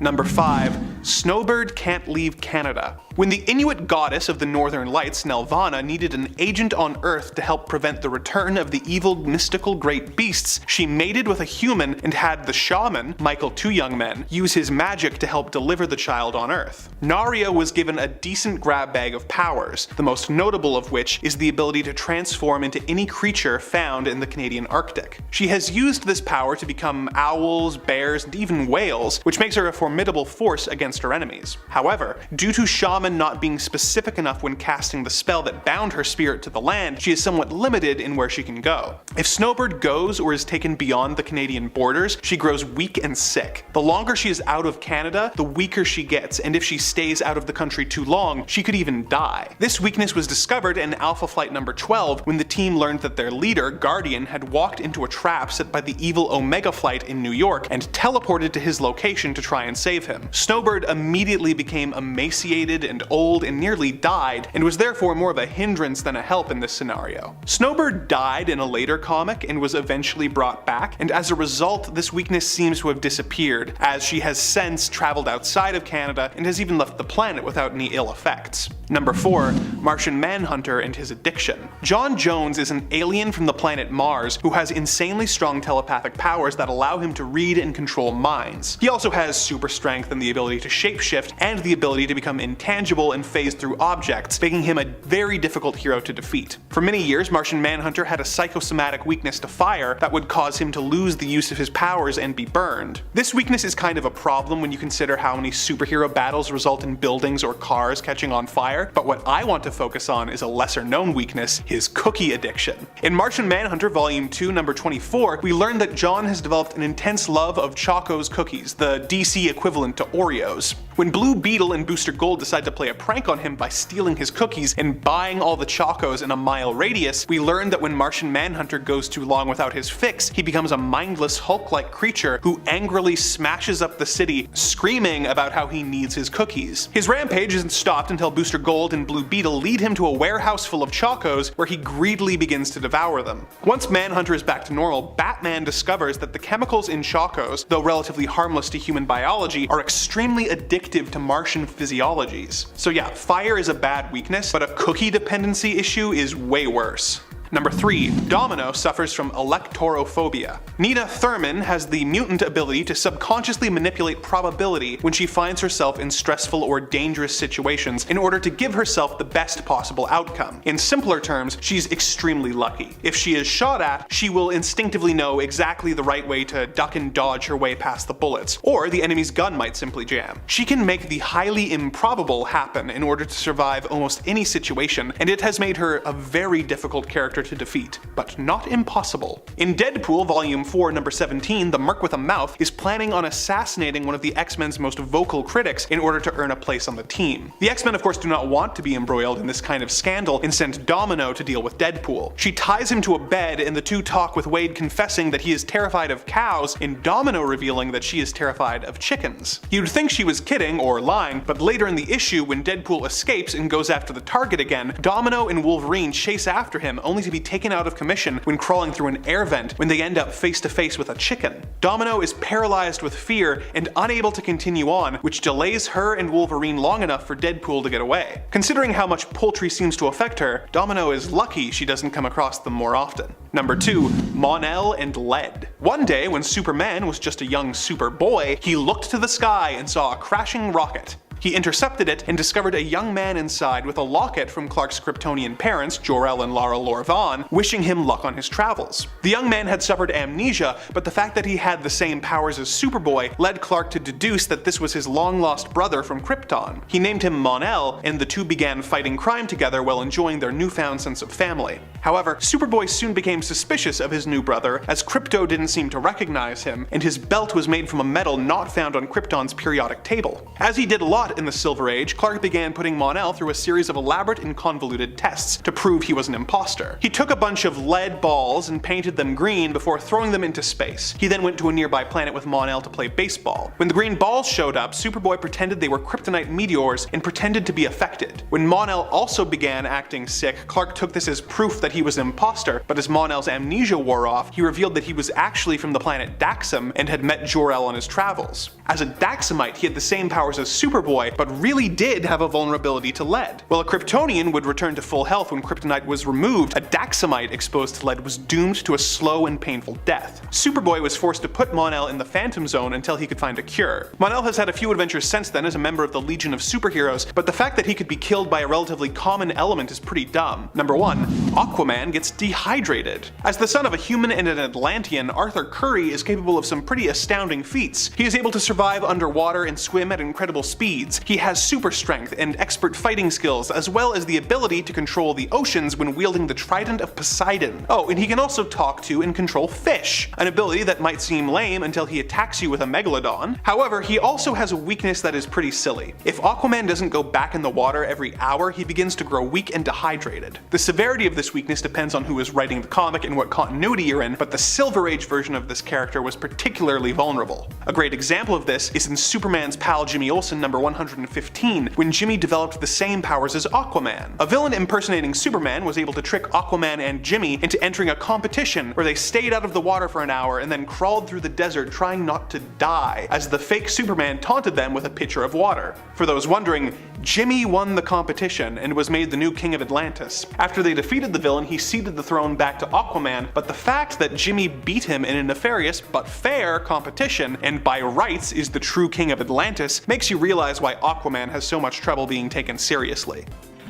Number 5, Snowbird Can't Leave Canada. When the Inuit goddess of the Northern Lights, Nelvana, needed an agent on Earth to help prevent the return of the evil mystical great beasts, she mated with a human and had the shaman, Michael Two Young Men, use his magic to help deliver the child on Earth. Naria was given a decent grab bag of powers, the most notable of which is the ability to transform into any creature found in the Canadian Arctic. She has used this power to become owls, bears, and even whales, which makes her a formidable force against her enemies. However, due to Shaman not being specific enough when casting the spell that bound her spirit to the land, she is somewhat limited in where she can go. If Snowbird goes or is taken beyond the Canadian borders, she grows weak and sick. The longer she is out of Canada, the weaker she gets, and if she stays out of the country too long, she could even die. This weakness was discovered in Alpha Flight number 12 when the team learned that their leader, Guardian, had walked into a trap set by the evil Omega Flight in New York and teleported to his location to try and save him. Snowbird immediately became emaciated and old and nearly died, and was therefore more of a hindrance than a help in this scenario. Snowbird died in a later comic and was eventually brought back, and as a result, this weakness seems to have disappeared, as she has since traveled outside of Canada and has even left the planet without any ill effects. Number 4. Martian Manhunter and his addiction. John Jones is an alien from the planet Mars who has insanely strong telepathic powers that allow him to read and control minds. He also has super strength and the ability to shapeshift, and the ability to become intangible and phase through objects, making him a very difficult hero to defeat. For many years, Martian Manhunter had a psychosomatic weakness to fire that would cause him to lose the use of his powers and be burned. This weakness is kind of a problem when you consider how many superhero battles result in buildings or cars catching on fire, but what I want to focus on is a lesser known weakness, his cookie addiction. In Martian Manhunter Volume 2 number 24, we learn that John has developed an intense love of Choco's cookies, the DC equivalent to Oreos. When Blue Beetle and Booster Gold decide to play a prank on him by stealing his cookies and buying all the Chocos in a mile radius, we learn that when Martian Manhunter goes too long without his fix, he becomes a mindless Hulk-like creature who angrily smashes up the city, screaming about how he needs his cookies. His rampage isn't stopped until Booster Gold and Blue Beetle lead him to a warehouse full of Chocos where he greedily begins to devour them. Once Manhunter is back to normal, Batman discovers that the chemicals in Chocos, though relatively harmless to human biology, are extremely addictive to Martian physiologies. So yeah, fire is a bad weakness, but a cookie dependency issue is way worse. Number 3. Domino suffers from electorophobia. Nina Thurman has the mutant ability to subconsciously manipulate probability when she finds herself in stressful or dangerous situations in order to give herself the best possible outcome. In simpler terms, she's extremely lucky. If she is shot at, she will instinctively know exactly the right way to duck and dodge her way past the bullets, or the enemy's gun might simply jam. She can make the highly improbable happen in order to survive almost any situation, and it has made her a very difficult character to defeat, but not impossible. In Deadpool Volume 4 number 17, the Merc with a Mouth is planning on assassinating one of the X-Men's most vocal critics in order to earn a place on the team. The X-Men of course do not want to be embroiled in this kind of scandal and send Domino to deal with Deadpool. She ties him to a bed and the two talk, with Wade confessing that he is terrified of cows and Domino revealing that she is terrified of chickens. You'd think she was kidding or lying, but later in the issue when Deadpool escapes and goes after the target again, Domino and Wolverine chase after him only to be taken out of commission when crawling through an air vent when they end up face to face with a chicken. Domino is paralyzed with fear and unable to continue on, which delays her and Wolverine long enough for Deadpool to get away. Considering how much poultry seems to affect her, Domino is lucky she doesn't come across them more often. Number 2. Mon-El and Lead. One day when Superman was just a young super boy, he looked to the sky and saw a crashing rocket. He intercepted it and discovered a young man inside with a locket from Clark's Kryptonian parents, Jor-El and Lara Lor-Van, wishing him luck on his travels. The young man had suffered amnesia, but the fact that he had the same powers as Superboy led Clark to deduce that this was his long-lost brother from Krypton. He named him Mon-El, and the two began fighting crime together while enjoying their newfound sense of family. However, Superboy soon became suspicious of his new brother, as Krypto didn't seem to recognize him, and his belt was made from a metal not found on Krypton's periodic table. As he did a lot in the Silver Age, Clark began putting Mon-El through a series of elaborate and convoluted tests to prove he was an imposter. He took a bunch of lead balls and painted them green before throwing them into space. He then went to a nearby planet with Mon-El to play baseball. When the green balls showed up, Superboy pretended they were kryptonite meteors and pretended to be affected. When Mon-El also began acting sick, Clark took this as proof that he was an imposter, but as Mon-El's amnesia wore off, he revealed that he was actually from the planet Daxam and had met Jor-El on his travels. As a Daxamite, he had the same powers as Superboy, but really did have a vulnerability to lead. While a Kryptonian would return to full health when kryptonite was removed, a Daxamite exposed to lead was doomed to a slow and painful death. Superboy was forced to put Mon-El in the Phantom Zone until he could find a cure. Mon-El has had a few adventures since then as a member of the Legion of Superheroes, but the fact that he could be killed by a relatively common element is pretty dumb. Number 1. Aquaman gets dehydrated. As the son of a human and an Atlantean, Arthur Curry is capable of some pretty astounding feats. He is able to survive underwater and swim at incredible speeds. He has super strength and expert fighting skills, as well as the ability to control the oceans when wielding the Trident of Poseidon. Oh, and he can also talk to and control fish, an ability that might seem lame until he attacks you with a megalodon. However, he also has a weakness that is pretty silly. If Aquaman doesn't go back in the water every hour, he begins to grow weak and dehydrated. The severity of this weakness depends on who is writing the comic and what continuity you're in, but the Silver Age version of this character was particularly vulnerable. A great example of this is in Superman's pal Jimmy Olsen number 115, when Jimmy developed the same powers as Aquaman. A villain impersonating Superman was able to trick Aquaman and Jimmy into entering a competition where they stayed out of the water for an hour and then crawled through the desert trying not to die, as the fake Superman taunted them with a pitcher of water. For those wondering, Jimmy won the competition and was made the new King of Atlantis. After they defeated the villain, he ceded the throne back to Aquaman, but the fact that Jimmy beat him in a nefarious but fair competition, and by rights is the true King of Atlantis, makes you realize why Aquaman has so much trouble being taken seriously.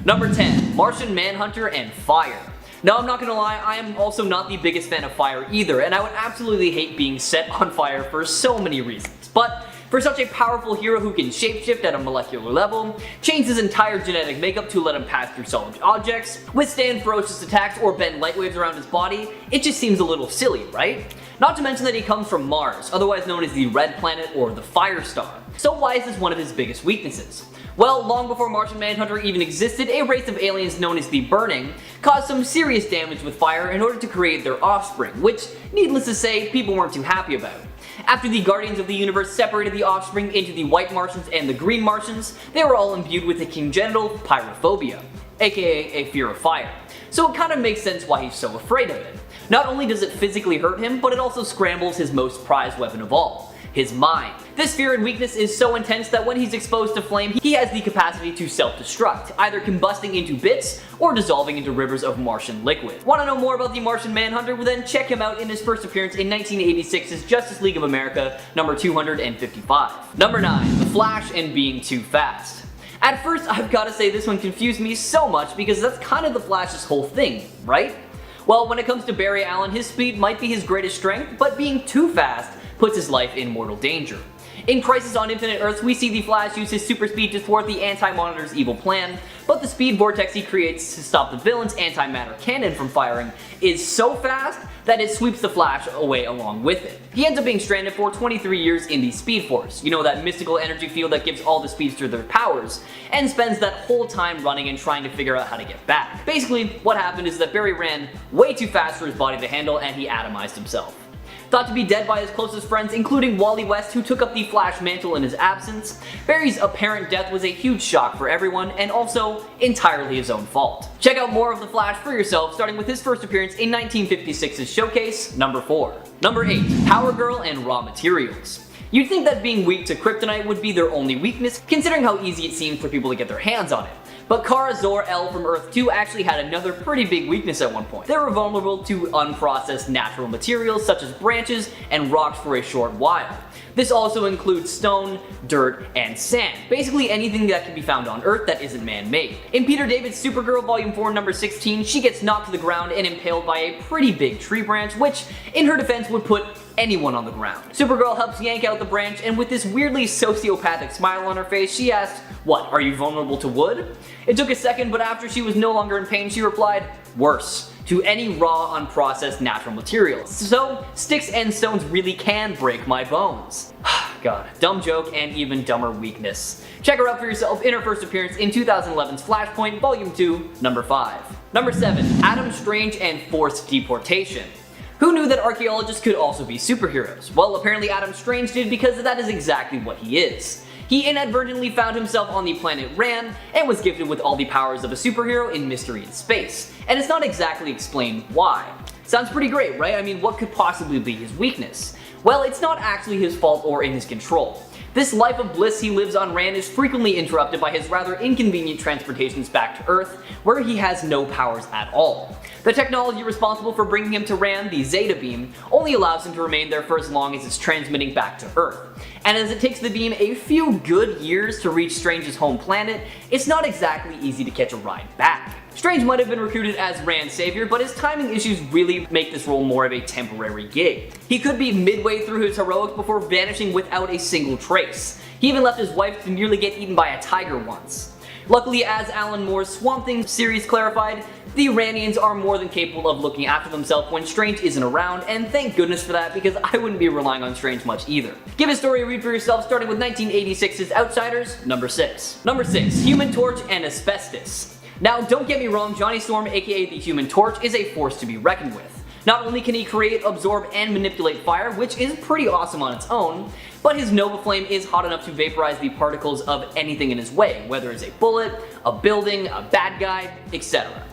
Number 10. Martian Manhunter and Fire. Now, I'm not gonna lie, I am also not the biggest fan of fire either, and I would absolutely hate being set on fire for so many reasons. But for such a powerful hero who can shapeshift at a molecular level, change his entire genetic makeup to let him pass through solid objects, withstand ferocious attacks, or bend light waves around his body, it just seems a little silly, right? Not to mention that he comes from Mars, otherwise known as the Red Planet or the Fire Star. So why is this one of his biggest weaknesses? Well, long before Martian Manhunter even existed, a race of aliens known as the Burning caused some serious damage with fire in order to create their offspring, which, needless to say, people weren't too happy about. After the Guardians of the Universe separated the offspring into the White Martians and the Green Martians, they were all imbued with a congenital pyrophobia, aka a fear of fire. So it kind of makes sense why he's so afraid of it. Not only does it physically hurt him, but it also scrambles his most prized weapon of all, his mind. This fear and weakness is so intense that when he's exposed to flame, he has the capacity to self-destruct, either combusting into bits or dissolving into rivers of Martian liquid. Want to know more about the Martian Manhunter? Well then check him out in his first appearance in 1986's Justice League of America number 255. Number 9. The Flash and being too fast. At first, I've gotta say this one confused me so much because that's kind of the Flash's whole thing, right? Well, when it comes to Barry Allen, his speed might be his greatest strength, but being too fast puts his life in mortal danger. In Crisis on Infinite Earths, we see the Flash use his super speed to thwart the Anti-Monitor's evil plan, but the speed vortex he creates to stop the villain's antimatter cannon from firing is so fast that it sweeps the Flash away along with it. He ends up being stranded for 23 years in the Speed Force, you know, that mystical energy field that gives all the speedsters their powers, and spends that whole time running and trying to figure out how to get back. Basically, what happened is that Barry ran way too fast for his body to handle and he atomized himself. Thought to be dead by his closest friends, including Wally West, who took up the Flash mantle in his absence, Barry's apparent death was a huge shock for everyone, and also entirely his own fault. Check out more of the Flash for yourself, starting with his first appearance in 1956's Showcase, number 4. Number 8. Power Girl and Raw Materials. You'd think that being weak to kryptonite would be their only weakness, considering how easy it seemed for people to get their hands on it. But Kara Zor-El from Earth 2 actually had another pretty big weakness at one point. They were vulnerable to unprocessed natural materials such as branches and rocks for a short while. This also includes stone, dirt, and sand. Basically anything that can be found on Earth that isn't man-made. In Peter David's Supergirl Volume 4 number 16, she gets knocked to the ground and impaled by a pretty big tree branch, which, in her defense, would put anyone on the ground. Supergirl helps yank out the branch, and with this weirdly sociopathic smile on her face, she asked, "What, are you vulnerable to wood?" It took a second, but after she was no longer in pain, she replied, "Worse, to any raw, unprocessed natural materials. So, sticks and stones really can break my bones." God, dumb joke and even dumber weakness. Check her out for yourself in her first appearance in 2011's Flashpoint Volume 2, number 5. Number 7. Adam Strange and Forced Deportation. Who knew that archaeologists could also be superheroes? Well, apparently Adam Strange did, because that is exactly what he is. He inadvertently found himself on the planet Ran and was gifted with all the powers of a superhero in Mystery in Space, and it's not exactly explained why. Sounds pretty great, right? I mean, what could possibly be his weakness? Well, it's not actually his fault or in his control. This life of bliss he lives on Ran is frequently interrupted by his rather inconvenient transportations back to Earth, where he has no powers at all. The technology responsible for bringing him to Ran, the Zeta Beam, only allows him to remain there for as long as it's transmitting back to Earth. And as it takes the beam a few good years to reach Strange's home planet, it's not exactly easy to catch a ride back. Strange might have been recruited as Rand's savior, but his timing issues really make this role more of a temporary gig. He could be midway through his heroics before vanishing without a single trace. He even left his wife to nearly get eaten by a tiger once. Luckily, as Alan Moore's Swamp Thing series clarified, the Randians are more than capable of looking after themselves when Strange isn't around, and thank goodness for that, because I wouldn't be relying on Strange much either. Give his story a read for yourself, starting with 1986's Outsiders, number 6. Number 6, Human Torch and Asbestos. Now, don't get me wrong, Johnny Storm, aka the Human Torch, is a force to be reckoned with. Not only can he create, absorb, and manipulate fire, which is pretty awesome on its own, but his Nova Flame is hot enough to vaporize the particles of anything in his way, whether it's a bullet, a building, a bad guy, etc.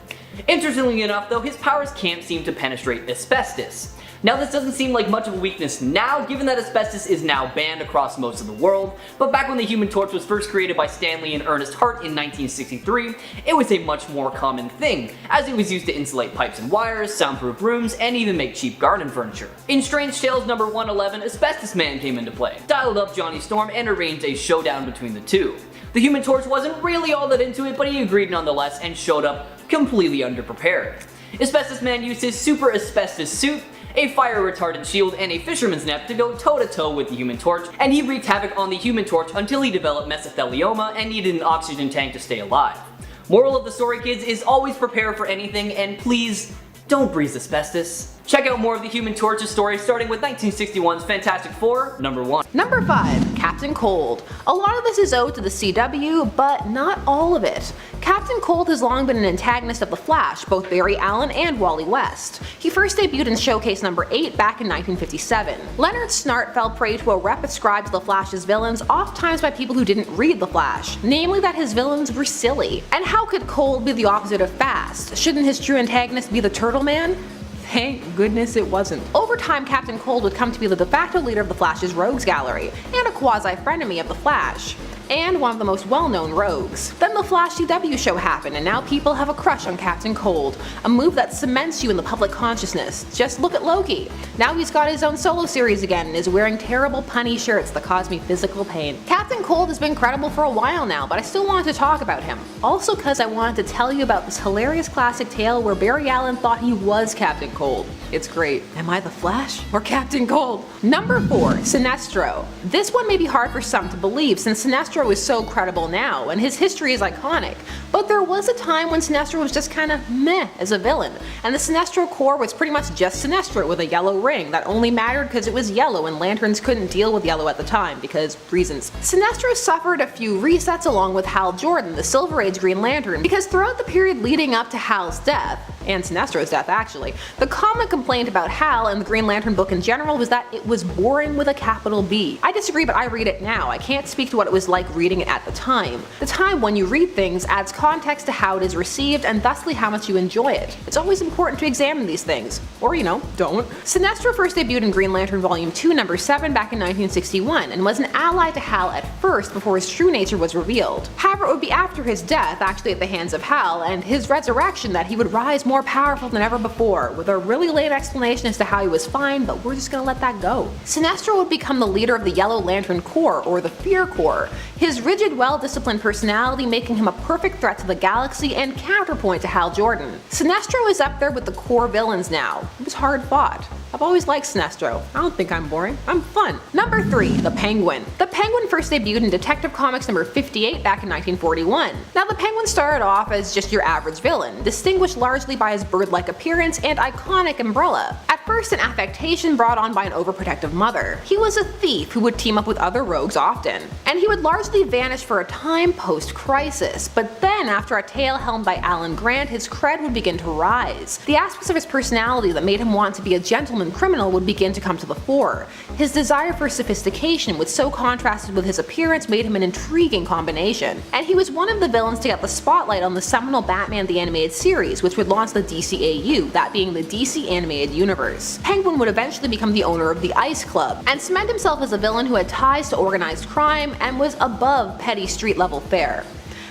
Interestingly enough though, his powers can't seem to penetrate asbestos. Now this doesn't seem like much of a weakness now, given that asbestos is now banned across most of the world, but back when the Human Torch was first created by Stan Lee and Ernest Hart in 1963, it was a much more common thing, as it was used to insulate pipes and wires, soundproof rooms, and even make cheap garden furniture. In Strange Tales number 111, Asbestos Man came into play, dialed up Johnny Storm, and arranged a showdown between the two. The Human Torch wasn't really all that into it, but he agreed nonetheless and showed up completely underprepared. Asbestos Man used his super asbestos suit, a fire retardant shield, and a fisherman's net to go toe to toe with the Human Torch, and he wreaked havoc on the Human Torch until he developed mesothelioma and needed an oxygen tank to stay alive. Moral of the story, kids, is always prepare for anything, and please, don't breathe asbestos. Check out more of the Human Torch's story, starting with 1961's Fantastic Four, number 1. Number 5, Captain Cold. A lot of this is owed to the CW, but not all of it. Captain Cold has long been an antagonist of The Flash, both Barry Allen and Wally West. He first debuted in Showcase number 8 back in 1957. Leonard Snart fell prey to a rep ascribed to The Flash's villains, oftentimes by people who didn't read The Flash, namely that his villains were silly. And how could Cold be the opposite of fast? Shouldn't his true antagonist be the Turtle Man? Thank goodness it wasn't. Over time, Captain Cold would come to be the de facto leader of the Flash's rogues gallery, and a quasi-frenemy of the Flash, and one of the most well-known rogues. Then the Flash CW show happened, and now people have a crush on Captain Cold, a move that cements you in the public consciousness. Just look at Loki. Now he's got his own solo series again and is wearing terrible punny shirts that cause me physical pain. Captain Cold has been credible for a while now, but I still wanted to talk about him. Also because I wanted to tell you about this hilarious classic tale where Barry Allen thought he was Captain Cold. It's great. Am I the Flash or Captain Cold? Number 4, Sinestro. This one may be hard for some to believe since Sinestro is so credible now and his history is iconic, but there was a time when Sinestro was just kinda meh as a villain, and the Sinestro Corps was pretty much just Sinestro with a yellow ring that only mattered because it was yellow and Lanterns couldn't deal with yellow at the time because reasons. Sinestro suffered a few resets along with Hal Jordan, the Silver Age Green Lantern, because throughout the period leading up to Hal's death, and Sinestro's death actually, the common complaint about Hal and the Green Lantern book in general was that it was boring with a capital B. I disagree, but I read it now. I can't speak to what it was like reading it at the time. The time when you read things adds context to how it is received and thusly how much you enjoy it. It's always important to examine these things. Or, you know, don't. Sinestro first debuted in Green Lantern Volume 2, number 7 back in 1961 and was an ally to Hal at first before his true nature was revealed. However, it would be after his death, actually at the hands of Hal, and his resurrection that he would rise more powerful than ever before, with a really lame explanation as to how he was fine, but we're just gonna let that go. Sinestro would become the leader of the Yellow Lantern Corps, or the Fear Corps, his rigid, well-disciplined personality making him a perfect threat to the galaxy and counterpoint to Hal Jordan. Sinestro is up there with the core villains now. It was hard fought. I've always liked Sinestro. I don't think I'm boring. I'm fun. Number 3, the Penguin. The Penguin first debuted in Detective Comics number 58 back in 1941. Now the Penguin started off as just your average villain, distinguished largely by his bird-like appearance and iconic umbrella. At first an affectation brought on by an overprotective mother. He was a thief who would team up with other rogues often, and he would largely vanish for a time post-crisis, but then after a tale helmed by Alan Grant, his cred would begin to rise. The aspects of his personality that made him want to be a gentleman criminal would begin to come to the fore. His desire for sophistication, which so contrasted with his appearance, made him an intriguing combination. And he was one of the villains to get the spotlight on the seminal Batman the Animated Series, which would launch the DCEU, that being the DC Animated Universe. Penguin would eventually become the owner of the Ice Club, and cement himself as a villain who had ties to organized crime and was above petty street-level fare.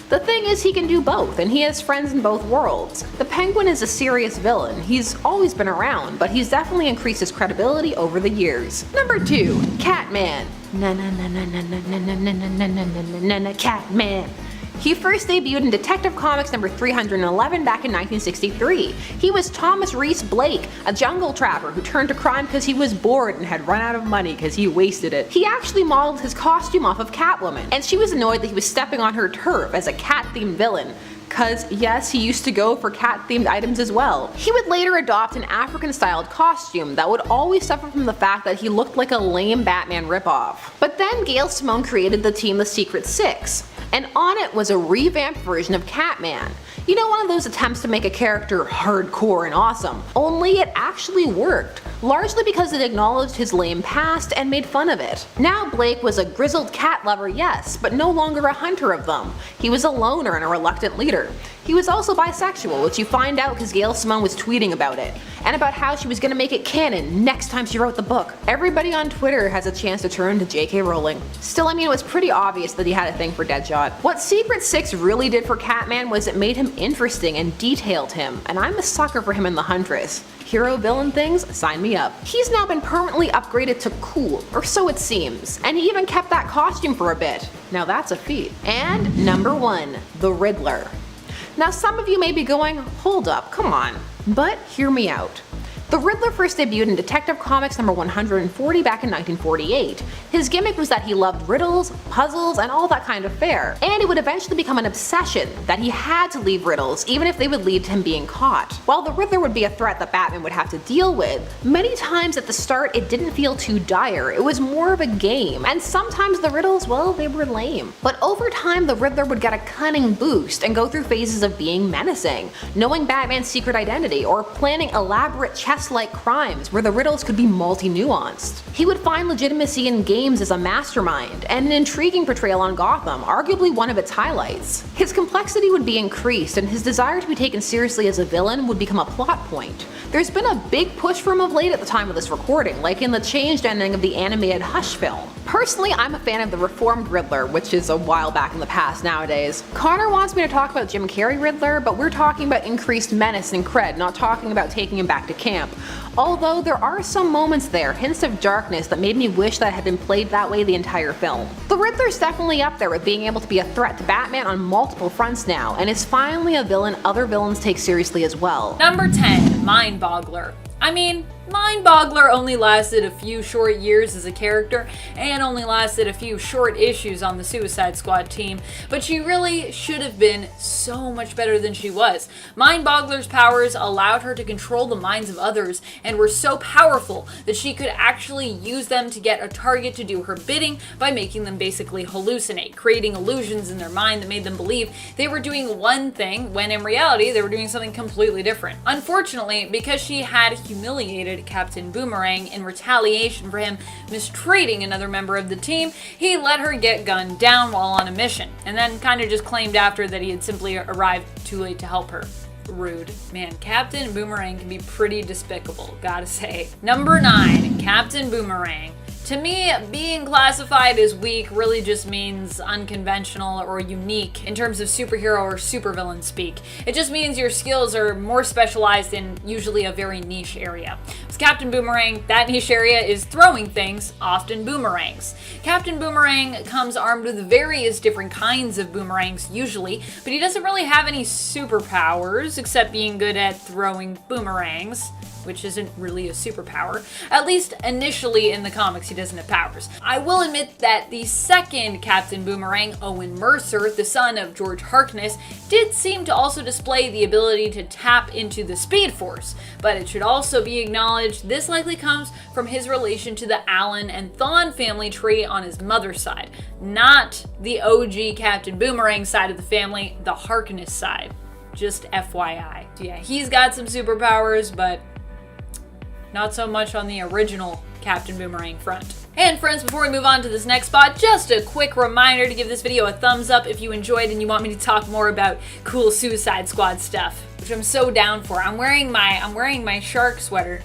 The thing is, he can do both, and he has friends in both worlds. The Penguin is a serious villain. He's always been around, but he's definitely increased his credibility over the years. Number 2, Catman. Na na na na na na na na na na na na na Catman. He first debuted in Detective Comics number 311 back in 1963. He was Thomas Reese Blake, a jungle trapper who turned to crime because he was bored and had run out of money because he wasted it. He actually modeled his costume off of Catwoman, and she was annoyed that he was stepping on her turf as a cat-themed villain. Cause yes, he used to go for cat-themed items as well. He would later adopt an African-styled costume that would always suffer from the fact that he looked like a lame Batman ripoff. But then Gail Simone created the team The Secret Six, and on it was a revamped version of Catman. You know, one of those attempts to make a character hardcore and awesome. Only it actually worked, largely because it acknowledged his lame past and made fun of it. Now Blake was a grizzled cat lover, yes, but no longer a hunter of them. He was a loner and a reluctant leader. He was also bisexual, which you find out because Gail Simone was tweeting about it, and about how she was gonna make it canon next time she wrote the book. Everybody on Twitter has a chance to turn to J.K. Rowling. Still, I mean, it was pretty obvious that he had a thing for Deadshot. What Secret Six really did for Catman was it made him interesting and detailed him, and I'm a sucker for him in The Huntress. Hero villain things, sign me up. He's now been permanently upgraded to cool, or so it seems, and he even kept that costume for a bit. Now that's a feat. And number 1, the Riddler. Now some of you may be going, hold up, come on. But hear me out. The Riddler first debuted in Detective Comics number 140 back in 1948. His gimmick was that he loved riddles, puzzles, and all that kind of fare, and it would eventually become an obsession that he had to leave riddles even if they would lead to him being caught. While the Riddler would be a threat that Batman would have to deal with, many times at the start it didn't feel too dire, it was more of a game, and sometimes the riddles, well, they were lame. But over time the Riddler would get a cunning boost and go through phases of being menacing, knowing Batman's secret identity, or planning elaborate chess-like crimes where the riddles could be multi-nuanced. He would find legitimacy in games as a mastermind, and an intriguing portrayal on Gotham, arguably one of its highlights. His complexity would be increased, and his desire to be taken seriously as a villain would become a plot point. There's been a big push for him of late at the time of this recording, like in the changed ending of the animated Hush film. Personally, I'm a fan of the reformed Riddler, which is a while back in the past nowadays. Connor wants me to talk about Jim Carrey Riddler, but we're talking about increased menace and cred, not talking about taking him back to camp. Although there are some moments there, hints of darkness, that made me wish that had been played that way the entire film. The Riddler's definitely up there with being able to be a threat to Batman on multiple fronts now, and is finally a villain other villains take seriously as well. Number 10, Mind-Boggler. I mean, Mind-Boggler only lasted a few short years as a character, and only lasted a few short issues on the Suicide Squad team, but she really should have been so much better than she was. Mind-Boggler's powers allowed her to control the minds of others, and were so powerful that she could actually use them to get a target to do her bidding by making them basically hallucinate, creating illusions in their mind that made them believe they were doing one thing when in reality they were doing something completely different. Unfortunately, because she had humiliated Captain Boomerang in retaliation for him mistreating another member of the team, he let her get gunned down while on a mission, and then kind of just claimed after that he had simply arrived too late to help her. Rude. Man, Captain Boomerang can be pretty despicable, gotta say. Number 9, Captain Boomerang. To me, being classified as weak really just means unconventional or unique in terms of superhero or supervillain speak. It just means your skills are more specialized in usually a very niche area. With Captain Boomerang, that niche area is throwing things, often boomerangs. Captain Boomerang comes armed with various different kinds of boomerangs usually, but he doesn't really have any superpowers except being good at throwing boomerangs, which isn't really a superpower. At least initially in the comics he doesn't have powers. I will admit that the second Captain Boomerang, Owen Mercer, the son of George Harkness, did seem to also display the ability to tap into the Speed Force, but it should also be acknowledged this likely comes from his relation to the Allen and Thawne family tree on his mother's side, not the OG Captain Boomerang side of the family, the Harkness side. Just FYI. Yeah, he's got some superpowers, but not so much on the original Captain Boomerang front. And friends, before we move on to this next spot, just a quick reminder to give this video a thumbs up if you enjoyed and you want me to talk more about cool Suicide Squad stuff, which I'm so down for. I'm wearing my shark sweater.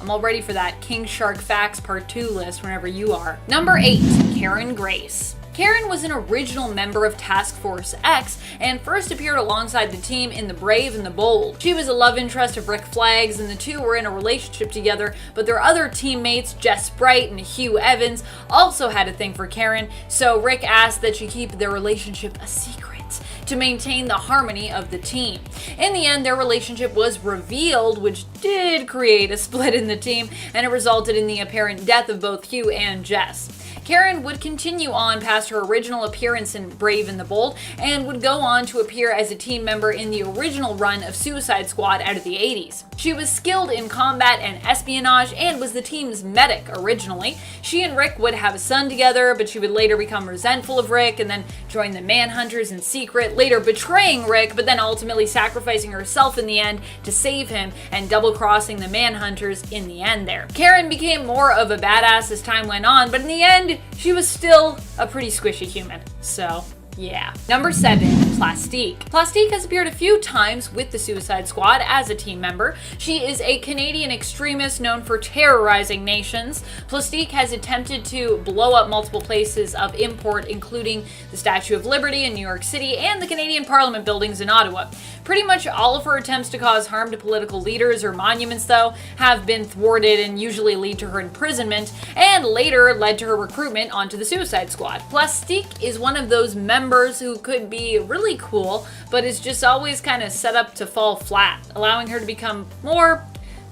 I'm all ready for that King Shark Facts Part 2 list whenever you are. Number 8, Karen Grace. Karen was an original member of Task Force X and first appeared alongside the team in The Brave and the Bold. She was a love interest of Rick Flagg's, and the two were in a relationship together, but their other teammates, Jess Bright and Hugh Evans, also had a thing for Karen, so Rick asked that she keep their relationship a secret. to maintain the harmony of the team. In the end, their relationship was revealed, which did create a split in the team, and it resulted in the apparent death of both Hugh and Jess. Karen would continue on past her original appearance in Brave and the Bold, and would go on to appear as a team member in the original run of Suicide Squad out of the 80s. She was skilled in combat and espionage, and was the team's medic originally. She and Rick would have a son together, but she would later become resentful of Rick, and then join the Manhunters in secret, later betraying Rick, but then ultimately sacrificing herself in the end to save him, and double-crossing the Manhunters in the end there. Karen became more of a badass as time went on, but in the end, she was still a pretty squishy human, so yeah. Number 7, Plastique. Plastique has appeared a few times with the Suicide Squad as a team member. She is a Canadian extremist known for terrorizing nations. Plastique has attempted to blow up multiple places of import, including the Statue of Liberty in New York City and the Canadian Parliament buildings in Ottawa. Pretty much all of her attempts to cause harm to political leaders or monuments, though, have been thwarted and usually lead to her imprisonment, and later led to her recruitment onto the Suicide Squad. Plastique is one of those members who could be really cool, but is just always kind of set up to fall flat, allowing her to become more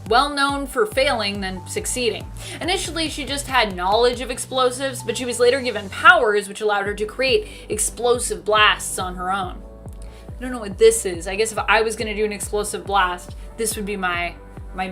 well known for failing than succeeding. Initially, she just had knowledge of explosives, but she was later given powers which allowed her to create explosive blasts on her own. I don't know what this is. I guess if I was gonna do an explosive blast, this would be my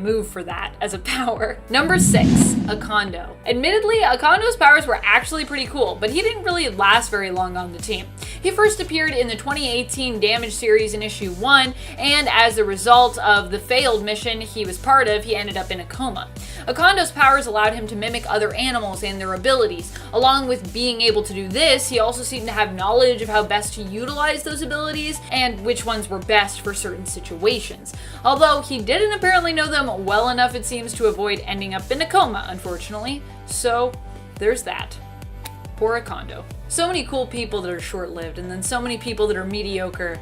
move for that as a power. Number 6, Okondo. Admittedly, Okondo's powers were actually pretty cool, but he didn't really last very long on the team. He first appeared in the 2018 Damage series in issue 1, and as a result of the failed mission he was part of, he ended up in a coma. Okondo's powers allowed him to mimic other animals and their abilities. Along with being able to do this, he also seemed to have knowledge of how best to utilize those abilities and which ones were best for certain situations. Although he didn't apparently know them well enough, it seems, to avoid ending up in a coma, unfortunately. So there's that. Poor Okondo. So many cool people that are short-lived, and then so many people that are mediocre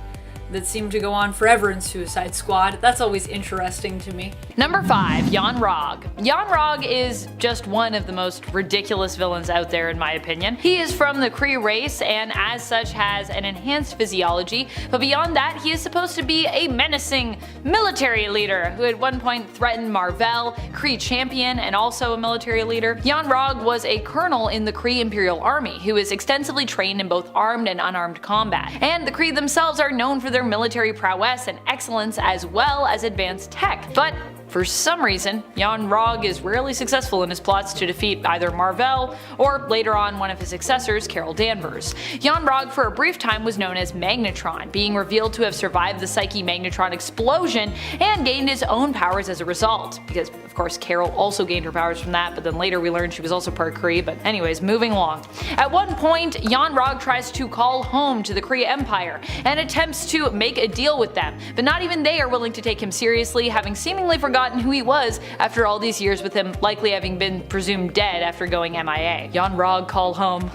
that seem to go on forever in Suicide Squad. That's always interesting to me. Number 5, Yon-Rogg. Yon-Rogg is just one of the most ridiculous villains out there in my opinion. He is from the Kree race and as such has an enhanced physiology, but beyond that he is supposed to be a menacing military leader who at one point threatened Mar-Vell, Kree champion and also a military leader. Yon-Rogg was a colonel in the Kree Imperial Army who is extensively trained in both armed and unarmed combat, and the Kree themselves are known for their military prowess and excellence as well as advanced tech. But for some reason, Yon-Rogg is rarely successful in his plots to defeat either Mar-Vell or later on one of his successors, Carol Danvers. Yon-Rogg for a brief time was known as Magnetron, being revealed to have survived the Psyche Magnetron explosion and gained his own powers as a result. Because of course Carol also gained her powers from that, but then later we learned she was also part Kree, but anyways, moving along. At one point, Yon-Rogg tries to call home to the Kree Empire and attempts to make a deal with them, but not even they are willing to take him seriously, having seemingly forgotten who he was after all these years, with him likely having been presumed dead after going MIA. Yon-Rogg call home.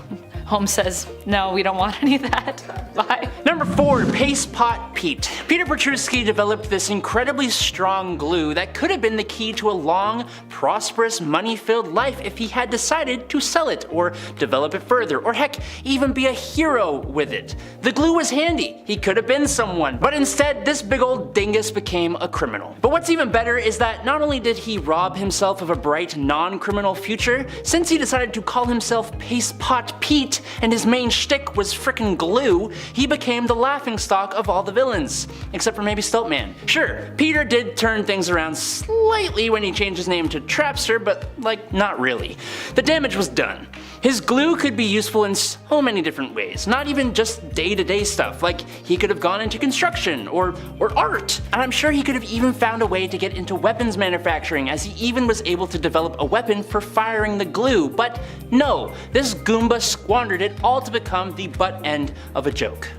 Home says, no, we don't want any of that. Bye. Number 4, Paste Pot Pete. Peter Petruski developed this incredibly strong glue that could have been the key to a long, prosperous, money-filled life if he had decided to sell it, or develop it further, or heck, even be a hero with it. The glue was handy, he could have been someone, but instead this big old dingus became a criminal. But what's even better is that not only did he rob himself of a bright, non-criminal future, since he decided to call himself Paste Pot Pete, and his main shtick was frickin' glue, he became the laughingstock of all the villains. Except for maybe Stiltman. Sure, Peter did turn things around slightly when he changed his name to Trapster, but like, not really. The damage was done. His glue could be useful in so many different ways, not even just day-to-day stuff, like he could have gone into construction or art, and I'm sure he could have even found a way to get into weapons manufacturing, as he even was able to develop a weapon for firing the glue, but no, this Goomba squandered it all to become the butt end of a joke.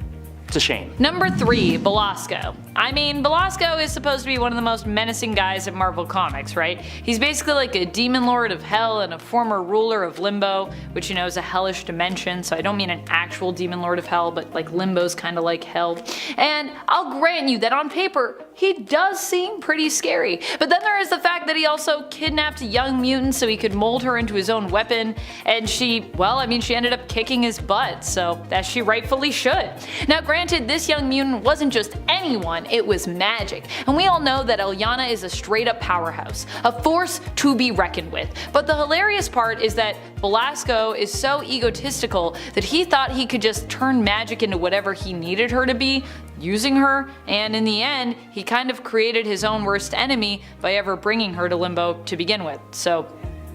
It's a shame. Number 3, Belasco. I mean, Belasco is supposed to be one of the most menacing guys in Marvel Comics, right? He's basically like a demon lord of hell and a former ruler of Limbo, which you know is a hellish dimension, so I don't mean an actual demon lord of hell, but like Limbo's kinda like hell. And I'll grant you that on paper, he does seem pretty scary. But then there is the fact that he also kidnapped a young mutant so he could mold her into his own weapon, and she ended up kicking his butt, so as she rightfully should. Now granted, this young mutant wasn't just anyone, it was magic, and we all know that Illyana is a straight up powerhouse, a force to be reckoned with. But the hilarious part is that Belasco is so egotistical that he thought he could just turn magic into whatever he needed her to be, using her, and in the end, he kind of created his own worst enemy by ever bringing her to Limbo to begin with, so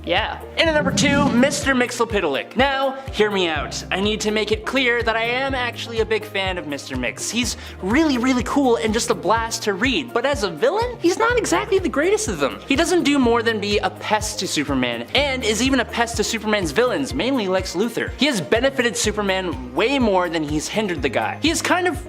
yeah. And at number 2, Mr. Mxyzptlk. Now, hear me out. I need to make it clear that I am actually a big fan of Mr. Mix. He's really cool and just a blast to read, but as a villain, he's not exactly the greatest of them. He doesn't do more than be a pest to Superman, and is even a pest to Superman's villains, mainly Lex Luthor. He has benefited Superman way more than he's hindered the guy. He is kind of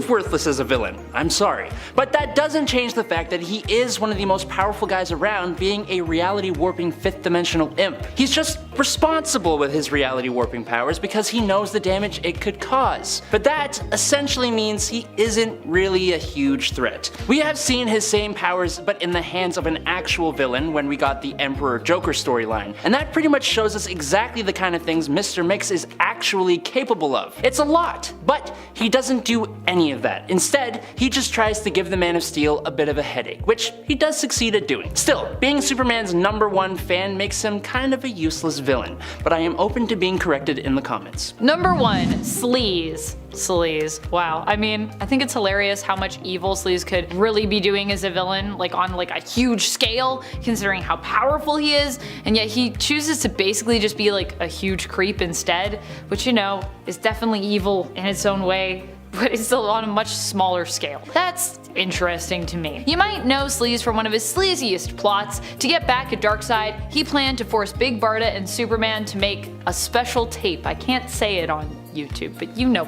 worthless as a villain, I'm sorry. But that doesn't change the fact that he is one of the most powerful guys around, being a reality warping 5th dimensional imp. He's just responsible with his reality warping powers because he knows the damage it could cause. But that essentially means he isn't really a huge threat. We have seen his same powers but in the hands of an actual villain when we got the Emperor Joker storyline, and that pretty much shows us exactly the kind of things Mr. Mix is actually capable of. It's a lot, but he doesn't do any of that. Instead, he just tries to give the Man of Steel a bit of a headache, which he does succeed at doing. Still, being Superman's #1 fan makes him kind of a useless villain, but I am open to being corrected in the comments. Number 1, Sleaze. Sleaze. Wow. I mean, I think it's hilarious how much evil Sleaze could really be doing as a villain, like on like a huge scale, considering how powerful he is, and yet he chooses to basically just be like a huge creep instead, which you know, is definitely evil in its own way, but it's still on a much smaller scale. That's interesting to me. You might know Sleaze from one of his sleaziest plots. To get back at Darkseid, he planned to force Big Barda and Superman to make a special tape. I can't say it on YouTube, but you know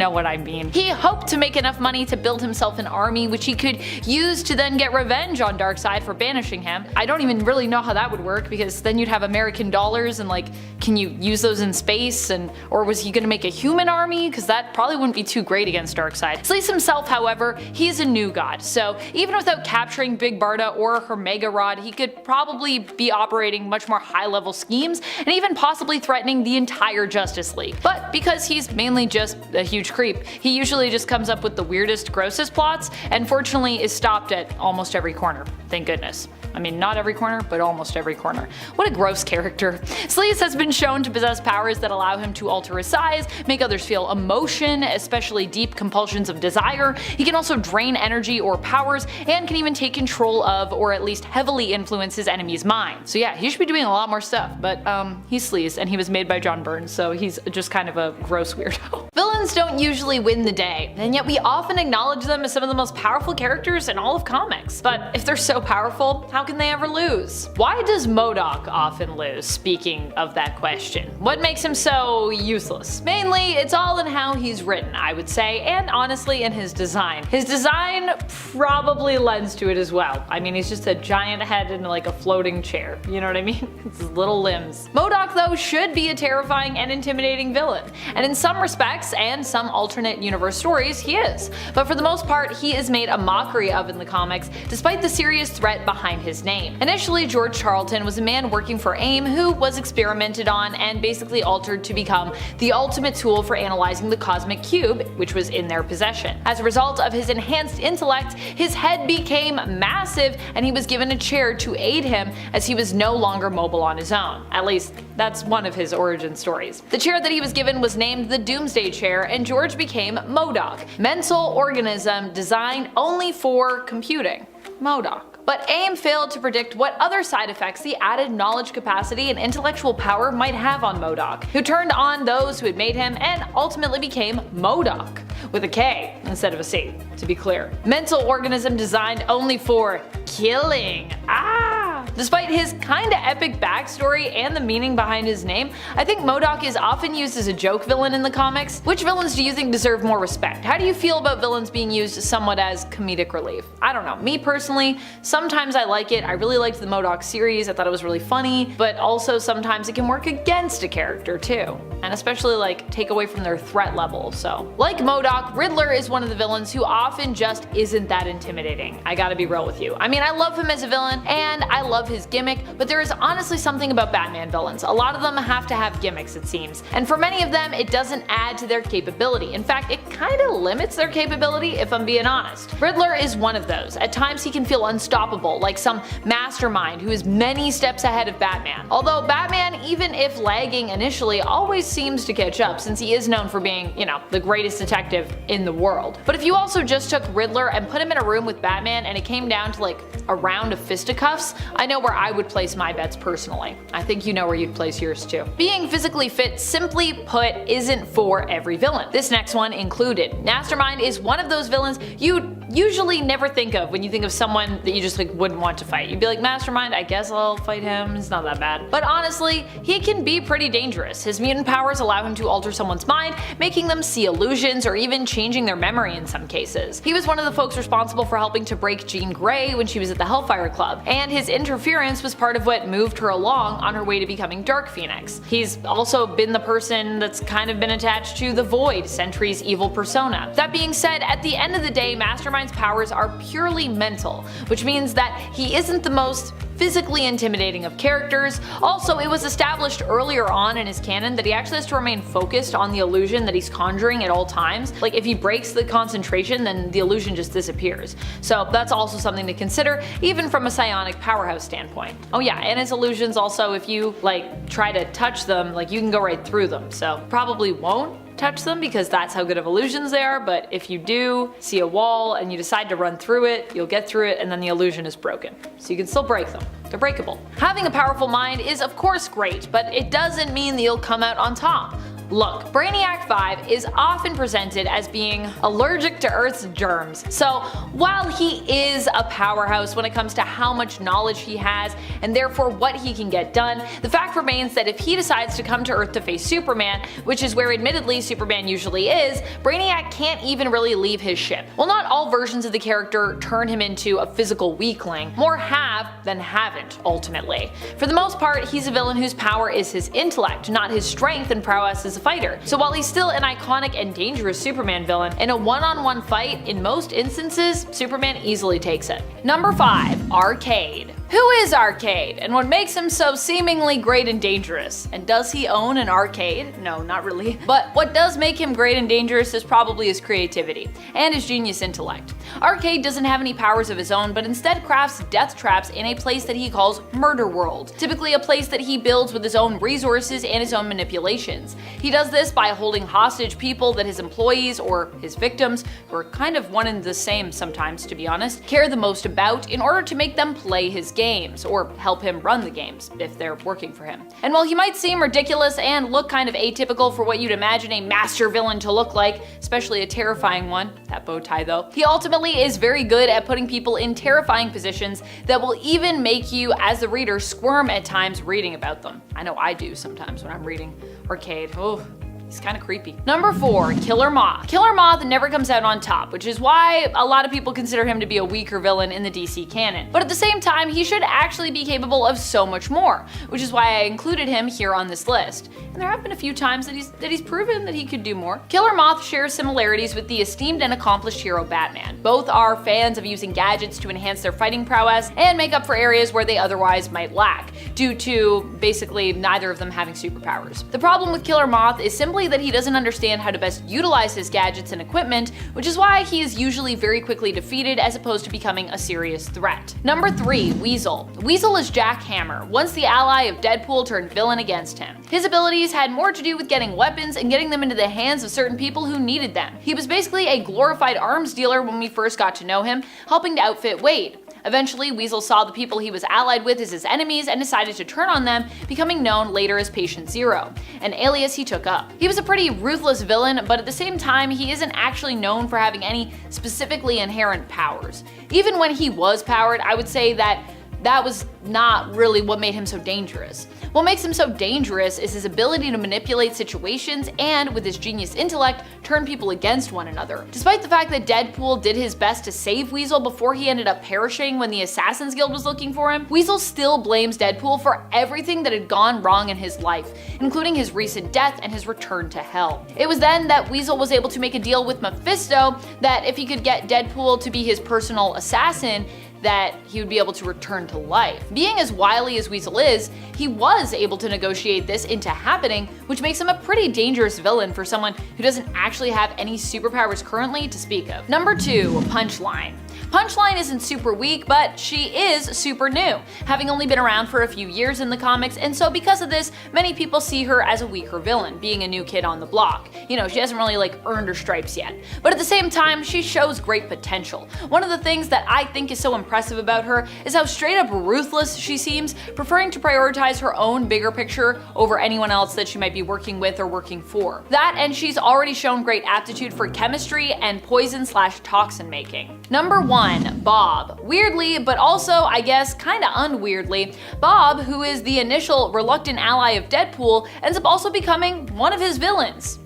what I mean. He hoped to make enough money to build himself an army which he could use to then get revenge on Darkseid for banishing him. I don't even really know how that would work, because then you'd have American dollars and like, can you use those in space, and or was he gonna make a human army? Because that probably wouldn't be too great against Darkseid. Sleaze himself, however, he's a new god, so even without capturing Big Barda or her Mega Rod, he could probably be operating much more high-level schemes and even possibly threatening the entire Justice League. But because he's mainly just a huge creep, he usually just comes up with the weirdest, grossest plots, and fortunately is stopped at almost every corner. Thank goodness. I mean, not every corner, but almost every corner. What a gross character. Sleaze has been shown to possess powers that allow him to alter his size, make others feel emotion, especially deep compulsions of desire. He can also drain energy or powers, and can even take control of, or at least heavily influence, his enemy's mind. So yeah, he should be doing a lot more stuff, but he's Sleaze, and he was made by John Byrne, so he's just kind of a gross weirdo. Villains don't usually win the day, and yet we often acknowledge them as some of the most powerful characters in all of comics. But if they're so powerful, how can they ever lose? Why does MODOK often lose, speaking of that question? What makes him so useless? Mainly, it's all in how he's written, I would say, and honestly in his design. His design probably lends to it as well. I mean, he's just a giant head in like a floating chair, you know what I mean? It's his little limbs. MODOK though should be a terrifying and intimidating villain, and in some respects and some alternate universe stories he is, but for the most part he is made a mockery of in the comics despite the serious threat behind his name. Initially, George Charlton was a man working for AIM who was experimented on and basically altered to become the ultimate tool for analyzing the cosmic cube, which was in their possession. As a result of his enhanced intellect, his head became massive and he was given a chair to aid him as he was no longer mobile on his own. At least, that's one of his origin stories. The chair that he was given was named the Doomsday Chair, and George became MODOK, mental organism designed only for computing. MODOK. But AIM failed to predict what other side effects the added knowledge capacity and intellectual power might have on MODOK, who turned on those who had made him and ultimately became MODOK, with a K instead of a C, to be clear. Mental organism designed only for killing. Despite his kinda epic backstory and the meaning behind his name, I think MODOK is often used as a joke villain in the comics. Which villains do you think deserve more respect? How do you feel about villains being used somewhat as comedic relief? I don't know. Me personally, sometimes I like it. I really liked the MODOK series. I thought it was really funny, but also sometimes it can work against a character too, and especially like take away from their threat level. So, like MODOK, Riddler is one of the villains who often just isn't that intimidating. I gotta be real with you. I mean, I love him as a villain, and I love his gimmick, but there is honestly something about Batman villains. A lot of them have to have gimmicks, it seems, and for many of them, it doesn't add to their capability. In fact, it kinda limits their capability, if I'm being honest. Riddler is one of those. At times he can feel unstoppable, like some mastermind who is many steps ahead of Batman. Although Batman, even if lagging initially, always seems to catch up, since he is known for being, you know, the greatest detective in the world. But if you also just took Riddler and put him in a room with Batman and it came down to like a round of fisticuffs, I know where I would place my bets personally. I think you know where you'd place yours too. Being physically fit, simply put, isn't for every villain. This next one included. Mastermind is one of those villains you usually never think of when you think of someone that you just like wouldn't want to fight. You'd be like, Mastermind, I guess I'll fight him, it's not that bad. But honestly, he can be pretty dangerous. His mutant powers allow him to alter someone's mind, making them see illusions or even changing their memory in some cases. He was one of the folks responsible for helping to break Jean Grey when she was at the Hellfire Club, and his interference was part of what moved her along on her way to becoming Dark Phoenix. He's also been the person that's kind of been attached to the Void, Sentry's evil persona. That being said, at the end of the day, Mastermind's powers are purely mental, which means that he isn't the most physically intimidating of characters. Also, it was established earlier on in his canon that he actually has to remain focused on the illusion that he's conjuring at all times. Like if he breaks the concentration, then the illusion just disappears. So that's also something to consider, even from a psionic powerhouse standpoint. Oh yeah, and his illusions also, if you like try to touch them, like you can go right through them. So probably won't touch them because that's how good of illusions they are, but if you do see a wall and you decide to run through it, you'll get through it and then the illusion is broken. So you can still break them. They're breakable. Having a powerful mind is of course great, but it doesn't mean that you'll come out on top. Look, Brainiac 5 is often presented as being allergic to Earth's germs, so while he is a powerhouse when it comes to how much knowledge he has and therefore what he can get done, the fact remains that if he decides to come to Earth to face Superman, which is where admittedly Superman usually is, Brainiac can't even really leave his ship. While not all versions of the character turn him into a physical weakling, more have than haven't, ultimately. For the most part, he's a villain whose power is his intellect, not his strength and prowess as a fighter. So while he's still an iconic and dangerous Superman villain, in a one-on-one fight, in most instances, Superman easily takes it. Number 5. Arcade. Who is Arcade, and what makes him so seemingly great and dangerous? And does he own an arcade? No, not really. But what does make him great and dangerous is probably his creativity, and his genius intellect. Arcade doesn't have any powers of his own, but instead crafts death traps in a place that he calls Murder World, typically a place that he builds with his own resources and his own manipulations. He does this by holding hostage people that his employees, or his victims, who are kind of one and the same sometimes to be honest, care the most about in order to make them play his games, or help him run the games, if they're working for him. And while he might seem ridiculous and look kind of atypical for what you'd imagine a master villain to look like, especially a terrifying one, that bow tie though, he ultimately is very good at putting people in terrifying positions that will even make you, as the reader, squirm at times reading about them. I know I do sometimes when I'm reading Arcade. Oh. He's kind of creepy. Number 4, Killer Moth. Killer Moth never comes out on top, which is why a lot of people consider him to be a weaker villain in the DC canon. But at the same time, he should actually be capable of so much more, which is why I included him here on this list. And there have been a few times that he's proven that he could do more. Killer Moth shares similarities with the esteemed and accomplished hero Batman. Both are fans of using gadgets to enhance their fighting prowess and make up for areas where they otherwise might lack, due to basically neither of them having superpowers. The problem with Killer Moth is simply that he doesn't understand how to best utilize his gadgets and equipment, which is why he is usually very quickly defeated as opposed to becoming a serious threat. Number 3, Weasel. Weasel is Jack Hammer, once the ally of Deadpool turned villain against him. His abilities had more to do with getting weapons and getting them into the hands of certain people who needed them. He was basically a glorified arms dealer when we first got to know him, helping to outfit Wade. Eventually, Weasel saw the people he was allied with as his enemies and decided to turn on them, becoming known later as Patient Zero, an alias he took up. He was a pretty ruthless villain, but at the same time, he isn't actually known for having any specifically inherent powers. Even when he was powered, I would say that that was not really what made him so dangerous. What makes him so dangerous is his ability to manipulate situations and, with his genius intellect, turn people against one another. Despite the fact that Deadpool did his best to save Weasel before he ended up perishing when the Assassin's Guild was looking for him, Weasel still blames Deadpool for everything that had gone wrong in his life, including his recent death and his return to hell. It was then that Weasel was able to make a deal with Mephisto that if he could get Deadpool to be his personal assassin, that he would be able to return to life. Being as wily as Weasel is, he was able to negotiate this into happening, which makes him a pretty dangerous villain for someone who doesn't actually have any superpowers currently to speak of. Number 2, Punchline. Punchline isn't super weak, but she is super new, having only been around for a few years in the comics, and so because of this, many people see her as a weaker villain, being a new kid on the block. You know, she hasn't really earned her stripes yet. But at the same time, she shows great potential. One of the things that I think is so impressive about her is how straight up ruthless she seems, preferring to prioritize her own bigger picture over anyone else that she might be working with or working for. That, and she's already shown great aptitude for chemistry and poison/toxin making. Number 1, Bob. Weirdly, but also I guess kinda unweirdly, Bob, who is the initial reluctant ally of Deadpool, ends up also becoming one of his villains.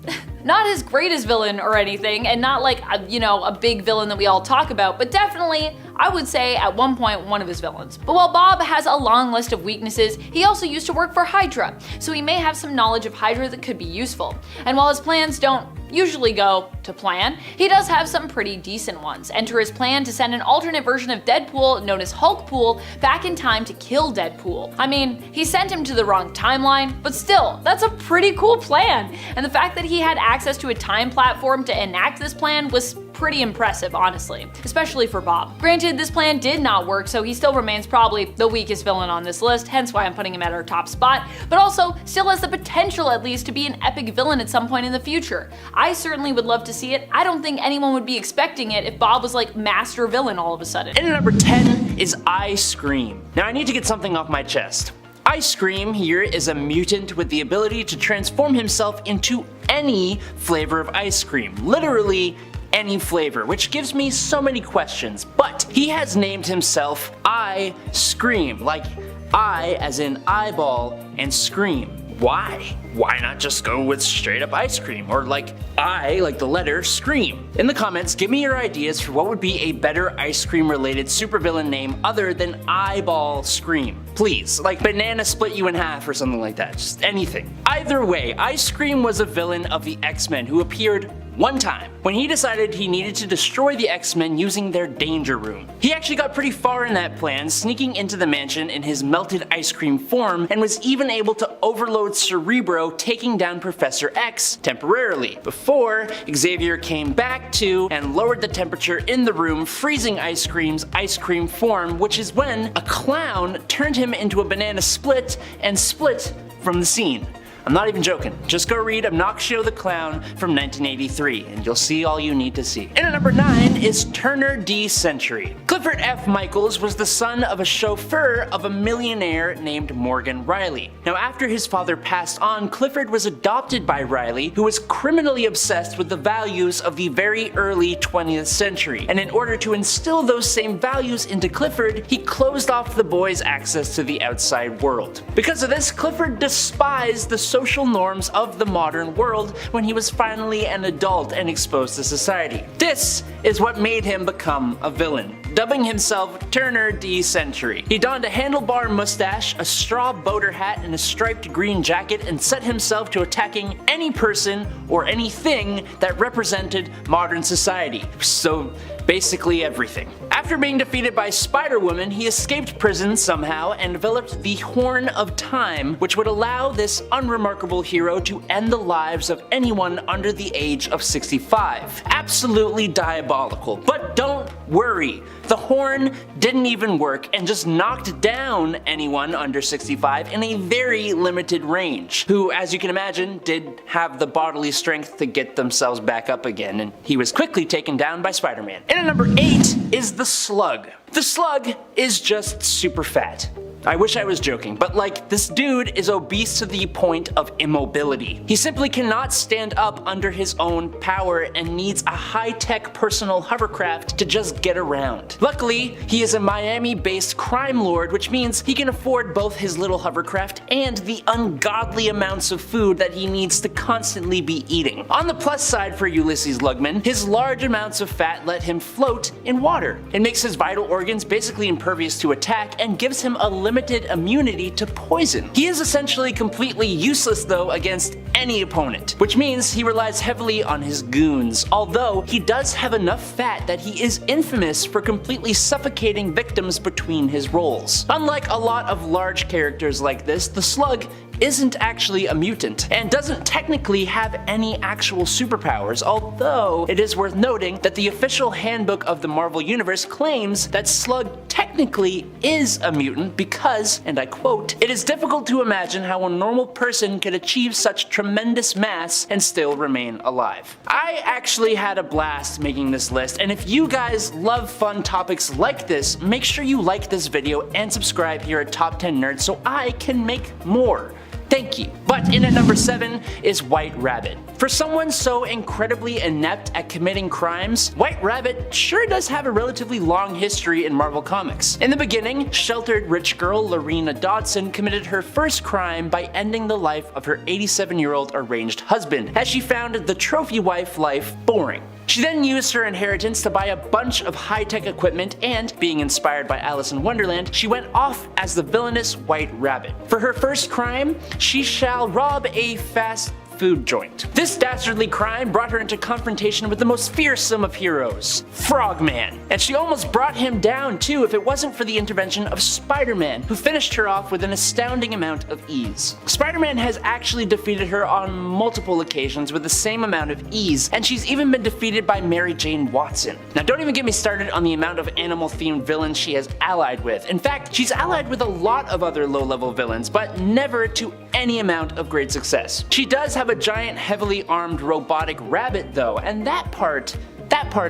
Not his greatest villain or anything, and not like a big villain that we all talk about, but definitely, I would say at one point, one of his villains. But while Bob has a long list of weaknesses, he also used to work for Hydra, so he may have some knowledge of Hydra that could be useful. And while his plans don't usually go to plan, he does have some pretty decent ones. Enter his plan to send an alternate version of Deadpool, known as Hulkpool, back in time to kill Deadpool. I mean, he sent him to the wrong timeline, but still, that's a pretty cool plan. And the fact that he had access to a time platform to enact this plan was pretty impressive, honestly, especially for Bob. Granted, this plan did not work, so he still remains probably the weakest villain on this list, hence why I'm putting him at our top spot, but also still has the potential at least to be an epic villain at some point in the future. I certainly would love to see it. I don't think anyone would be expecting it if Bob was like master villain all of a sudden. And number 10 is Ice Cream. Now I need to get something off my chest. Ice Cream here is a mutant with the ability to transform himself into any flavor of ice cream. Literally any flavor, which gives me so many questions, but he has named himself I Scream, like I as in eyeball and scream. Why? Why not just go with straight up ice cream? Or like I, like the letter, scream. In the comments, give me your ideas for what would be a better ice cream related supervillain name other than eyeball scream. Please, like banana split you in half or something like that, just anything. Either way, Ice Cream was a villain of the X-Men who appeared one time, when he decided he needed to destroy the X-Men using their danger room. He actually got pretty far in that plan, sneaking into the mansion in his melted ice cream form, and was even able to overload Cerebro, taking down Professor X temporarily, before Xavier came back to and lowered the temperature in the room, freezing Ice Cream's ice cream form, which is when a clown turned him into a banana split and split from the scene. I'm not even joking. Just go read Obnoxio the Clown from 1983 and you'll see all you need to see. And at number 9 is Turner D. Century. Clifford F. Michaels was the son of a chauffeur of a millionaire named Morgan Riley. Now after his father passed on, Clifford was adopted by Riley, who was criminally obsessed with the values of the very early 20th century. And in order to instill those same values into Clifford, he closed off the boy's access to the outside world. Because of this, Clifford despised the social norms of the modern world when he was finally an adult and exposed to society. This is what made him become a villain, dubbing himself Turner D. Century. He donned a handlebar mustache, a straw boater hat, and a striped green jacket and set himself to attacking any person or anything that represented modern society. So basically everything. After being defeated by Spider-Woman, he escaped prison somehow and developed the Horn of Time, which would allow this unremarkable hero to end the lives of anyone under the age of 65. Absolutely diabolical. But don't worry, the horn didn't even work and just knocked down anyone under 65 in a very limited range, who, as you can imagine, did have the bodily strength to get themselves back up again, and he was quickly taken down by Spider-Man. And at number 8 is the Slug. The Slug is just super fat. I wish I was joking, but like, this dude is obese to the point of immobility. He simply cannot stand up under his own power and needs a high-tech personal hovercraft to just get around. Luckily, he is a Miami-based crime lord, which means he can afford both his little hovercraft and the ungodly amounts of food that he needs to constantly be eating. On the plus side for Ulysses Lugman, his large amounts of fat let him float in water. It makes his vital organs basically impervious to attack and gives him a limited immunity to poison. He is essentially completely useless though against any opponent, which means he relies heavily on his goons, although he does have enough fat that he is infamous for completely suffocating victims between his rolls. Unlike a lot of large characters like this, the Slug isn't actually a mutant, and doesn't technically have any actual superpowers, although it is worth noting that the official handbook of the Marvel Universe claims that Slug technically is a mutant because, and I quote, "It is difficult to imagine how a normal person could achieve such tremendous mass and still remain alive." I actually had a blast making this list, and if you guys love fun topics like this, make sure you like this video and subscribe here at Top 10 Nerds so I can make more. Thank you. But in at number 7 is White Rabbit. For someone so incredibly inept at committing crimes, White Rabbit sure does have a relatively long history in Marvel Comics. In the beginning, sheltered rich girl Lorena Dodson committed her first crime by ending the life of her 87-year-old arranged husband, as she found the trophy wife life boring. She then used her inheritance to buy a bunch of high-tech equipment and, being inspired by Alice in Wonderland, she went off as the villainous White Rabbit. For her first crime, she shall rob a fast food joint. This dastardly crime brought her into confrontation with the most fearsome of heroes, Frogman. And she almost brought him down too if it wasn't for the intervention of Spider-Man, who finished her off with an astounding amount of ease. Spider-Man has actually defeated her on multiple occasions with the same amount of ease, and she's even been defeated by Mary Jane Watson. Now don't even get me started on the amount of animal-themed villains she has allied with. In fact, she's allied with a lot of other low-level villains, but never to any amount of great success. She does have a giant heavily armed robotic rabbit though, and that part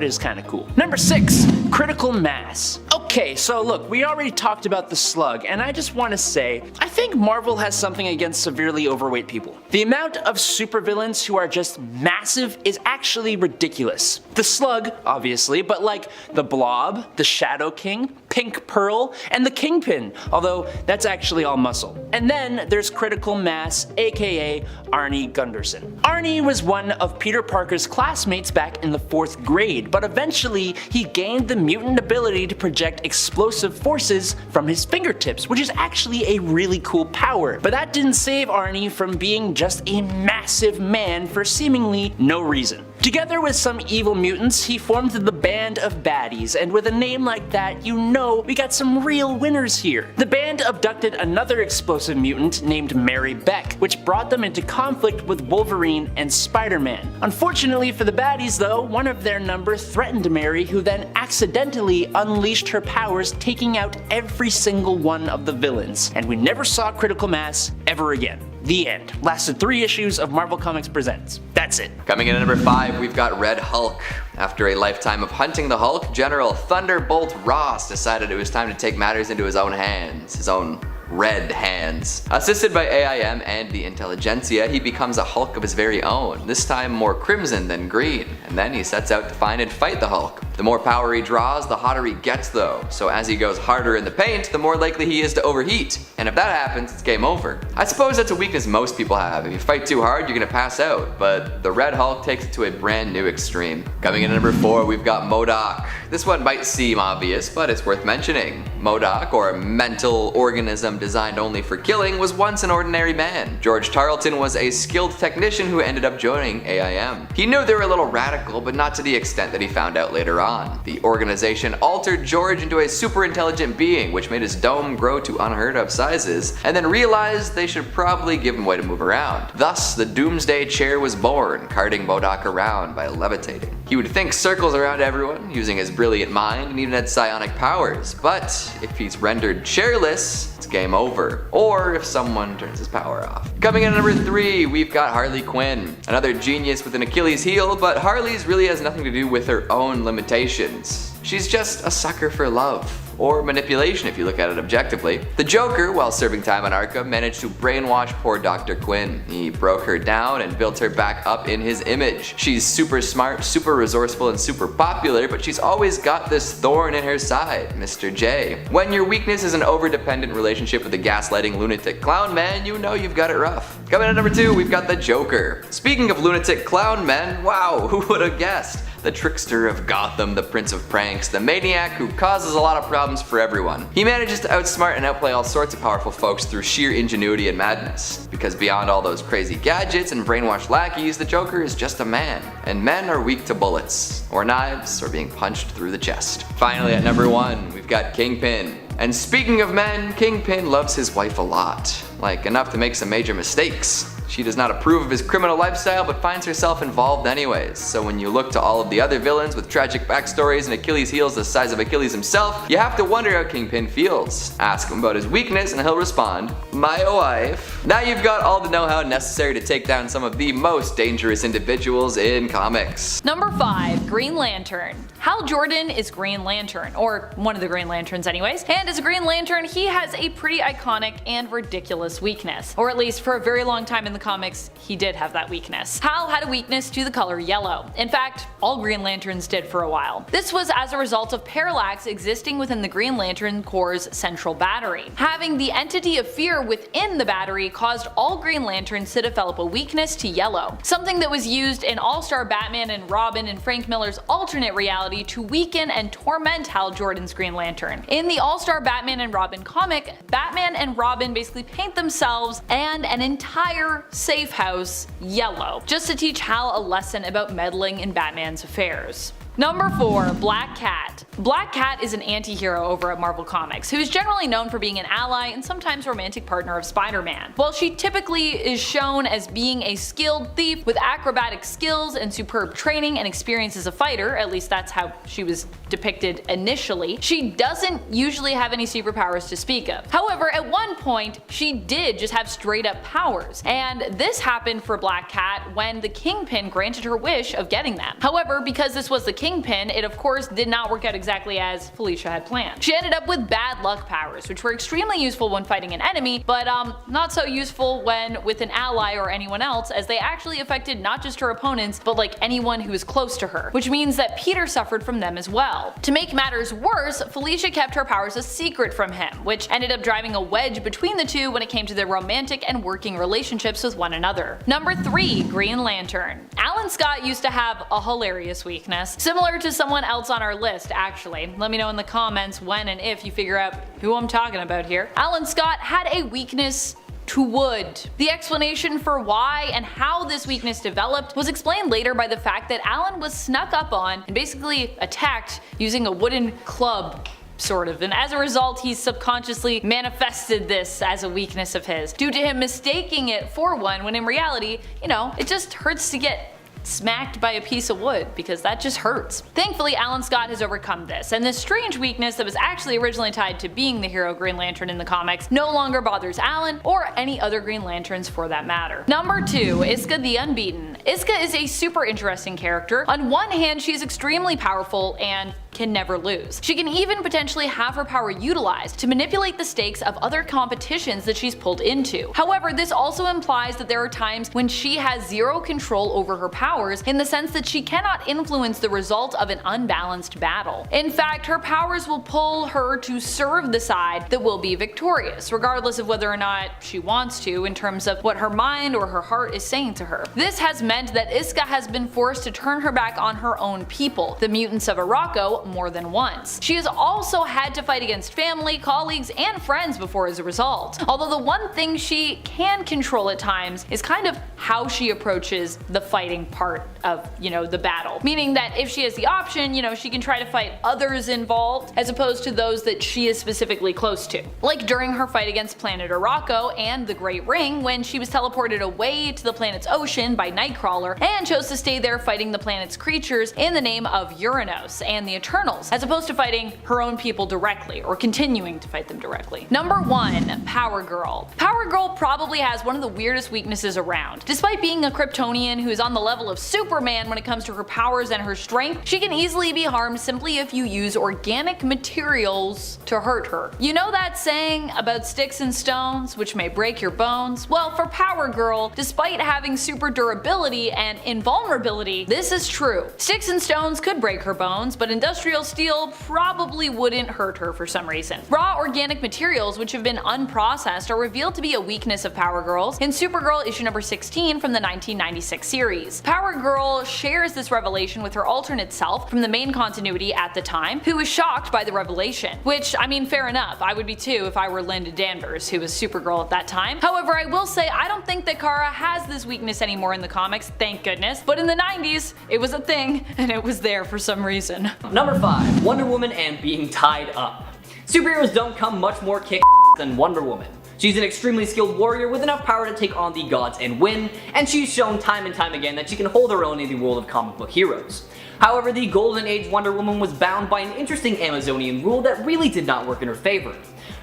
is kinda cool. Number 6, Critical Mass. Okay, so look, we already talked about the Slug, and I just want to say, I think Marvel has something against severely overweight people. The amount of supervillains who are just massive is actually ridiculous. The Slug, obviously, but like the Blob, the Shadow King, Pink Pearl, and the Kingpin, although that's actually all muscle. And then there's Critical Mass, aka Arnie Gunderson. Arnie was one of Peter Parker's classmates back in the 4th grade, but eventually he gained the mutant ability to project explosive forces from his fingertips, which is actually a really cool power. But that didn't save Arnie from being just a massive man for seemingly no reason. Together with some evil mutants, he formed the Band of Baddies, and with a name like that, you know we got some real winners here. The band abducted another explosive mutant named Mary Beck, which brought them into conflict with Wolverine and Spider-Man. Unfortunately for the baddies though, one of their number threatened Mary, who then accidentally unleashed her powers, taking out every single one of the villains. And we never saw Critical Mass ever again. The end. Lasted 3 issues of Marvel Comics Presents. That's it. Coming in at number 5, we've got Red Hulk. After a lifetime of hunting the Hulk, General Thunderbolt Ross decided it was time to take matters into his own hands. His own red hands. Assisted by AIM and the intelligentsia, he becomes a Hulk of his very own, this time more crimson than green, and then he sets out to find and fight the Hulk. The more power he draws, the hotter he gets though, so as he goes harder in the paint, the more likely he is to overheat, and if that happens, it's game over. I suppose that's a weakness most people have. If you fight too hard, you're gonna pass out, but the Red Hulk takes it to a brand new extreme. Coming in at number 4, we've got MODOK. This one might seem obvious, but it's worth mentioning. MODOK, or a mental organism designed only for killing, was once an ordinary man. George Tarleton was a skilled technician who ended up joining AIM. He knew they were a little radical, but not to the extent that he found out later on. The organization altered George into a super intelligent being, which made his dome grow to unheard of sizes, and then realized they should probably give him a way to move around. Thus, the Doomsday Chair was born, carting MODOK around by levitating. He would think circles around everyone, using his brilliant mind, and even had psionic powers, but if he's rendered chairless, it's game over. Or if someone turns his power off. Coming in at number 3, we've got Harley Quinn. Another genius with an Achilles heel, but Harley's really has nothing to do with her own limitations. She's just a sucker for love. or manipulation if you look at it objectively. The Joker, while serving time on Arkham, managed to brainwash poor Dr. Quinn. He broke her down and built her back up in his image. She's super smart, super resourceful, and super popular, but she's always got this thorn in her side, Mr. J. When your weakness is an over-dependent relationship with a gaslighting lunatic clown man, you know you've got it rough. Coming at number 2, we've got the Joker. Speaking of lunatic clown men, wow, who would have guessed? The trickster of Gotham, the prince of pranks, the maniac who causes a lot of problems for everyone. He manages to outsmart and outplay all sorts of powerful folks through sheer ingenuity and madness. Because beyond all those crazy gadgets and brainwashed lackeys, the Joker is just a man. And men are weak to bullets, or knives, or being punched through the chest. Finally at number 1, we've got Kingpin. And speaking of men, Kingpin loves his wife a lot. Like enough to make some major mistakes. She does not approve of his criminal lifestyle but finds herself involved anyways. So when you look to all of the other villains with tragic backstories and Achilles' heels the size of Achilles himself, you have to wonder how Kingpin feels. Ask him about his weakness and he'll respond, "My wife." Now you've got all the know-how necessary to take down some of the most dangerous individuals in comics. Number 5, Green Lantern. Hal Jordan is Green Lantern, or one of the Green Lanterns anyways, and as a Green Lantern he has a pretty iconic and ridiculous weakness. Or at least for a very long time in the comics, he did have that weakness. Hal had a weakness to the color yellow. In fact, all Green Lanterns did for a while. This was as a result of parallax existing within the Green Lantern Corps' central battery. Having the entity of fear within the battery caused all Green Lanterns to develop a weakness to yellow, something that was used in All-Star Batman and Robin and Frank Miller's alternate reality to weaken and torment Hal Jordan's Green Lantern. In the All-Star Batman and Robin comic, Batman and Robin basically paint themselves and an entire safe house yellow, just to teach Hal a lesson about meddling in Batman's affairs. Number 4, Black Cat. Black Cat is an anti-hero over at Marvel Comics, who is generally known for being an ally and sometimes romantic partner of Spider-Man. While she typically is shown as being a skilled thief with acrobatic skills and superb training and experience as a fighter, at least that's how she was depicted initially, she doesn't usually have any superpowers to speak of. However, at one point, she did just have straight up powers, and this happened for Black Cat when the Kingpin granted her wish of getting them. However, because this was the Kingpin, it of course did not work out exactly as Felicia had planned. She ended up with bad luck powers, which were extremely useful when fighting an enemy, but not so useful when with an ally or anyone else, as they actually affected not just her opponents, but like anyone who was close to her, which means that Peter suffered from them as well. To make matters worse, Felicia kept her powers a secret from him, which ended up driving a wedge between the two when it came to their romantic and working relationships with one another. Number 3, Green Lantern. Alan Scott used to have a hilarious weakness, similar to someone else on our list actually. Let me know in the comments when and if you figure out who I'm talking about here. Alan Scott had a weakness to wood. The explanation for why and how this weakness developed was explained later by the fact that Alan was snuck up on and basically attacked using a wooden club, sort of, and as a result he subconsciously manifested this as a weakness of his, due to him mistaking it for one when in reality, you know, it just hurts to get smacked by a piece of wood, because that just hurts. Thankfully, Alan Scott has overcome this, and this strange weakness that was actually originally tied to being the hero Green Lantern in the comics no longer bothers Alan, or any other Green Lanterns for that matter. Number 2, Iska the Unbeaten. Iska is a super interesting character. On one hand, she's extremely powerful and can never lose. She can even potentially have her power utilized to manipulate the stakes of other competitions that she's pulled into. However, this also implies that there are times when she has zero control over her powers, in the sense that she cannot influence the result of an unbalanced battle. In fact, her powers will pull her to serve the side that will be victorious, regardless of whether or not she wants to, in terms of what her mind or her heart is saying to her. This has meant that Iska has been forced to turn her back on her own people, the mutants of Arakko, more than once. She has also had to fight against family, colleagues, and friends before as a result. Although the one thing she can control at times is kind of how she approaches the fighting part of, you know, the battle. Meaning that if she has the option, you know, she can try to fight others involved as opposed to those that she is specifically close to. Like during her fight against planet Arakko and the Great Ring, when she was teleported away to the planet's ocean by Nightcrawler and chose to stay there fighting the planet's creatures in the name of Uranos and the Eternal Eternals, as opposed to fighting her own people directly, or continuing to fight them directly. Number 1. Power Girl. Power Girl probably has one of the weirdest weaknesses around. Despite being a Kryptonian who is on the level of Superman when it comes to her powers and her strength, she can easily be harmed simply if you use organic materials to hurt her. You know that saying about sticks and stones, which may break your bones? Well, for Power Girl, despite having super durability and invulnerability, this is true. Sticks and stones could break her bones, but industrial steel probably wouldn't hurt her for some reason. Raw organic materials, which have been unprocessed, are revealed to be a weakness of Power Girl's in Supergirl issue number 16 from the 1996 series. Power Girl shares this revelation with her alternate self from the main continuity at the time, who was shocked by the revelation. Which, I mean, fair enough, I would be too if I were Linda Danvers, who was Supergirl at that time. However, I will say I don't think that Kara has this weakness anymore in the comics, thank goodness, but in the 90s, it was a thing, and it was there for some reason. Number 5. Wonder Woman and being tied up. Superheroes don't come much more kick than Wonder Woman. She's an extremely skilled warrior with enough power to take on the gods and win, and she's shown time and time again that she can hold her own in the world of comic book heroes. However, the Golden Age Wonder Woman was bound by an interesting Amazonian rule that really did not work in her favor.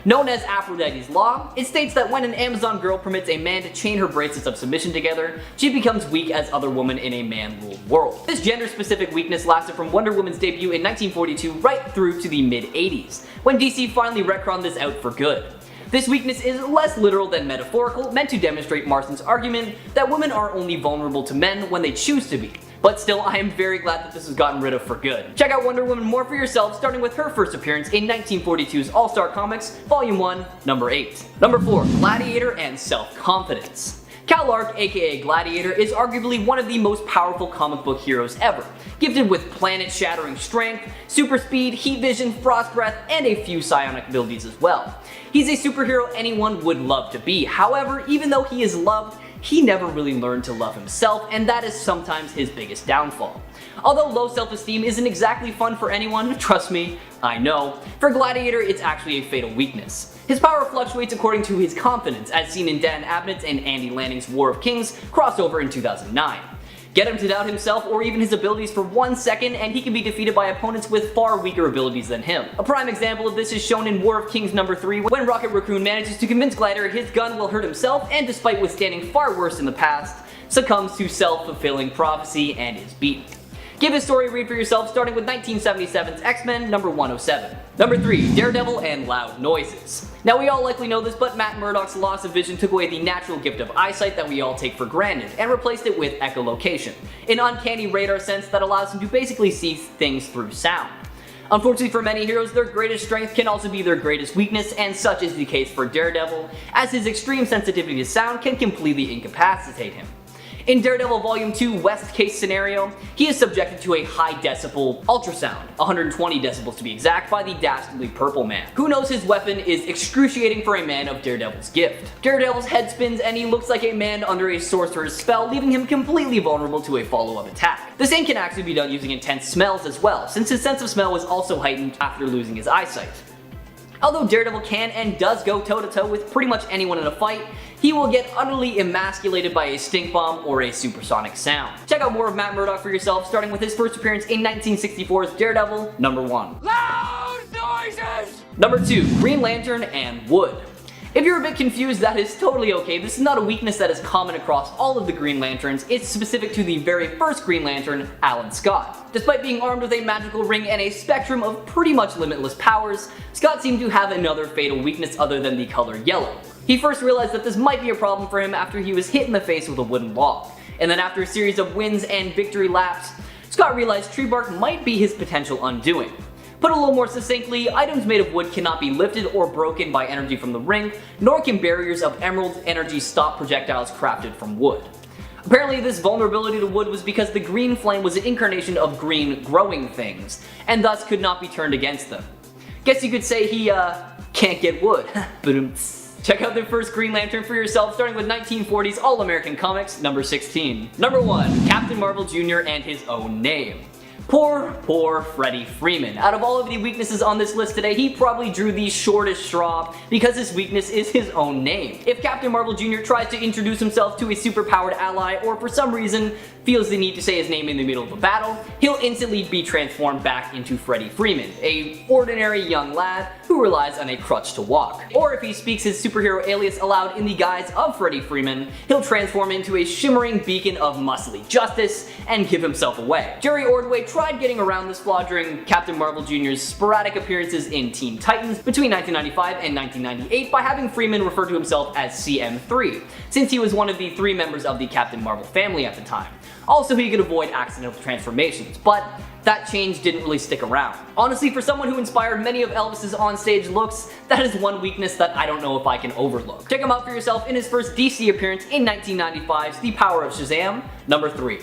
Known as Aphrodite's Law, it states that when an Amazon girl permits a man to chain her bracelets of submission together, she becomes weak as other women in a man-ruled world. This gender-specific weakness lasted from Wonder Woman's debut in 1942 right through to the mid-80s, when DC finally retconned this out for good. This weakness is less literal than metaphorical, meant to demonstrate Marston's argument that women are only vulnerable to men when they choose to be. But still, I am very glad that this was gotten rid of for good. Check out Wonder Woman more for yourself, starting with her first appearance in 1942's All-Star Comics, Volume 1, Number 8. Number 4. Gladiator and Self-Confidence. Cal-Arc, aka Gladiator, is arguably one of the most powerful comic book heroes ever, gifted with planet-shattering strength, super speed, heat vision, frost breath, and a few psionic abilities as well. He's a superhero anyone would love to be. However, even though he is loved, he never really learned to love himself, and that is sometimes his biggest downfall. Although low self-esteem isn't exactly fun for anyone, trust me, I know, for Gladiator it's actually a fatal weakness. His power fluctuates according to his confidence, as seen in Dan Abnett's and Andy Lanning's War of Kings crossover in 2009. Get him to doubt himself or even his abilities for 1 second and he can be defeated by opponents with far weaker abilities than him. A prime example of this is shown in War of Kings number 3 when Rocket Raccoon manages to convince Gladiator his gun will hurt himself and despite withstanding far worse in the past, succumbs to self-fulfilling prophecy and is beaten. Give his story a read for yourself, starting with 1977's X-Men number 107. Number 3. Daredevil and Loud Noises. Now we all likely know this, but Matt Murdock's loss of vision took away the natural gift of eyesight that we all take for granted, and replaced it with echolocation, an uncanny radar sense that allows him to basically see things through sound. Unfortunately for many heroes, their greatest strength can also be their greatest weakness, and such is the case for Daredevil, as his extreme sensitivity to sound can completely incapacitate him. In Daredevil Volume 2 West Case Scenario, he is subjected to a high decibel ultrasound, 120 decibels to be exact, by the dastardly Purple Man, who knows his weapon is excruciating for a man of Daredevil's gift. Daredevil's head spins and he looks like a man under a sorcerer's spell, leaving him completely vulnerable to a follow-up attack. The same can actually be done using intense smells as well, since his sense of smell was also heightened after losing his eyesight. Although Daredevil can and does go toe-to-toe with pretty much anyone in a fight, he will get utterly emasculated by a stink bomb or a supersonic sound. Check out more of Matt Murdock for yourself, starting with his first appearance in 1964's Daredevil number 1. Loud noises! Number 2. Green Lantern and Wood. If you're a bit confused, that is totally okay. This is not a weakness that is common across all of the Green Lanterns, it's specific to the very first Green Lantern, Alan Scott. Despite being armed with a magical ring and a spectrum of pretty much limitless powers, Scott seemed to have another fatal weakness other than the color yellow. He first realized that this might be a problem for him after he was hit in the face with a wooden log, and then after a series of wins and victory laps, Scott realized tree bark might be his potential undoing. Put a little more succinctly, items made of wood cannot be lifted or broken by energy from the ring, nor can barriers of emerald energy stop projectiles crafted from wood. Apparently this vulnerability to wood was because the green flame was an incarnation of green growing things, and thus could not be turned against them. Guess you could say he, can't get wood. Check out the first Green Lantern for yourself, starting with 1940's All-American Comics number 16. Number 1. Captain Marvel Jr. and his own name. Poor Freddie Freeman. Out of all of the weaknesses on this list today, he probably drew the shortest straw because his weakness is his own name. If Captain Marvel Jr. tries to introduce himself to a superpowered ally or for some reason feels the need to say his name in the middle of a battle, he'll instantly be transformed back into Freddie Freeman, a ordinary young lad who relies on a crutch to walk. Or if he speaks his superhero alias aloud in the guise of Freddie Freeman, he'll transform into a shimmering beacon of muscly justice and give himself away. Jerry Ordway tried getting around this flaw during Captain Marvel Jr.'s sporadic appearances in Teen Titans between 1995 and 1998 by having Freeman refer to himself as CM3, since he was one of the 3 members of the Captain Marvel family at the time. Also, he could avoid accidental transformations, but that change didn't really stick around. Honestly, for someone who inspired many of Elvis's onstage looks, that is one weakness that I don't know if I can overlook. Check him out for yourself in his first DC appearance in 1995's The Power of Shazam, number 3.